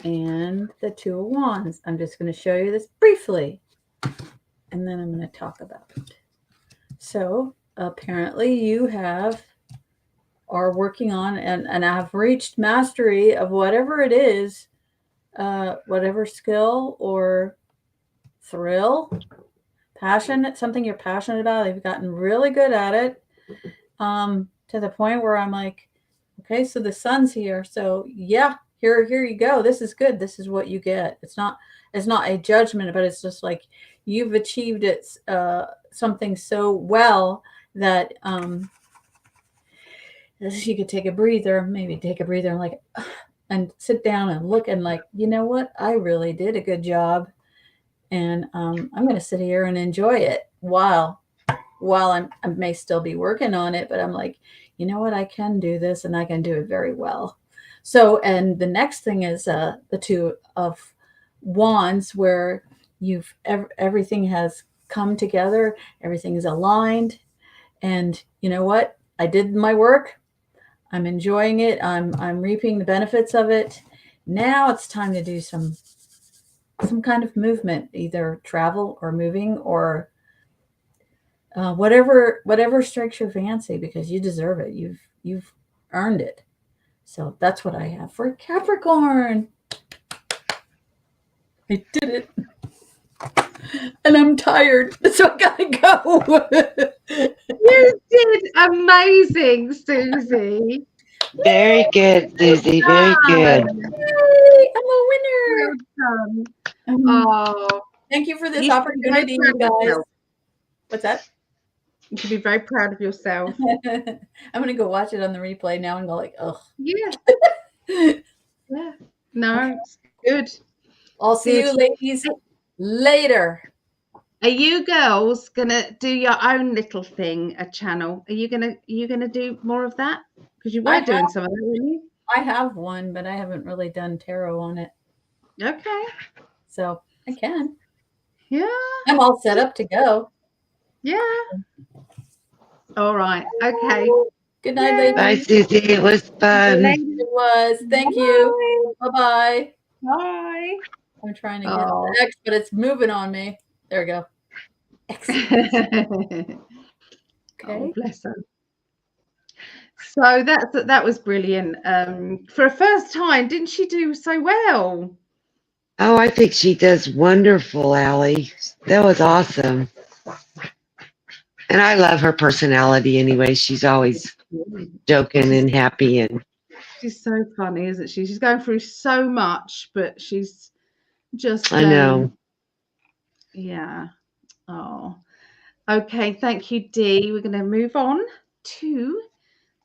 and the 2 of Wands. I'm just going to show you this briefly, and then I'm going to talk about it. So apparently you are working on and have reached mastery of whatever it is, whatever skill or thrill, passion, something you're passionate about. You've gotten really good at it, to the point where I'm like, okay, so the Sun's here. So yeah, here you go. This is good. This is what you get. It's not a judgment, but it's just like you've achieved it, something so well that you could take a breather, and like, and sit down and look and like, you know what? I really did a good job, and I'm going to sit here and enjoy it while I may still be working on it, but I'm like, you know what? I can do this, and I can do it very well. So, and the next thing is the 2 of Wands, where everything has come together, everything is aligned, and you know what? I did my work. I'm enjoying it. I'm reaping the benefits of it. Now it's time to do some kind of movement, either travel or moving or whatever strikes your fancy, because you deserve it. You've earned it. So that's what I have for Capricorn. I did it. And I'm tired, so I gotta go. You did amazing, Susie. Very good, Susie. Very good. Yay, I'm a winner. Well done. Oh, Thank you for this you should be very opportunity, proud you of guys. yourself. What's that? You should be very proud of yourself. I'm gonna go watch it on the replay now and go like, ugh. Yeah. Yeah. No, it's good. I'll see you ladies later. Are you girls gonna do your own little thing, a channel? Are you gonna do more of that? Because you were doing some of that, weren't you? I have one, but I haven't really done tarot on it. Okay. So I can. Yeah. I'm all set up to go. Yeah. All right. Okay. Good night, ladies. Bye, Susie. It was fun. It was. Thank you. Bye-bye. Bye. I'm trying to get the X, but it's moving on me. There we go. Okay. Okay. Oh, bless her. So that was brilliant. For a first time, didn't she do so well? Oh, I think she does wonderful, Allie. That was awesome. And I love her personality anyway. She's always joking and happy, and She's so funny, isn't she? She's going through so much, but she's just I know. Yeah. Oh. Okay, thank you, Dee. We're going to move on to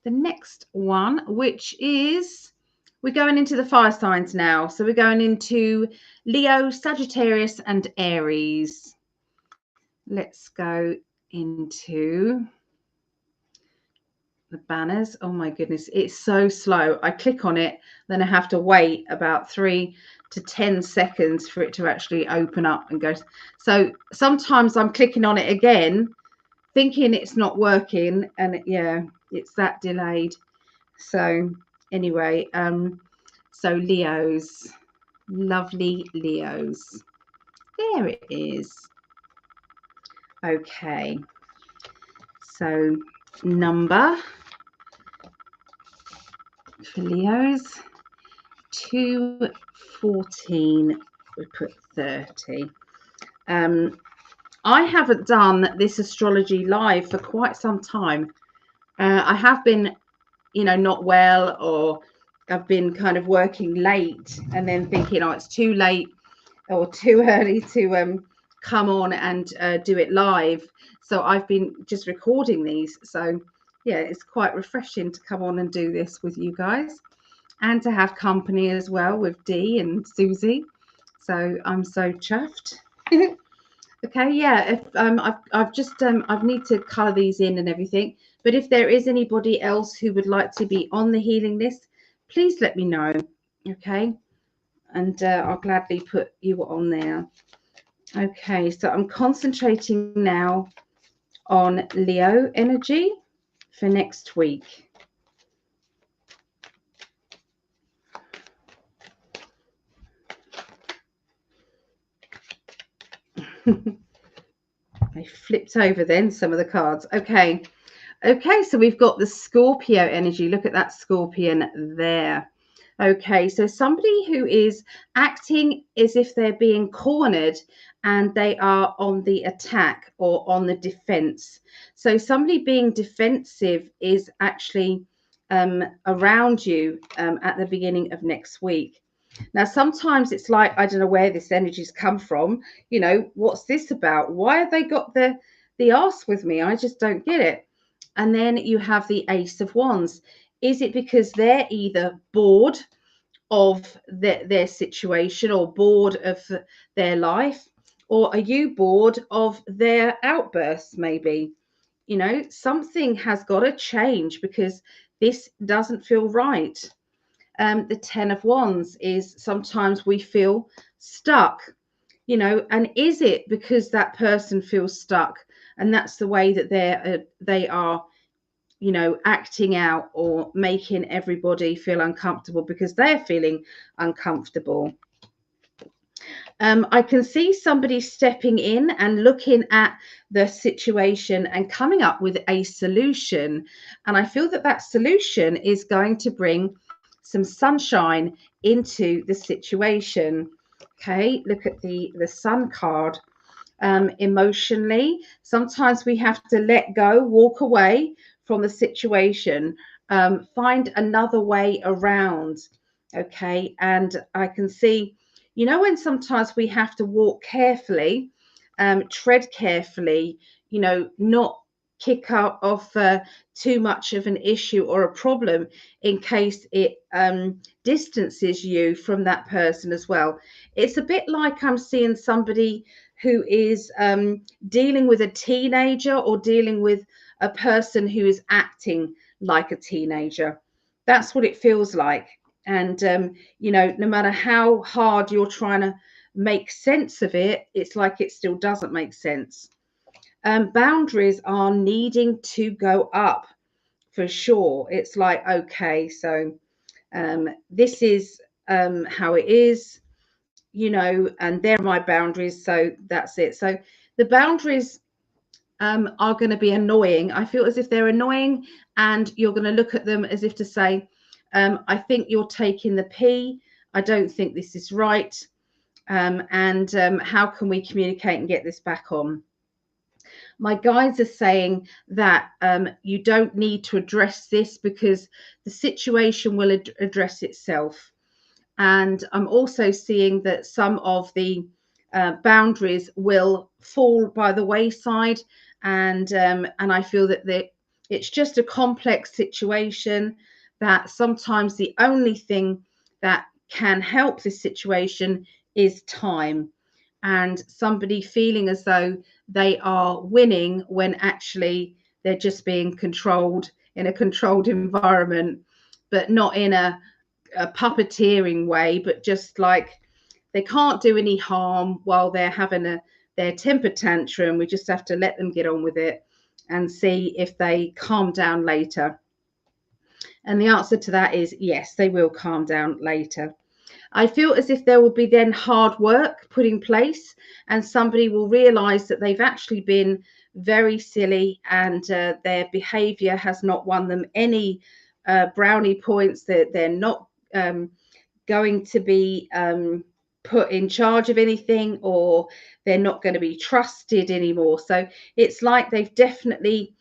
the next one, which is we're going into the fire signs now. So we're going into Leo, Sagittarius, and Aries. Let's go into the banners. Oh my goodness, it's so slow. I click on it, then I have to wait about 3 to 10 seconds for it to actually open up and go. So sometimes I'm clicking on it again, thinking it's not working, and yeah, it's that delayed. So anyway, so Leos, lovely Leos, there it is. Okay, so number for Leos, 214, we put 30. I haven't done this astrology live for quite some time. I have been, not well, or I've been kind of working late and then thinking, oh, it's too late or too early to come on and do it live. So I've been just recording these. So yeah, it's quite refreshing to come on and do this with you guys, and to have company as well with Dee and Susie. So I'm so chuffed. Okay, yeah. If I've just I need to color these in and everything. But if there is anybody else who would like to be on the healing list, please let me know. Okay, and I'll gladly put you on there. Okay, so I'm concentrating now on Leo energy for next week. I flipped over then some of the cards. Okay, so we've got the Scorpio energy. Look at that scorpion there. Okay, so somebody who is acting as if they're being cornered and they are on the attack or on the defense. So somebody being defensive is actually around you at the beginning of next week. Now, sometimes it's like, I don't know where this energy's come from. What's this about? Why have they got the arse with me? I just don't get it. And then you have the Ace of Wands. Is it because they're either bored of their situation or bored of their life? Or are you bored of their outbursts? Maybe, something has got to change because this doesn't feel right. The Ten of Wands is sometimes we feel stuck, and is it because that person feels stuck and that's the way that they are acting out or making everybody feel uncomfortable because they're feeling uncomfortable? I can see somebody stepping in and looking at the situation and coming up with a solution. And I feel that that solution is going to bring some sunshine into the situation. Okay, look at the Sun card. Emotionally, sometimes we have to let go, walk away from the situation, find another way around. Okay, and I can see, when sometimes we have to walk carefully, tread carefully, not kick out off too much of an issue or a problem in case it distances you from that person as well. It's a bit like I'm seeing somebody who is dealing with a teenager or dealing with a person who is acting like a teenager. That's what it feels like. And, no matter how hard you're trying to make sense of it, it's like it still doesn't make sense. Boundaries are needing to go up for sure. It's like, okay, so this is how it is, and they're my boundaries. So that's it. So the boundaries are going to be annoying. I feel as if they're annoying, and you're going to look at them as if to say, I think you're taking the pee. I don't think this is right. And how can we communicate and get this back on? My guides are saying that you don't need to address this because the situation will address itself. And I'm also seeing that some of the boundaries will fall by the wayside, and I feel that it's just a complex situation, that sometimes the only thing that can help this situation is time, and somebody feeling as though they are winning when actually they're just being controlled in a controlled environment, but not in a puppeteering way, but just like, they can't do any harm while they're having their temper tantrum. We just have to let them get on with it and see if they calm down later. And the answer to that is yes, they will calm down later. I feel as if there will be then hard work put in place, and somebody will realize that they've actually been very silly, and their behavior has not won them any brownie points, that they're not going to be put in charge of anything, or they're not going to be trusted anymore. So it's like they've definitely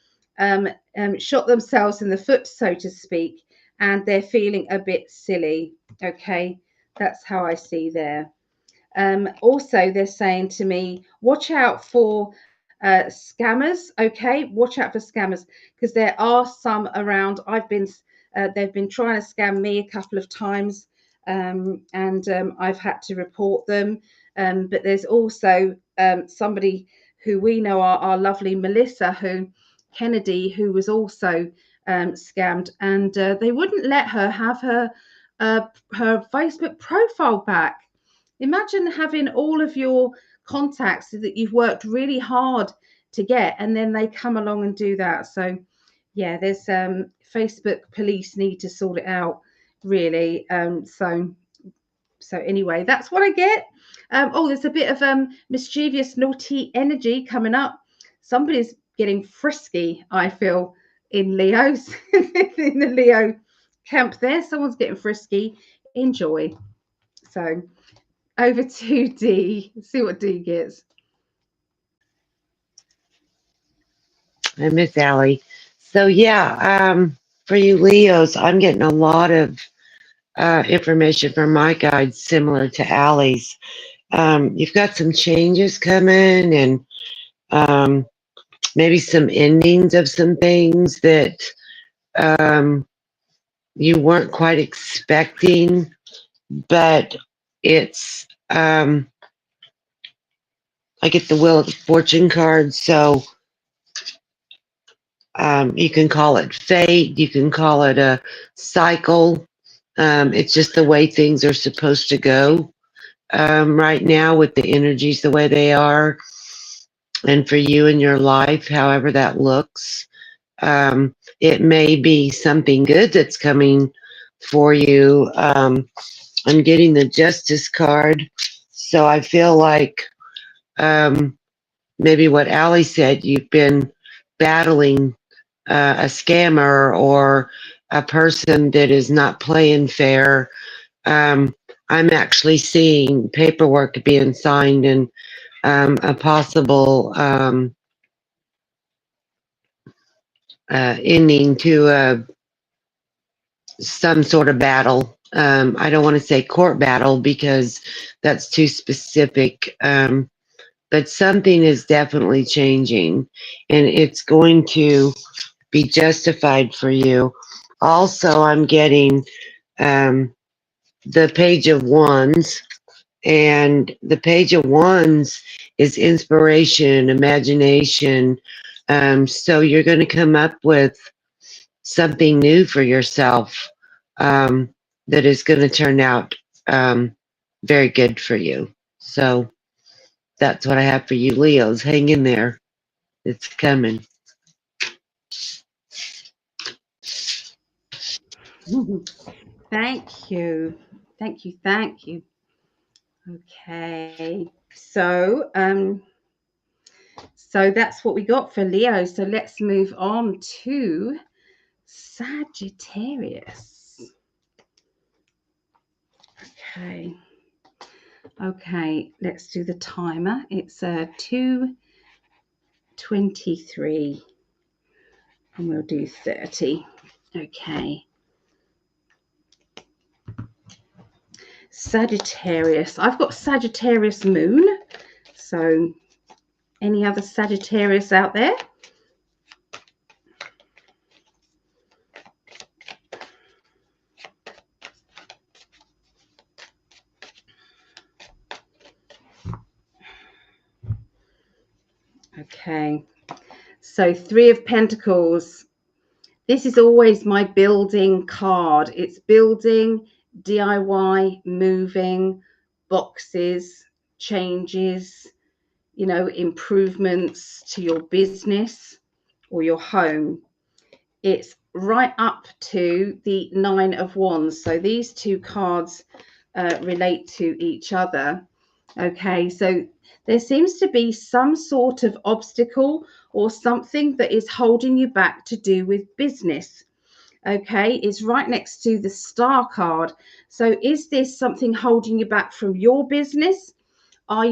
shot themselves in the foot, so to speak, and they're feeling a bit silly. Okay, that's how I see there. Also, they're saying to me, watch out for scammers. Okay, watch out for scammers, because there are some around. They've been trying to scam me a couple of times, and I've had to report them. But there's also somebody who we know, our lovely Melissa Kennedy, who was also scammed, and they wouldn't let her have her Facebook profile back. Imagine having all of your contacts that you've worked really hard to get, and then they come along and do that. So yeah, there's Facebook police need to sort it out, really. So anyway, that's what I get. Oh, there's a bit of mischievous, naughty energy coming up. Somebody's getting frisky, I feel, in Leo's in the Leo camp there. Someone's getting frisky. Enjoy. So over to D. See what D gets. I miss Allie. So yeah, for you Leos, I'm getting a lot of information from my guides similar to Allie's. You've got some changes coming, and maybe some endings of some things that you weren't quite expecting, but it's I get the Wheel of Fortune card, so you can call it fate, you can call it a cycle. It's just the way things are supposed to go right now, with the energies the way they are, and for you in your life, however that looks. It may be something good that's coming for you. I'm getting the Justice card, so I feel like maybe what Allie said, you've been battling a scammer or a person that is not playing fair. I'm actually seeing paperwork being signed, and a possible ending to some sort of battle. I don't want to say court battle because that's too specific, but something is definitely changing, and it's going to be justified for you. Also, I'm getting the Page of Wands, and the Page of Wands is inspiration, imagination. So you're going to come up with something new for yourself that is going to turn out very good for you. So that's what I have for you, Leos. Hang in there. It's coming. Thank you. Thank you. Thank you. Okay. So that's what we got for Leo. So let's move on to Sagittarius. Okay. Okay, let's do the timer. It's 2:23, and we'll do 30. Okay. Sagittarius. I've got Sagittarius moon. So any other Sagittarius out there? Okay, so 3 of Pentacles. This is always my building card. It's building, DIY, moving, boxes, changes, improvements to your business or your home. It's right up to the 9 of Wands. So these two cards relate to each other. Okay, so there seems to be some sort of obstacle or something that is holding you back to do with business. Okay, it's right next to the Star card. So is this something holding you back from your business? Do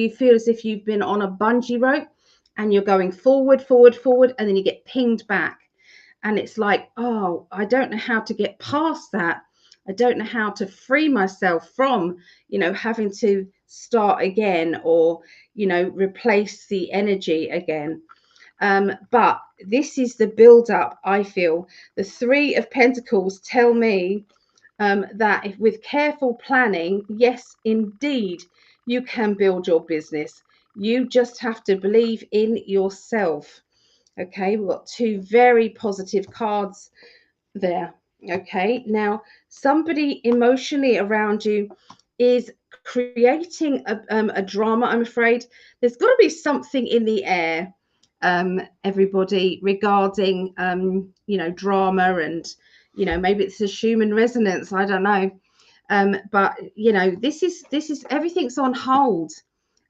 you feel as if you've been on a bungee rope and you're going forward, forward, forward, and then you get pinged back? And it's like, oh, I don't know how to get past that. I don't know how to free myself from, having to start again or, replace the energy again. But this is the build up, I feel. The 3 of Pentacles tell me that if with careful planning, yes, indeed, you can build your business. You just have to believe in yourself. Okay, we've got 2 very positive cards there. Okay, now somebody emotionally around you is creating a drama. I'm afraid there's got to be something in the air, everybody, regarding drama, and maybe it's a Schumann resonance, I don't know. But this is everything's on hold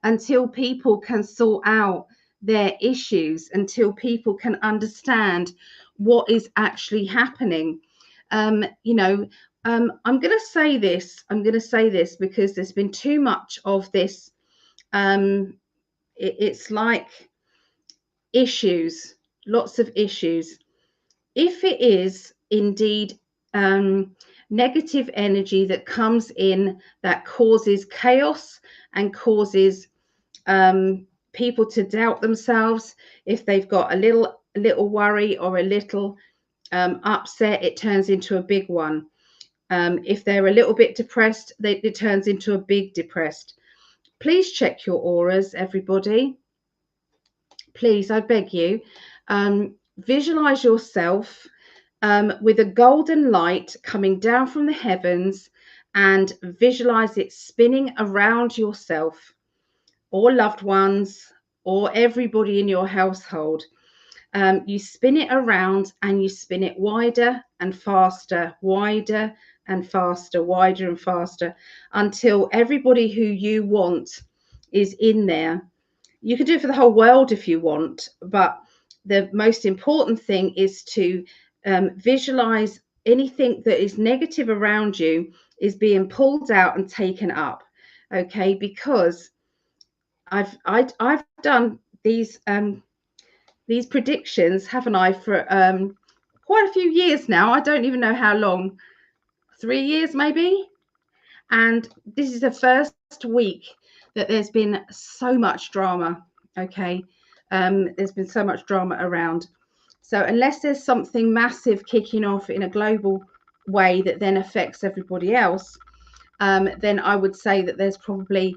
until people can sort out their issues, until people can understand what is actually happening. I'm going to say this. I'm going to say this because there's been too much of this. It's like issues, lots of issues. If it is indeed negative energy that comes in that causes chaos and causes people to doubt themselves, if they've got a little worry or a little upset, it turns into a big one. If they're a little bit depressed, it turns into a big depressed. Please check your auras, everybody. Please, I beg you. Visualize yourself with a golden light coming down from the heavens, and visualize it spinning around yourself or loved ones or everybody in your household. You spin it around and you spin it wider and faster, wider and faster, wider and faster, until everybody who you want is in there. You can do it for the whole world if you want, but the most important thing is to visualize anything that is negative around you is being pulled out and taken up. Okay, because I've done these predictions, haven't I, for quite a few years now. I don't even know how long, 3 years maybe. And this is the first week that there's been so much drama. Okay, there's been so much drama around. So unless there's something massive kicking off in a global way that then affects everybody else, then I would say that there's probably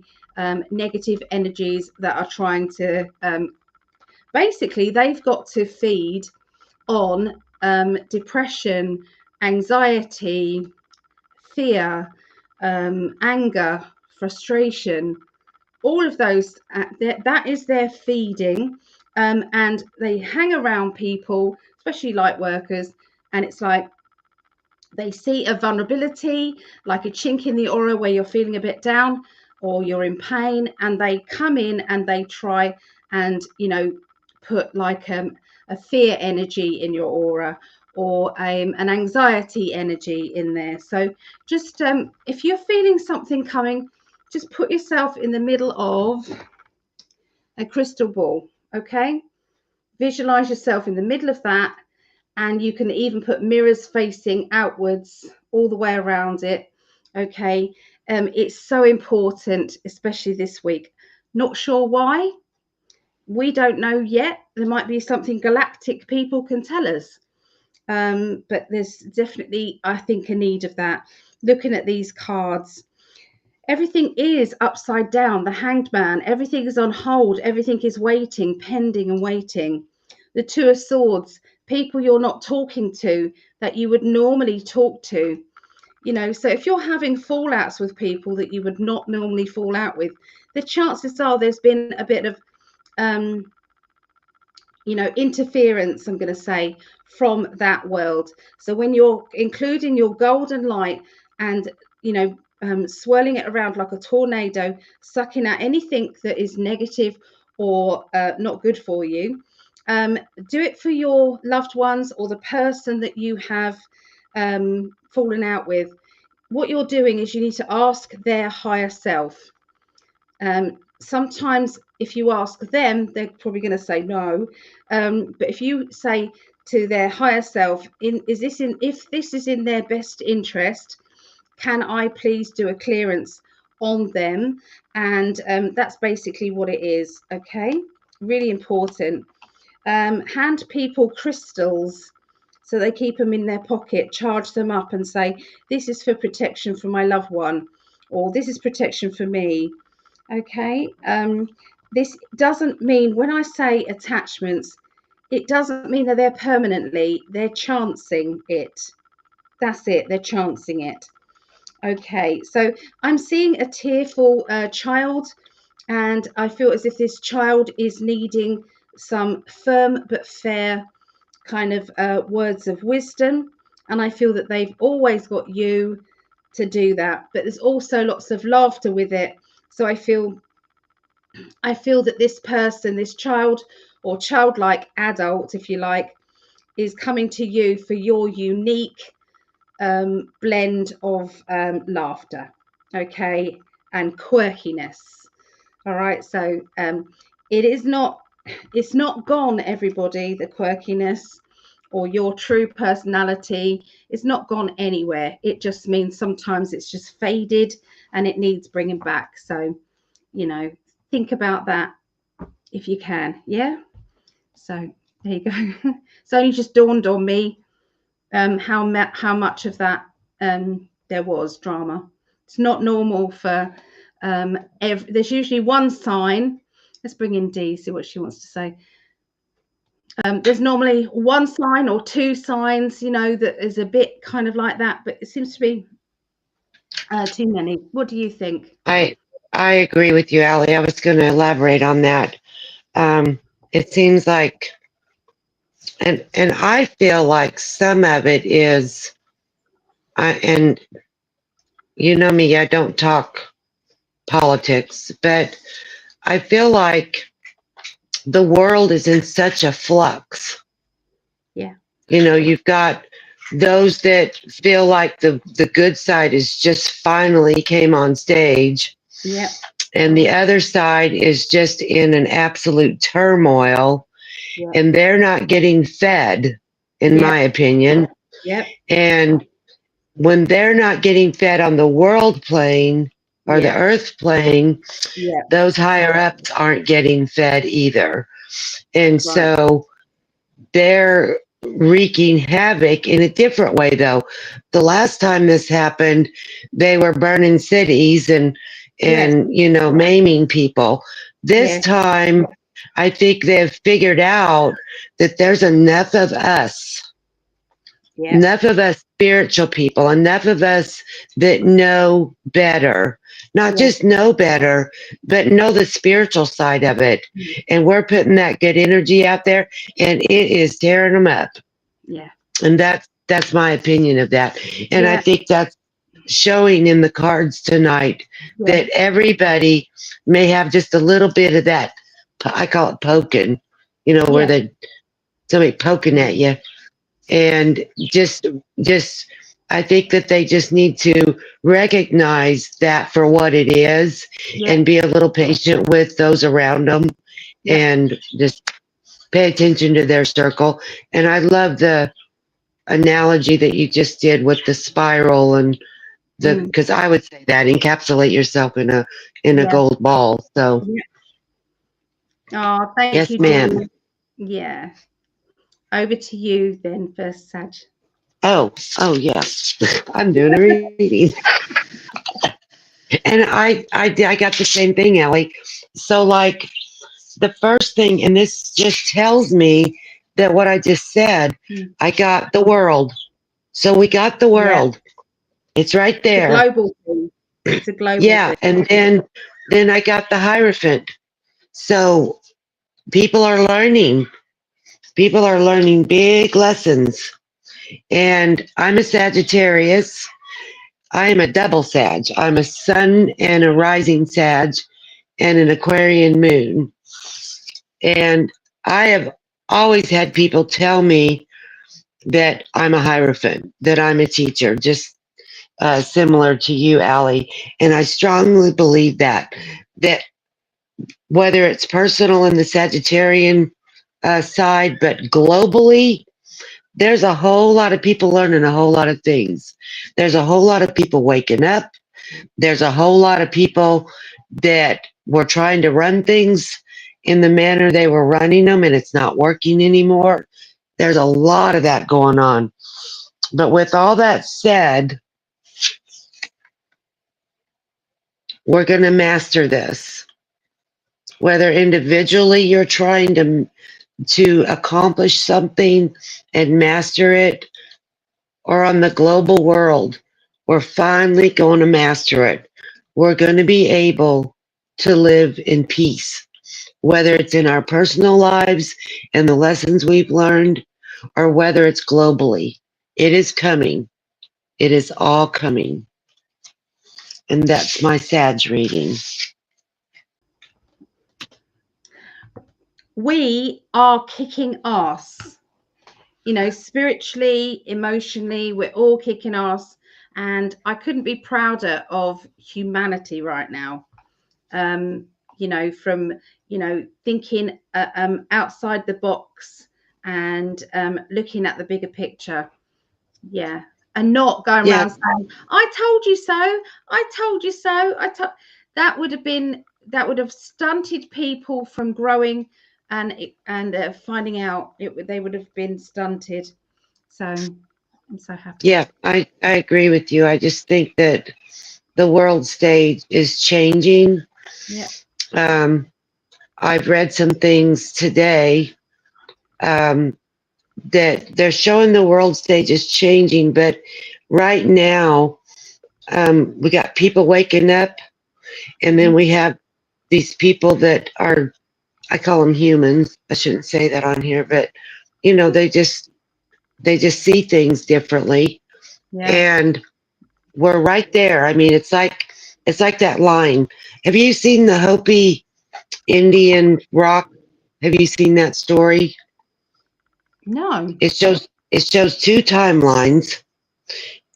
negative energies that are trying to basically, they've got to feed on depression, anxiety, fear, anger, frustration, all of those. That is their feeding, and they hang around people, especially light workers, and it's like they see a vulnerability, like a chink in the aura where you're feeling a bit down or you're in pain, and they come in and they try and put like a fear energy in your aura, or an anxiety energy in there. So just if you're feeling something coming, just put yourself in the middle of a crystal ball. Okay, visualize yourself in the middle of that, and you can even put mirrors facing outwards all the way around it. Okay, it's so important, especially this week. Not sure why, we don't know yet. There might be something galactic people can tell us, but there's definitely, I think, a need of that. Looking at these cards, everything is upside down. The Hanged Man, everything is on hold, everything is waiting, pending and waiting. The Two of Swords, people you're not talking to that you would normally talk to. You know, so if you're having fallouts with people that you would not normally fall out with, the chances are there's been a bit of um, you know, interference, I'm going to say, from that world. So when you're including your golden light and, you know, swirling it around like a tornado, sucking out anything that is negative or not good for you, do it for your loved ones or the person that you have fallen out with. What you're doing is you need to ask their higher self. Sometimes if you ask them, they're probably going to say no. But if you say to their higher self, if this is in their best interest, can I please do a clearance on them? And that's basically what it is. Okay, really important. Hand people crystals so they keep them in their pocket, charge them up and say, this is for protection for my loved one, or this is protection for me. Okay, this doesn't mean, when I say attachments, it doesn't mean that they're permanently, they're chancing it. That's it, they're chancing it. Okay, so I'm seeing a tearful child, and I feel as if this child is needing some firm but fair kind of words of wisdom, and I feel that they've always got you to do that, but there's also lots of laughter with it. So I feel that this person, this child or childlike adult, if you like, is coming to you for your unique blend of laughter, okay, and quirkiness. All right, so it's not gone, everybody. The quirkiness or your true personality is not gone anywhere. It just means sometimes it's just faded and it needs bringing back. So, you know, think about that if you can. Yeah. So there you go. It's only just dawned on me how much of that there was drama. It's not normal for there's usually one sign. Let's bring in Dee, see what she wants to say. There's normally one sign or two signs, you know, that is a bit kind of like that, but it seems to be too many. What do you think? I agree with you, Allie. I was going to elaborate on that. It seems like, and I feel like some of it is, and you know me, I don't talk politics, but I feel like the world is in such a flux. Yeah. You know, you've got those that feel like the good side is just finally came on stage. Yeah. And the other side is just in an absolute turmoil. Yeah. And they're not getting fed, in my opinion. Yep. And when they're not getting fed on the world plane or the earth plane, those higher ups aren't getting fed either. And so they're wreaking havoc in a different way, though. The last time this happened, they were burning cities and you know, maiming people. This time, I think they've figured out that there's enough of us. Enough of us spiritual people, enough of us that know better, not just know better, but know the spiritual side of it. And we're putting that good energy out there and it is tearing them up. Yeah. And that's my opinion of that. And I think that's showing in the cards tonight that everybody may have just a little bit of that. I call it poking, you know, where somebody poking at you. And just I think that they just need to recognize that for what it is and be a little patient with those around them and just pay attention to their circle. And I love the analogy that you just did with the spiral and because I would say that encapsulate yourself in a gold ball. So oh, thank yes, you, ma'am. Dee. Yeah. Over to you then, first Sag. Oh yeah. I'm doing a reading. And I got the same thing, Ellie. So like the first thing, and this just tells me that what I just said, I got the world. So we got the world. It's right It's a there. global thing. It's a global Yeah, thing. and then I got the Hierophant. So people are learning. People are learning big lessons. And I'm a Sagittarius. I am a double Sag. I'm a sun and a rising Sag and an Aquarian moon. And I have always had people tell me that I'm a Hierophant, that I'm a teacher, just similar to you, Allie. And I strongly believe that whether it's personal in the Sagittarian side, but globally, there's a whole lot of people learning a whole lot of things. There's a whole lot of people waking up. There's a whole lot of people that were trying to run things in the manner they were running them and it's not working anymore. There's a lot of that going on. But with all that said, we're going to master this. Whether individually you're trying to accomplish something and master it, or on the global world, we're finally going to master it. We're going to be able to live in peace, whether it's in our personal lives and the lessons we've learned, or whether it's globally. It is coming. It is all coming. And that's my Sag reading. We are kicking ass, spiritually, emotionally, we're all kicking ass. And I couldn't be prouder of humanity right now. From, thinking outside the box and looking at the bigger picture. Yeah. And not going around saying, I told you so. I told you so. That would have stunted people from growing and finding out they would have been stunted. So I'm so happy. Yeah, I agree with you. I just think that the world stage is changing. Yeah. I've read some things today that they're showing the world stage is changing, but right now we got people waking up, and then we have these people that are, I call them humans. I shouldn't say that on here, but they just see things differently, Yeah. and we're right there. I mean, it's like that line. Have you seen the Hopi Indian rock? Have you seen that story? No. It shows two timelines,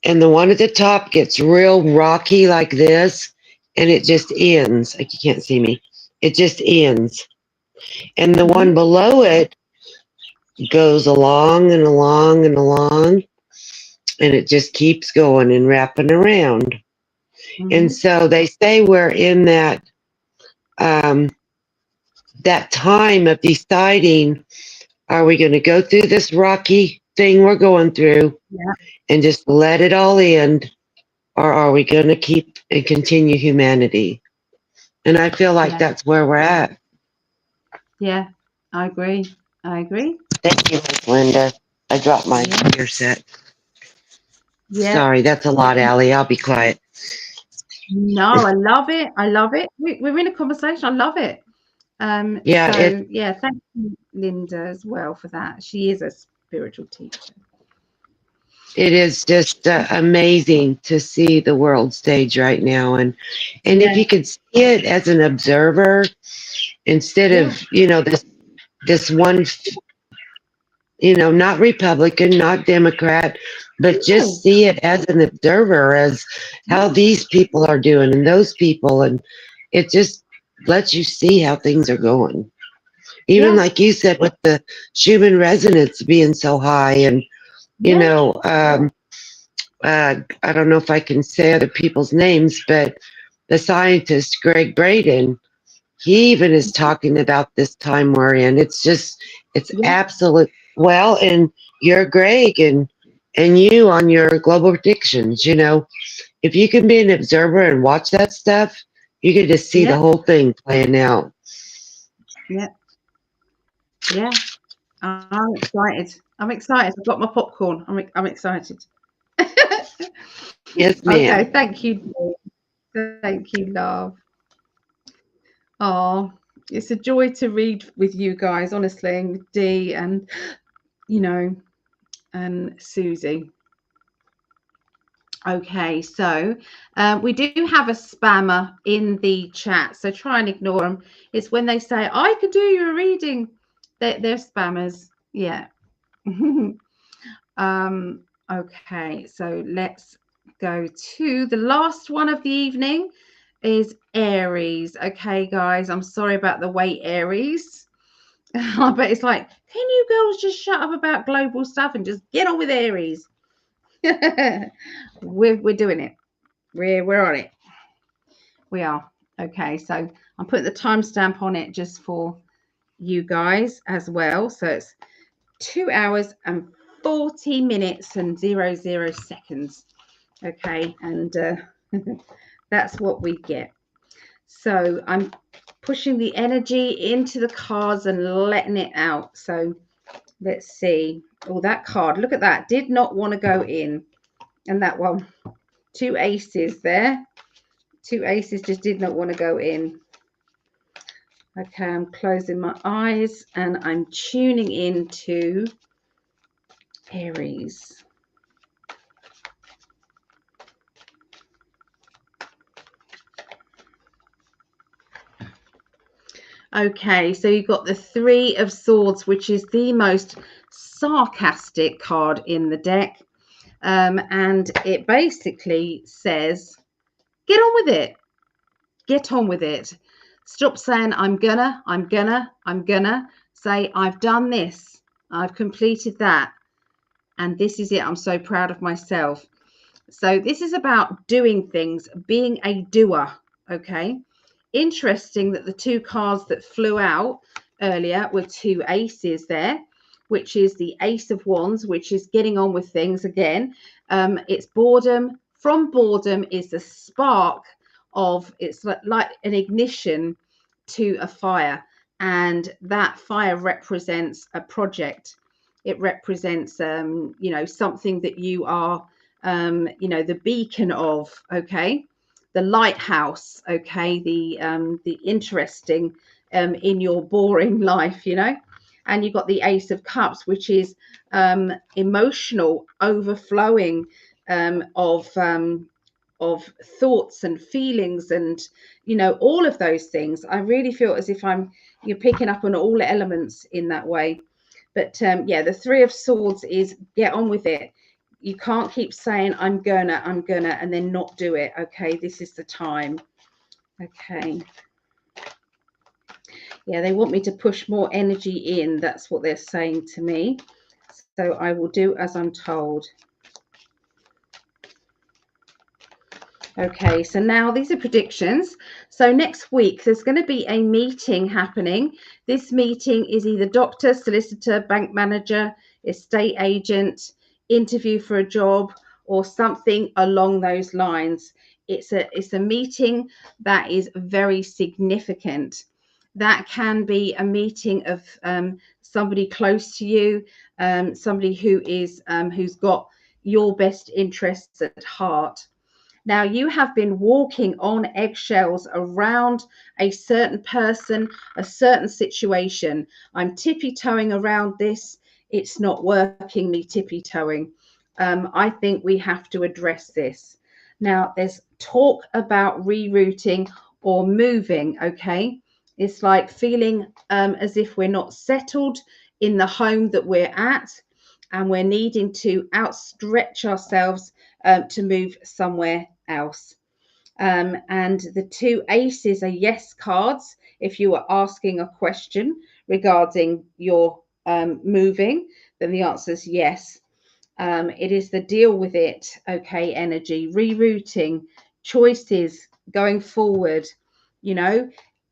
and the one at the top gets real rocky like this, and it just ends. Like, you can't see me. It just ends. And the one below it goes along and along and along, and it just keeps going and wrapping around. And so they say we're in that that time of deciding, are we going to go through this rocky thing we're going through and just let it all end, or are we going to keep and continue humanity? And I feel like that's where we're at. Yeah, I agree. Thank you, Miss Linda. I dropped my ear set. Yeah. Sorry, that's a lot, Allie. I'll be quiet. No, I love it. We're in a conversation. I love it. Thank you, Linda, as well for that. She is a spiritual teacher. It is just amazing to see the world stage right now, and if you could see it as an observer instead of this one, not Republican, not Democrat, but just see it as an observer, as how these people are doing and those people, and it just lets you see how things are going. Even like you said, with the Schumann resonance being so high, and I don't know if I can say other people's names, but the scientist Greg Braden, he even is talking about this time we're in. It's absolute. Well, and you're Greg, and you on your global predictions. If you can be an observer and watch that stuff, you get to see the whole thing playing out. Yeah. I'm excited. I've got my popcorn. I'm excited. Yes, Okay, ma'am. thank you. Thank you, love. Oh, it's a joy to read with you guys, honestly, and with Dee and, you know, and Susie. Okay, so we do have a spammer in the chat, so try and ignore them. It's when they say, I could do your reading. They're spammers. Yeah. Okay, so let's go to the last one of the evening is Aries. Okay, guys, I'm sorry about the wait, Aries. But it's like, can you girls just shut up about global stuff and just get on with Aries? We're doing it. We're on it. We are. Okay, so I'm putting the timestamp on it just for you guys as well. So it's 2 hours and 40 minutes and 00 seconds. Okay, and that's what we get. So I'm pushing the energy into the cards and letting it out. So let's see. Oh, that card, look at that, did not want to go in. And that one, 2 aces there. 2 aces just did not want to go in. Okay, I'm closing my eyes and I'm tuning into Aries. Okay, so you've got the 3 of Swords, which is the most sarcastic card in the deck. And it basically says, get on with it. Get on with it. Stop saying, I'm gonna. Say, I've done this. I've completed that. And this is it. I'm so proud of myself. So this is about doing things, being a doer. Okay. Interesting that the 2 cards that flew out earlier were 2 aces there, which is the Ace of Wands, which is getting on with things again. It's boredom. From boredom is the spark of, it's like an ignition to a fire, and that fire represents a project. It represents something that you are the beacon of. Okay, the lighthouse. Okay, the interesting in your boring life, and you've got the Ace of Cups, which is emotional overflowing of thoughts and feelings, and all of those things. I really feel as if you're picking up on all elements in that way. But yeah, the 3 of Swords is get on with it. You can't keep saying I'm gonna and then not do it. Okay, this is the time. Okay, yeah, they want me to push more energy in. That's what they're saying to me, so I will do as I'm told. Okay, so now these are predictions. So next week there's going to be a meeting happening. This meeting is either doctor, solicitor, bank manager, estate agent, interview for a job, or something along those lines. It's a meeting that is very significant. That can be a meeting of somebody close to you, somebody who is who's got your best interests at heart. Now, you have been walking on eggshells around a certain person, a certain situation. I'm tippy-toeing around this. It's not working, me tippy-toeing. I think we have to address this. Now, there's talk about rerouting or moving, okay? It's like feeling as if we're not settled in the home that we're at, and we're needing to outstretch ourselves to move somewhere else. And the 2 aces are yes cards. If you are asking a question regarding your moving, then the answer is yes. It is the deal with it, okay, energy, rerouting, choices going forward.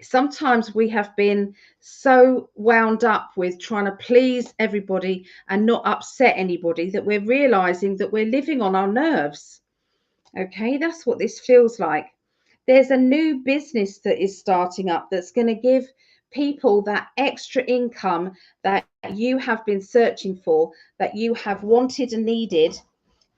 Sometimes we have been so wound up with trying to please everybody and not upset anybody that we're realizing that we're living on our nerves. Okay, that's what this feels like. There's a new business that is starting up that's going to give people that extra income that you have been searching for, that you have wanted and needed.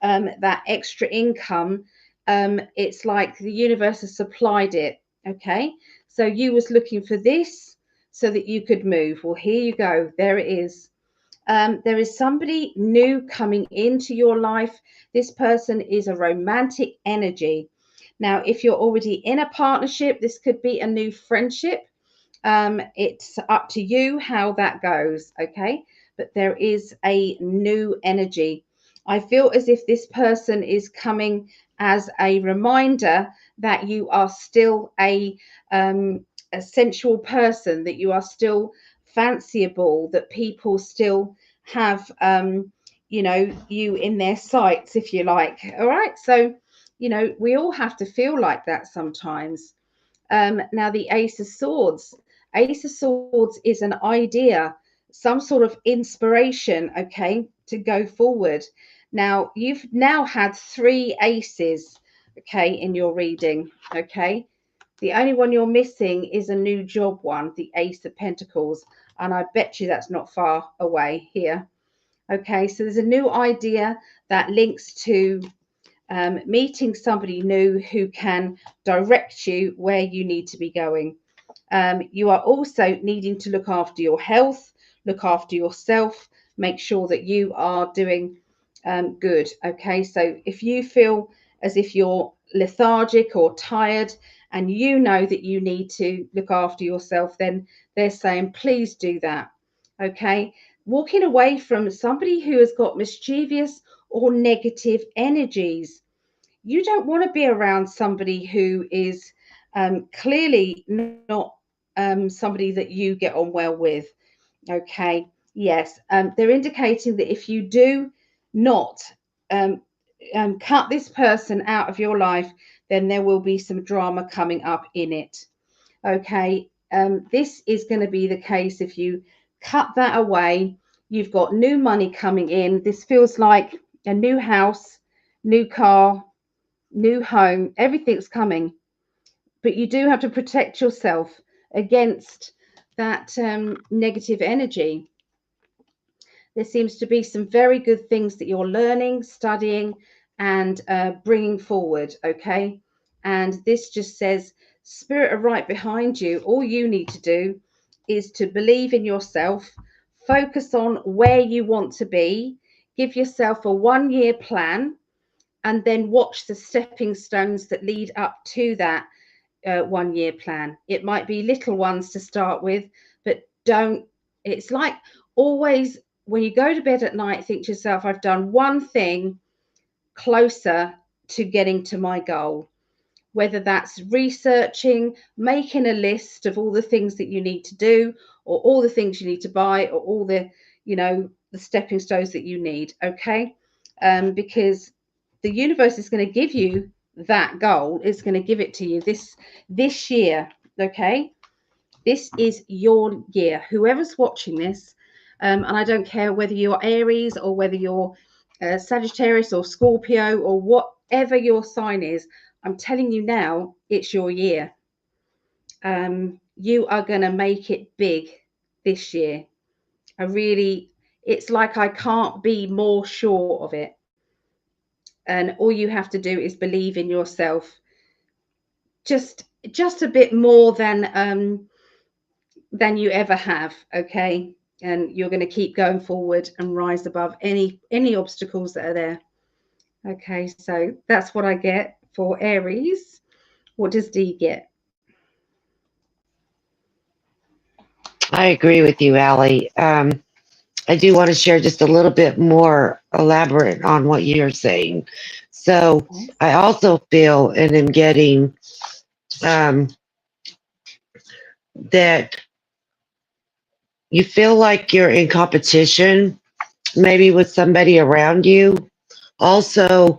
that extra income, it's like the universe has supplied it. Okay, so you was looking for this so that you could move. Well, here you go. There it is. There is somebody new coming into your life. This person is a romantic energy. Now, if you're already in a partnership, this could be a new friendship. It's up to you how that goes, okay? But there is a new energy. I feel as if this person is coming as a reminder that you are still a sensual person, that you are still fanciable, that people still have, you in their sights, if you like. All right. So, we all have to feel like that sometimes. Now, the Ace of Swords. Ace of Swords is an idea, some sort of inspiration, okay, to go forward. Now, you've now had 3 aces, okay, in your reading, okay. The only one you're missing is a new job one, the Ace of Pentacles, and I bet you that's not far away here. Okay, so there's a new idea that links to meeting somebody new who can direct you where you need to be going. You are also needing to look after your health, look after yourself, make sure that you are doing good. Okay, so if you feel as if you're lethargic or tired and you know that you need to look after yourself, then they're saying, please do that. Okay, walking away from somebody who has got mischievous or negative energies. You don't want to be around somebody who is clearly not somebody that you get on well with. Okay, yes, they're indicating that if you do not um, cut this person out of your life, then there will be some drama coming up in it. Okay, this is going to be the case if you cut that away. You've got new money coming in. This feels like a new house, new car, new home, everything's coming. But you do have to protect yourself against that negative energy. There seems to be some very good things that you're learning, studying, and bringing forward. Okay. And this just says, Spirit are right behind you. All you need to do is to believe in yourself, focus on where you want to be, give yourself a 1-year plan, and then watch the stepping stones that lead up to that 1-year plan. It might be little ones to start with, but it's like always when you go to bed at night, think to yourself, I've done one thing closer to getting to my goal, whether that's researching, making a list of all the things that you need to do, or all the things you need to buy, or all the, the stepping stones that you need. Okay. Because the universe is going to give you that goal. It's going to give it to you this year. Okay. This is your year. Whoever's watching this, and I don't care whether you're Aries or whether you're Sagittarius or Scorpio or whatever your sign is, I'm telling you now, it's your year. You are going to make it big this year. It's like I can't be more sure of it. And all you have to do is believe in yourself. Just a bit more than you ever have, okay? And you're going to keep going forward and rise above any obstacles that are there. Okay, so that's what I get for Aries. What does Dee get? I agree with you, Allie. I do want to share just a little bit more elaborate on what you're saying. So I also feel and am getting that you feel like you're in competition, maybe with somebody around you. Also,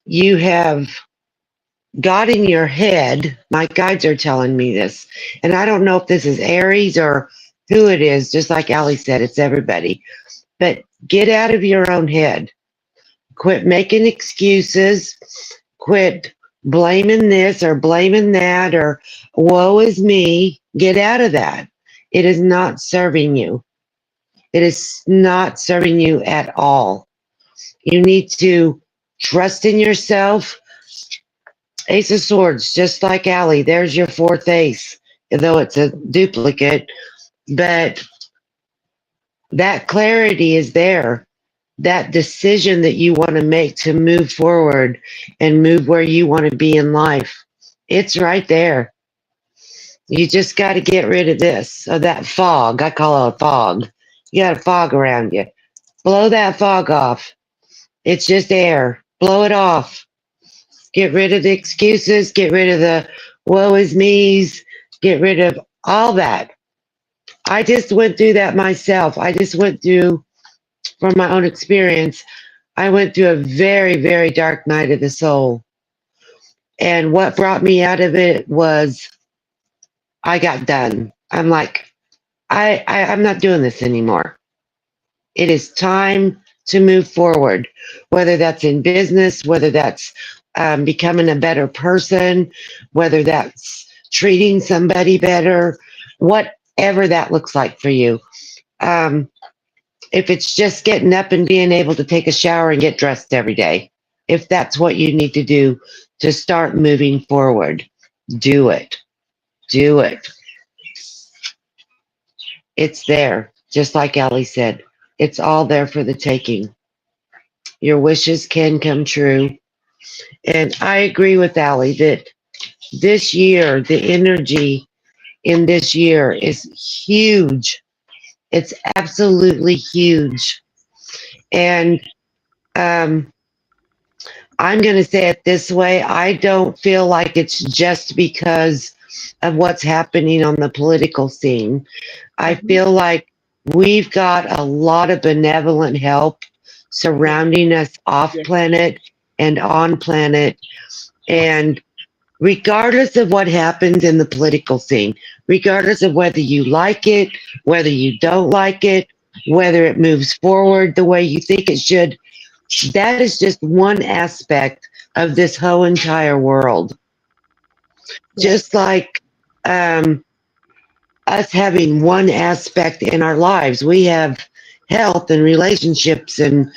you have got in your head, my guides are telling me this, and I don't know if this is Aries or who it is, just like Allie said, it's everybody. But get out of your own head. Quit making excuses. Quit blaming this or blaming that or woe is me. Get out of that. It is not serving you. It is not serving you at all. You need to trust in yourself. Ace of Swords, just like Allie, there's your fourth ace, though it's a duplicate, but that clarity is there. That decision that you want to make to move forward and move where you want to be in life, it's right there. You just got to get rid of this, of that fog. I call it a fog. You got a fog around you. Blow that fog off. It's just air. Blow it off. Get rid of the excuses. Get rid of the woe is me's. Get rid of all that. I just went through that myself. I just went through, from my own experience, I went through a very, very dark night of the soul. And what brought me out of it was I got done. I'm like, I'm not doing this anymore. It is time to move forward, whether that's in business, whether that's becoming a better person, whether that's treating somebody better, whatever that looks like for you. If it's just getting up and being able to take a shower and get dressed every day, if that's what you need to do to start moving forward, do it. Do it. It's there, just like Ellie said. It's all there for the taking. Your wishes can come true. And I agree with Allie that this year, the energy in this year is huge. It's absolutely huge. And I'm going to say it this way. I don't feel like it's just because of what's happening on the political scene. I feel like we've got a lot of benevolent help surrounding us off planet and on planet. And regardless of what happens in the political scene, regardless of whether you like it, whether you don't like it, whether it moves forward the way you think it should, that is just one aspect of this whole entire world. Just like us having one aspect in our lives, we have health and relationships and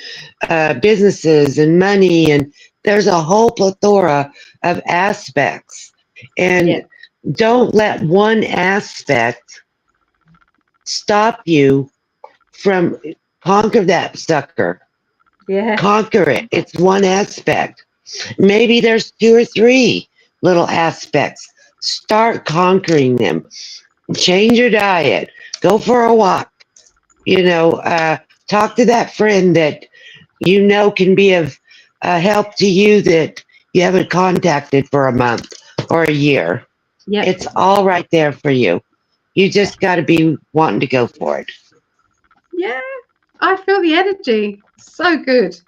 businesses and money, and there's a whole plethora of aspects. And don't let one aspect stop you from conquer that sucker. Yeah. Conquer it. It's one aspect. Maybe there's two or three little aspects. Start conquering them. Change your diet. Go for a walk. Talk to that friend that you know can be of help to you that you haven't contacted for a month or a year. It's all right there for you. You just got to be wanting to go for it. Yeah, I feel the energy. So good.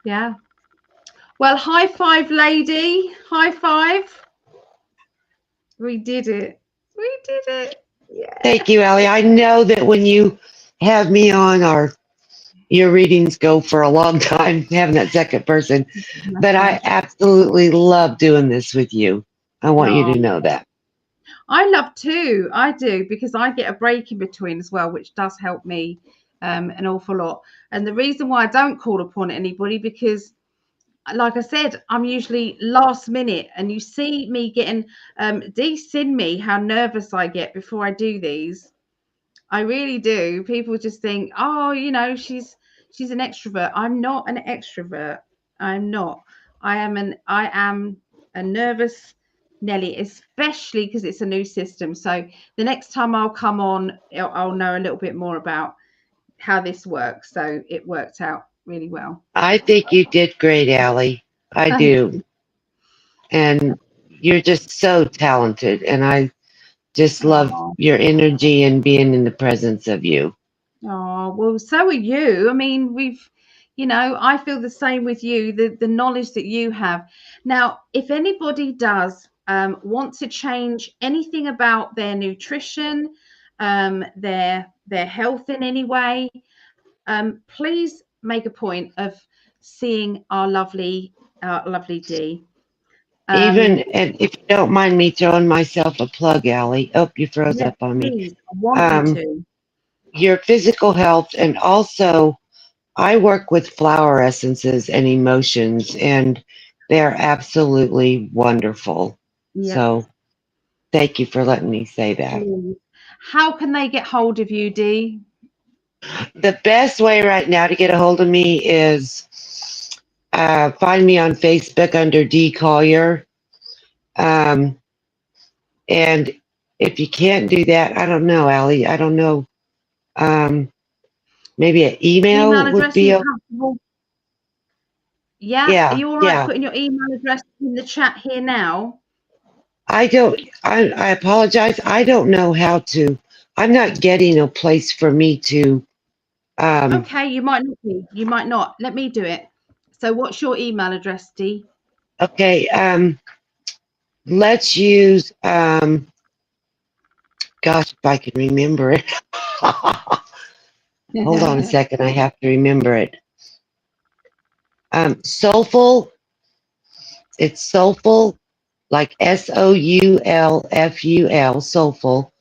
Yeah. Well, high five, lady. High five. We did it. We did it. Yeah. Thank you, Allie. I know that when you have me on, your readings go for a long time, having that second person. But I absolutely love doing this with you. I want you to know that. I love too. I do, because I get a break in between as well, which does help me an awful lot. And the reason why I don't call upon anybody, because like I said, I'm usually last minute, and you see me getting de-sin me how nervous I get before I do these. I really do. People just think, oh, she's an extrovert. I'm not an extrovert. I'm not. I am a nervous Nelly, especially because it's a new system. So the next time I'll come on, I'll know a little bit more about how this works. So it worked out really well. I think you did great, Allie. I do. And you're just so talented. And I just love your energy and being in the presence of you. Oh, well, so are you. I mean, I feel the same with you, the knowledge that you have. Now, if anybody does want to change anything about their nutrition, their health in any way, please make a point of seeing our lovely Dee. Even, and if you don't mind me throwing myself a plug, Allie. Oh, you froze up on me. Please, I want you to. Your physical health, and also I work with flower essences and emotions, and they're absolutely wonderful. Yeah. So thank you for letting me say that. How can they get hold of you, Dee? The best way right now to get a hold of me is find me on Facebook under D Collier. And if you can't do that, I don't know, Allie. I don't know. Maybe an Email email would address, are be. you comfortable? Yeah. Are Yeah, you all right yeah. putting your email address in the chat here now? I don't. I apologize. I don't know how to. I'm not getting a place for me to. Okay, you might not be. You might not. Let me do it. So what's your email address, Dee? Okay. Let's use. Gosh, if I can remember it. Hold on a second. I have to remember it. Soulful. It's soulful, like Soulful. Soulful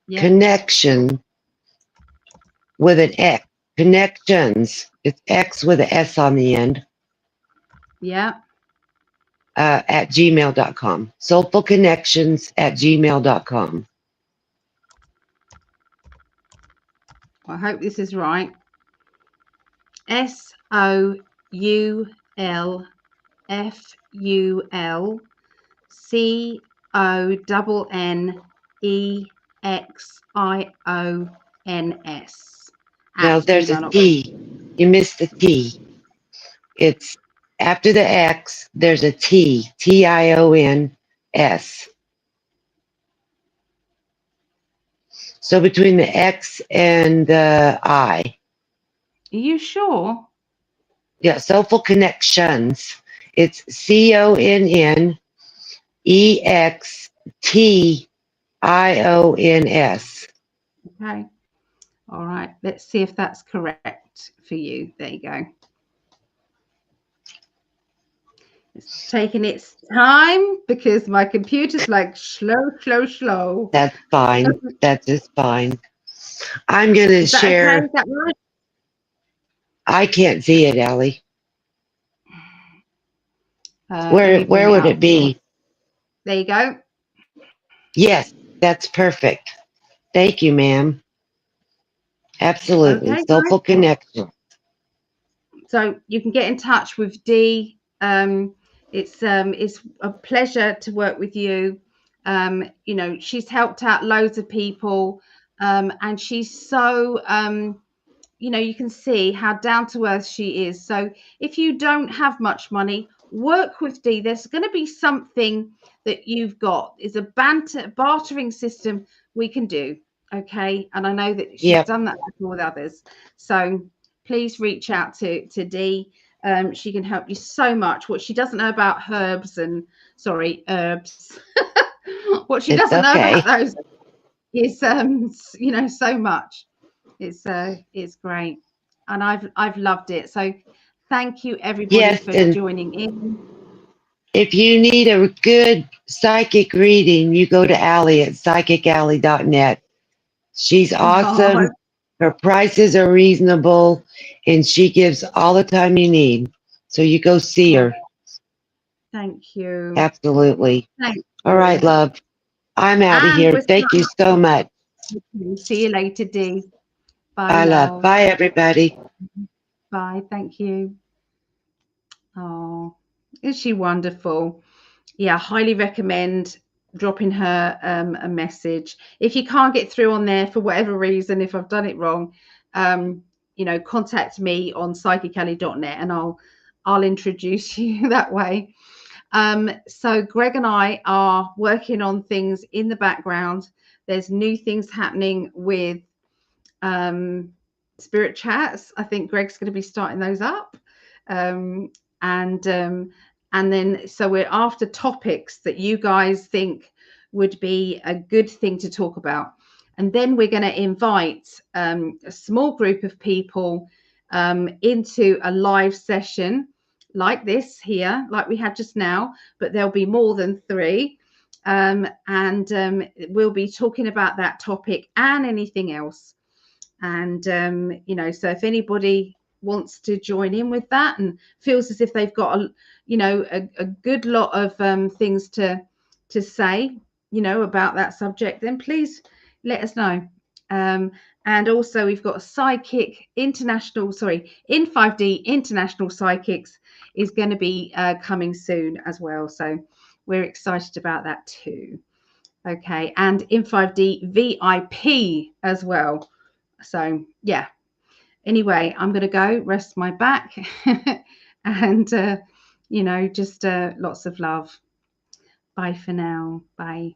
Yeah. connection with an X. Connections. It's X with an S on the end. Yeah. At gmail.com. Soulfulconnections@gmail.com. I hope this is right. SOULFULNEXIONS No, at there's a gmail.com. T. You missed the T. It's after the X, there's a T. TIONS. So between the X and the I. Are you sure? Yeah, Soulful Connections. It's CONNEXTIONS. Okay. All right. Let's see if that's correct for you. There you go. It's taking its time because my computer's like slow. That's fine. That is fine. I'm going to Is that okay? share. Is that right? I can't see it, Allie. Let me bring Where it would up. it be? There you go. Yes, that's perfect. Thank you, ma'am. Absolutely. Okay, Soulful guys. connection. So you can get in touch with Dee. It's a pleasure to work with you. You know, she's helped out loads of people, and she's so you know, you can see how down to earth she is. So if you don't have much money, work with Dee. There's going to be something that you've got. It's a bartering system we can do. Okay. And I know that she's Yep. done that before with others. So please reach out to Dee. She can help you so much. What she doesn't know about herbs. What she It's doesn't know okay. about those is you know, so much. It's great, and I've loved it. So thank you everybody Yes, for and joining in. if you need a good psychic reading, you go to Allie at psychically.net. She's Oh, awesome. Her prices are reasonable, and she gives all the time you need. So you go see her. thank you. Absolutely. Thank All right, you. love. I'm out of And here. we're Thank you so much. see you later, Dee. Bye, Bye, love. love. Bye, everybody. Bye. Thank you. Oh, is she wonderful? Yeah, highly recommend dropping her a message. If you can't get through on there for whatever reason, if I've done it wrong, you know, contact me on psychically.net and I'll introduce you that way. So Greg and I are working on things in the background. There's new things happening with spirit chats. I think Greg's going to be starting those up. Um, and then so we're after topics that you guys think would be a good thing to talk about. And then we're going to invite a small group of people into a live session like this here, like we had just now, but there'll be more than 3. And we'll be talking about that topic and anything else. And you know, so if anybody wants to join in with that and feels as if they've got a good lot of things to say, about that subject, then please let us know. And also we've got Psychic International, in 5D International Psychics is going to be coming soon as well. So we're excited about that too. Okay, and in 5D VIP as well. So yeah. Anyway, I'm going to go rest my back and, just lots of love. Bye for now. Bye.